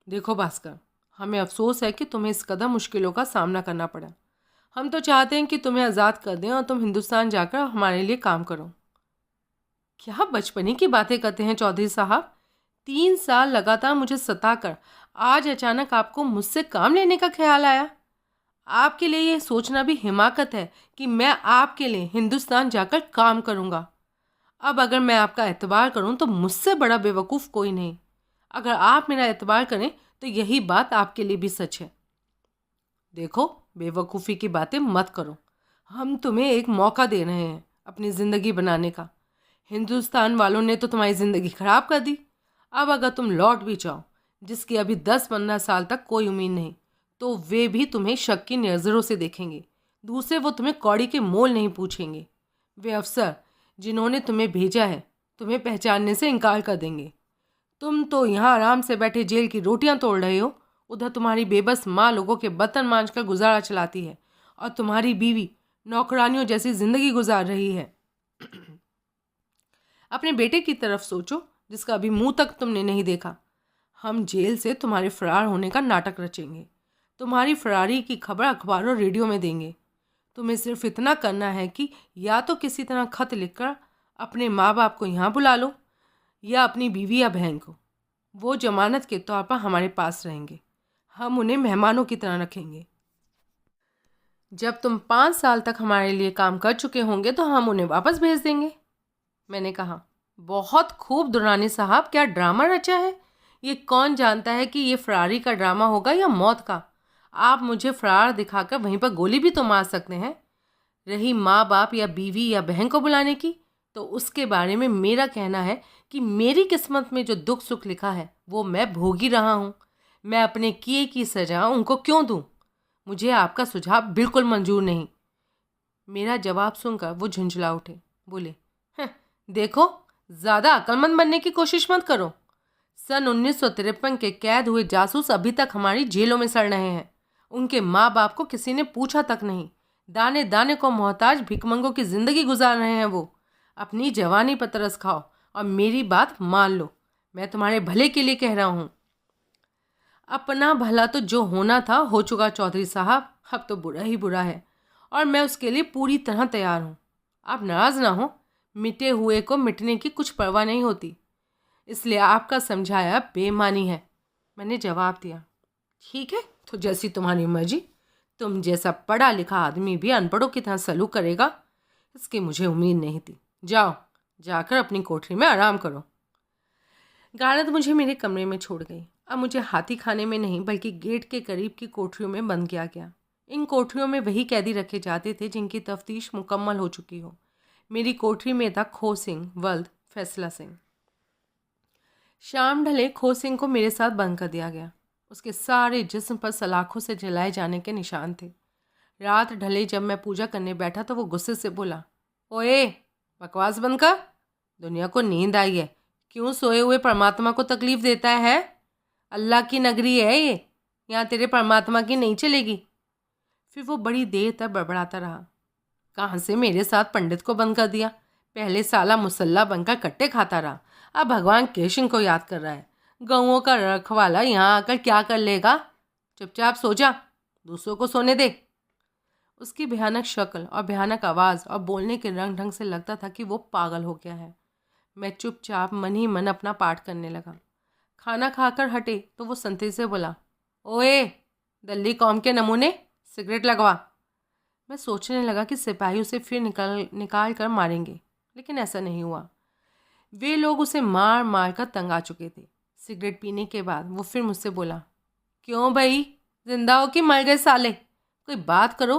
देखो भास्कर, हमें अफसोस है कि तुम्हें इस कदर मुश्किलों का सामना करना पड़ा। हम तो चाहते हैं कि तुम्हें आज़ाद कर दें और तुम हिंदुस्तान जाकर हमारे लिए काम करो। क्या बचपने की बातें करते हैं चौधरी साहब? 3 साल लगातार मुझे सताकर आज अचानक आपको मुझसे काम लेने का ख्याल आया? आपके लिए यह सोचना भी हिमाकत है कि मैं आपके लिए हिंदुस्तान जाकर काम करूँगा। अब अगर मैं आपका एतबार करूँ तो मुझसे बड़ा बेवकूफ़ कोई नहीं। अगर आप मेरा एतबार करें तो यही बात आपके लिए भी सच है। देखो, बेवकूफ़ी की बातें मत करो। हम तुम्हें एक मौका दे रहे हैं अपनी ज़िंदगी बनाने का। हिंदुस्तान वालों ने तो तुम्हारी ज़िंदगी ख़राब कर दी। अब अगर तुम लौट भी जाओ, जिसकी अभी 10-15 साल तक कोई उम्मीद नहीं, तो वे भी तुम्हें शक की नज़रों से देखेंगे। दूसरे वो तुम्हें कौड़ी के मोल नहीं पूछेंगे। वे अफसर जिन्होंने तुम्हें भेजा है तुम्हें पहचानने से इनकार कर देंगे। तुम तो यहाँ आराम से बैठे जेल की रोटियाँ तोड़ रहे हो, उधर तुम्हारी बेबस माँ लोगों के बर्तन मांझ कर गुजारा चलाती है और तुम्हारी बीवी नौकरानियों जैसी ज़िंदगी गुजार रही है। अपने बेटे की तरफ सोचो जिसका अभी मुंह तक तुमने नहीं देखा। हम जेल से तुम्हारे फरार होने का नाटक रचेंगे। तुम्हारी फरारी की खबर अखबारों रेडियो में देंगे। तुम्हें सिर्फ इतना करना है कि या तो किसी तरह खत लिखकर अपने माँ बाप को यहाँ बुला लो या अपनी बीवी या बहन को। वो जमानत के तौर पर हमारे पास रहेंगे। हम उन्हें मेहमानों की तरह रखेंगे। जब तुम 5 साल तक हमारे लिए काम कर चुके होंगे तो हम उन्हें वापस भेज देंगे। मैंने कहा, बहुत खूब दुरानी साहब, क्या ड्रामा रचा है। ये कौन जानता है कि ये फरारी का ड्रामा होगा या मौत का। आप मुझे फरार दिखाकर वहीं पर गोली भी तो मार सकते हैं। रही माँ बाप या बीवी या बहन को बुलाने की, तो उसके बारे में मेरा कहना है कि मेरी किस्मत में जो दुख सुख लिखा है वो मैं भोग ही रहा हूँ। मैं अपने किए की सजा उनको क्यों दूँ। मुझे आपका सुझाव बिल्कुल मंजूर नहीं। मेरा जवाब सुनकर वो झुंझला उठे, बोले, "हं, देखो, ज़्यादा अक्लमंद बनने की कोशिश मत करो। सन 1953 के कैद हुए जासूस अभी तक हमारी जेलों में सड़ रहे हैं। उनके माँ बाप को किसी ने पूछा तक नहीं। दाने दाने को मोहताज भिकमंगों की ज़िंदगी गुजार रहे हैं वो। अपनी जवानी पर तरस खाओ और मेरी बात मान लो। मैं तुम्हारे भले के लिए कह रहा हूँ। अपना भला तो जो होना था हो चुका चौधरी साहब, अब तो बुरा ही बुरा है और मैं उसके लिए पूरी तरह तैयार हूँ। आप नाराज़ ना हो, मिटे हुए को मिटने की कुछ परवाह नहीं होती, इसलिए आपका समझाया बेमानी है। मैंने जवाब दिया, ठीक है, तो जैसी तुम्हारी मर्जी। तुम जैसा पढ़ा लिखा आदमी भी अनपढ़ों की तरह सलूक करेगा, इसकी मुझे उम्मीद नहीं थी। जाओ, जाकर अपनी कोठरी में आराम करो। गारद मुझे मेरे कमरे में छोड़ गई। अब मुझे हाथी खाने में नहीं बल्कि गेट के करीब की कोठरियों में बंद किया गया। इन कोठरियों में वही कैदी रखे जाते थे जिनकी तफ्तीश मुकम्मल हो चुकी हो। मेरी कोठरी में था खो सिंह वल्द फैसला सिंह। शाम ढले खो सिंह को मेरे साथ बंद कर दिया गया। उसके सारे जिस्म पर सलाखों से जलाए जाने के निशान थे। रात ढले जब मैं पूजा करने बैठा तो वो गुस्से से बोला, ओए, बकवास बंद कर। दुनिया को नींद आई है, क्यों सोए हुए परमात्मा को तकलीफ देता है। अल्लाह की नगरी है ये, यहाँ तेरे परमात्मा की नहीं चलेगी। फिर वो बड़ी देर तक बड़बड़ाता रहा। कहाँ से मेरे साथ पंडित को बंद कर दिया। पहले साला मुसल्ला बनकर कट्टे खाता रहा, अब भगवान कृष्ण को याद कर रहा है। गऊओं का रखवाला यहाँ आकर क्या कर लेगा। चुपचाप सो जा, दूसरों को सोने दे। उसकी भयानक शक्ल और भयानक आवाज़ और बोलने के रंग ढंग से लगता था कि वो पागल हो गया है। मैं चुपचाप मन ही मन अपना पाठ करने लगा। खाना खाकर हटे तो वो संतरी से बोला, ओए, दल्ली कौम के नमूने, सिगरेट लगवा। मैं सोचने लगा कि सिपाही उसे फिर निकाल कर मारेंगे, लेकिन ऐसा नहीं हुआ। वे लोग उसे मार मार कर तंग आ चुके थे। सिगरेट पीने के बाद वो फिर मुझसे बोला, क्यों भाई, जिंदा हो कि मर गए साले, कोई बात करो,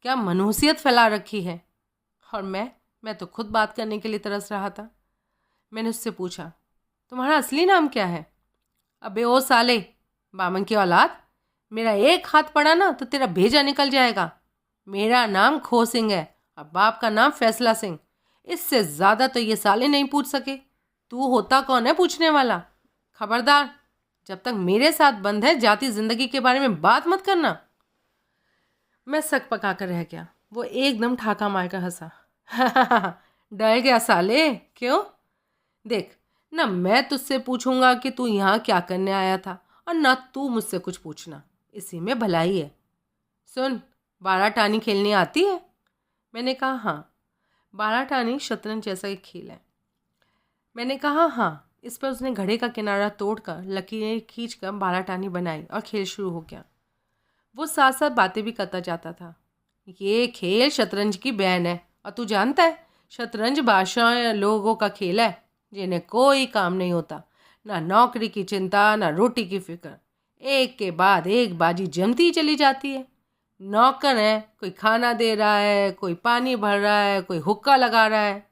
क्या मनहूसियत फैला रखी है। और मैं तो खुद बात करने के लिए तरस रहा था। मैंने उससे पूछा, तुम्हारा असली नाम क्या है। अबे ओ साले, बामन की औलाद, मेरा एक हाथ पड़ा ना तो तेरा भेजा निकल जाएगा। मेरा नाम खो सिंह है और बाप का नाम फैसला सिंह। इससे ज़्यादा तो ये साले नहीं पूछ सके। तू होता कौन है पूछने वाला। खबरदार, जब तक मेरे साथ बंद है जाती ज़िंदगी के बारे में बात मत करना। मैं सक पका कर रह गया। वो एकदम ठाका मारकर हंसा। डर गया साले, क्यों। देख, ना मैं तुझसे पूछूंगा कि तू यहाँ क्या करने आया था और ना तू मुझसे कुछ पूछना, इसी में भलाई है। सुन, बारह टानी खेलनी आती है। मैंने कहा, हाँ। बारह टानी शतरंज जैसा एक खेल है। मैंने कहा, हाँ। इस पर उसने घड़े का किनारा तोड़कर लकीरें खींचकर बारह टानी बनाई और खेल शुरू हो गया। वो साथ साथ बातें भी करता जाता था। ये खेल शतरंज की बहन है और तू जानता है, शतरंज बादशाह लोगों का खेल है जिन्हें कोई काम नहीं होता, ना नौकरी की चिंता ना रोटी की फिक्र। एक के बाद एक बाजी जमती चली जाती है। नौकर है, कोई खाना दे रहा है, कोई पानी भर रहा है, कोई हुक्का लगा रहा है।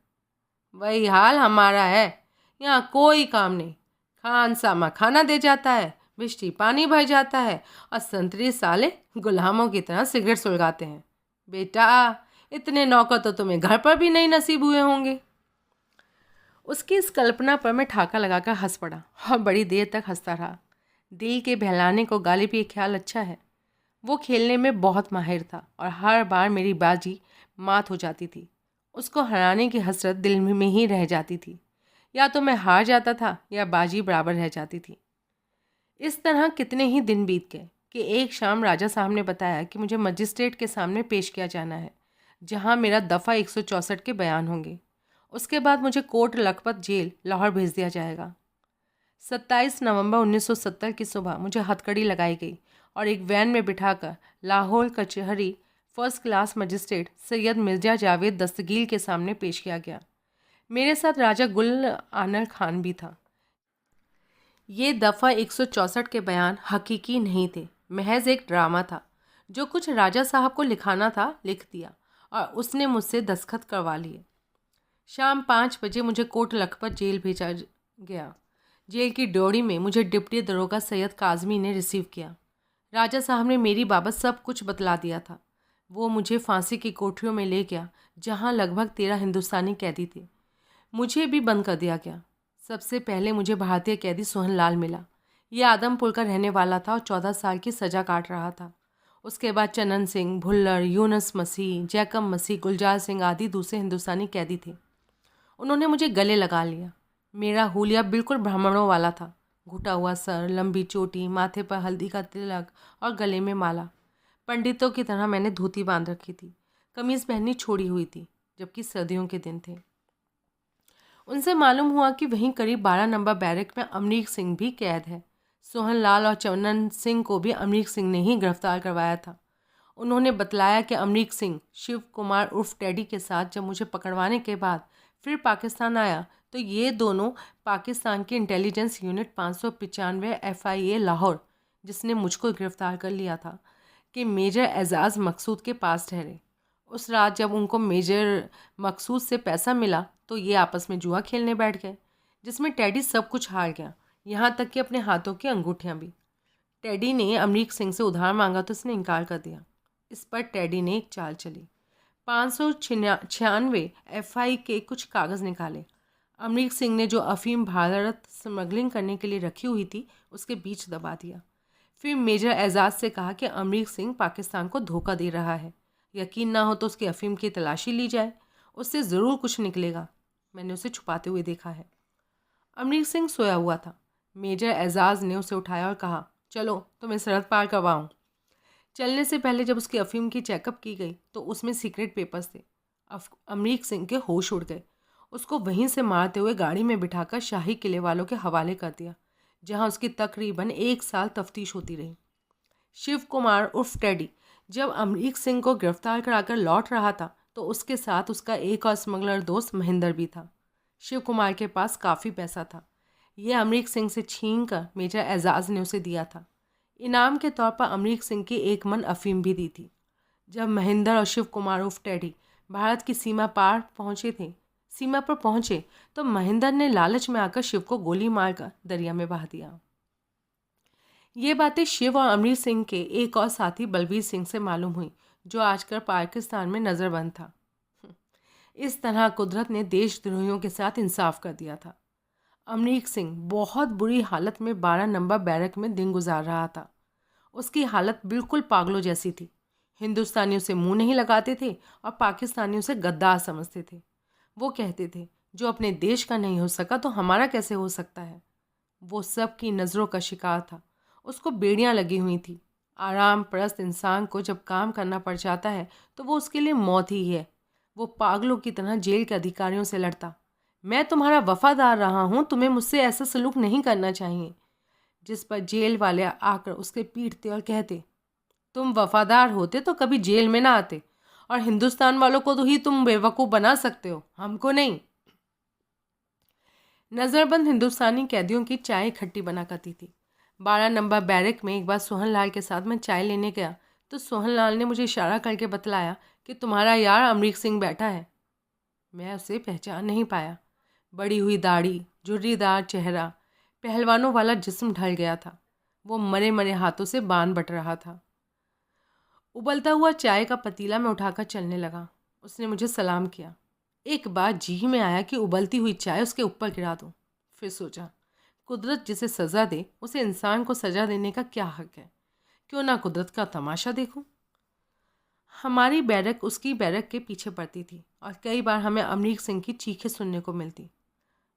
वही हाल हमारा है। यहाँ कोई काम नहीं। खान सामा खाना दे जाता है, बिश्ती पानी भर जाता है और संतरी साले गुलामों की तरह सिगरेट सुलगाते हैं। बेटा, इतने नौकर तो तुम्हें घर पर भी नहीं नसीब हुए होंगे। उसकी इस कल्पना पर मैं ठाका लगाकर हंस पड़ा और बड़ी देर तक हंसता रहा। दिल के बहलाने को गालिब ये ख्याल अच्छा है। वो खेलने में बहुत माहिर था और हर बार मेरी बाजी मात हो जाती थी। उसको हराने की हसरत दिल में ही रह जाती थी। या तो मैं हार जाता था या बाजी बराबर रह जाती थी। इस तरह कितने ही दिन बीत गए कि एक शाम राजा साहब ने बताया कि मुझे मजिस्ट्रेट के सामने पेश किया जाना है, जहां मेरा दफ़ा 164 के बयान होंगे। उसके बाद मुझे कोट लखपत जेल लाहौर भेज दिया जाएगा। 27 नवंबर 1970 की सुबह मुझे हथकड़ी लगाई गई और एक वैन में बिठाकर लाहौर कचहरी first class magistrate Syed Mirza Javed Dastagir के सामने पेश किया गया। मेरे साथ राजा गुल आनल खान भी था। ये दफ़ा 164 के बयान हकीकी नहीं थे, महज एक ड्रामा था। जो कुछ राजा साहब को लिखाना था लिख दिया और उसने मुझसे दस्तखत करवा लिए। शाम 5 बजे मुझे कोट लखपत जेल भेजा गया। जेल की ड्योढ़ी में मुझे डिप्टी दरोगा सैयद काजमी ने रिसीव किया। राजा साहब ने मेरी बाबत सब कुछ बतला दिया था। वो मुझे फांसी की कोठरियों में ले गया, जहाँ लगभग 13 हिंदुस्तानी कैदी थे। मुझे भी बंद कर दिया गया। सबसे पहले मुझे भारतीय कैदी सोहन लाल मिला। ये आदमपुर का रहने वाला था और 14 साल की सज़ा काट रहा था। उसके बाद चनन सिंह, भुल्लर, यूनुस मसीह, जैकब मसीह, गुलजार सिंह आदि दूसरे हिंदुस्तानी कैदी थे। उन्होंने मुझे गले लगा लिया। मेरा हुलिया बिल्कुल ब्राह्मणों वाला था। घुटा हुआ सर, लंबी चोटी, माथे पर हल्दी का तिलक और गले में माला। पंडितों की तरह मैंने धोती बांध रखी थी। कमीज़ पहननी छोड़ी हुई थी, जबकि सर्दियों के दिन थे। उनसे मालूम हुआ कि वहीं करीब 12 नंबर बैरक में अमरीक सिंह भी कैद है। सोहन लाल और चनन सिंह को भी अमरीक सिंह ने ही गिरफ्तार करवाया था। उन्होंने बतलाया कि अमरीक सिंह शिव कुमार उर्फ टेडी के साथ जब मुझे पकड़वाने के बाद फिर पाकिस्तान आया तो ये दोनों पाकिस्तान की इंटेलिजेंस यूनिट 595 FIA लाहौर, जिसने मुझको गिरफ्तार कर लिया था, कि मेजर एजाज मकसूद के पास ठहरे। उस रात जब उनको मेजर मकसूद से पैसा मिला तो ये आपस में जुआ खेलने बैठ गए, जिसमें टेडी सब कुछ हार गया, यहाँ तक कि अपने हाथों की अंगूठियाँ भी। टेडी ने अमरीक सिंह से उधार मांगा तो उसने इनकार कर दिया। इस पर टेडी ने एक चाल चली। 596 FI के कुछ कागज़ निकाले। अमरीक सिंह ने जो अफीम भारत स्मगलिंग करने के लिए रखी हुई थी उसके बीच दबा दिया। फिर मेजर एजाज से कहा कि अमरीक सिंह पाकिस्तान को धोखा दे रहा है, यकीन ना हो तो उसकी अफीम की तलाशी ली जाए, उससे ज़रूर कुछ निकलेगा। मैंने उसे छुपाते हुए देखा है। अमरीक सिंह सोया हुआ था। मेजर एजाज ने उसे उठाया और कहा, चलो तुम्हें सरहद पार करवाऊँ। चलने से पहले जब उसकी अफीम की चेकअप की गई तो उसमें सीक्रेट पेपर्स थे। अमरीक सिंह के होश उड़ गए। उसको वहीं से मारते हुए गाड़ी में बिठाकर शाही किले वालों के हवाले कर दिया, जहां उसकी तकरीबन 1 साल तफ्तीश होती रही। शिव कुमार उर्फ टेडी जब अमरीक सिंह को गिरफ्तार कराकर लौट रहा था तो उसके साथ उसका एक और स्मगलर दोस्त महेंद्र भी था। शिव कुमार के पास काफ़ी पैसा था। यह अमरीक सिंह से छीन कर मेजर एजाज ने उसे दिया था। इनाम के तौर पर अमरीक सिंह की 1 मन अफीम भी दी थी। जब महेंद्र और शिव कुमार उर्फ टेडी भारत की सीमा पर पहुंचे तो महेंद्र ने लालच में आकर शिव को गोली मारकर दरिया में बहा दिया। ये बातें शिव और अमरीक सिंह के एक और साथी बलबीर सिंह से मालूम हुई, जो आजकल पाकिस्तान में नज़रबंद था। इस तरह कुदरत ने देशद्रोहियों के साथ इंसाफ कर दिया था। अमरीक सिंह बहुत बुरी हालत में 12 नंबर बैरक में दिन गुजार रहा था। उसकी हालत बिल्कुल पागलों जैसी थी। हिंदुस्तानियों से मुंह नहीं लगाते थे और पाकिस्तानियों से गद्दार समझते थे। वो कहते थे, जो अपने देश का नहीं हो सका तो हमारा कैसे हो सकता है। वो सब की नज़रों का शिकार था। उसको बेड़ियां लगी हुई थी। आराम परस्त इंसान को जब काम करना पड़ जाता है तो वो उसके लिए मौत ही है। वो पागलों की तरह जेल के अधिकारियों से लड़ता, मैं तुम्हारा वफादार रहा हूँ, तुम्हें मुझसे ऐसा सलूक नहीं करना चाहिए। जिस पर जेल वाले आकर उसके पीटते और कहते, तुम वफादार होते तो कभी जेल में ना आते, और हिंदुस्तान वालों को तो ही तुम बेवकूफ़ बना सकते हो, हमको नहीं। नज़रबंद हिंदुस्तानी कैदियों की चाय खट्टी बना करती थी। 12 नंबर बैरक में एक बार सोहन लाल के साथ मैं चाय लेने गया तो सोहन लाल ने मुझे इशारा करके बतलाया कि तुम्हारा यार अमरीक सिंह बैठा है। मैं उसे पहचान नहीं पाया। बड़ी हुई दाढ़ी, झुर्रीदार चेहरा, पहलवानों वाला जिस्म ढल गया था। वो मरे मरे हाथों से बान बट रहा था। उबलता हुआ चाय का पतीला मैं उठाकर चलने लगा। उसने मुझे सलाम किया। एक बार जी में आया कि उबलती हुई चाय उसके ऊपर गिरा दूं। फिर सोचा, कुदरत जिसे सज़ा दे उसे इंसान को सज़ा देने का क्या हक है। क्यों ना कुदरत का तमाशा देखूं। हमारी बैरक उसकी बैरक के पीछे पड़ती थी और कई बार हमें अमरीक सिंह की चीखें सुनने को मिलती।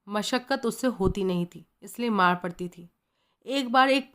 मशक्क़त उससे होती नहीं थी, इसलिए मार पड़ती थी। एक बार एक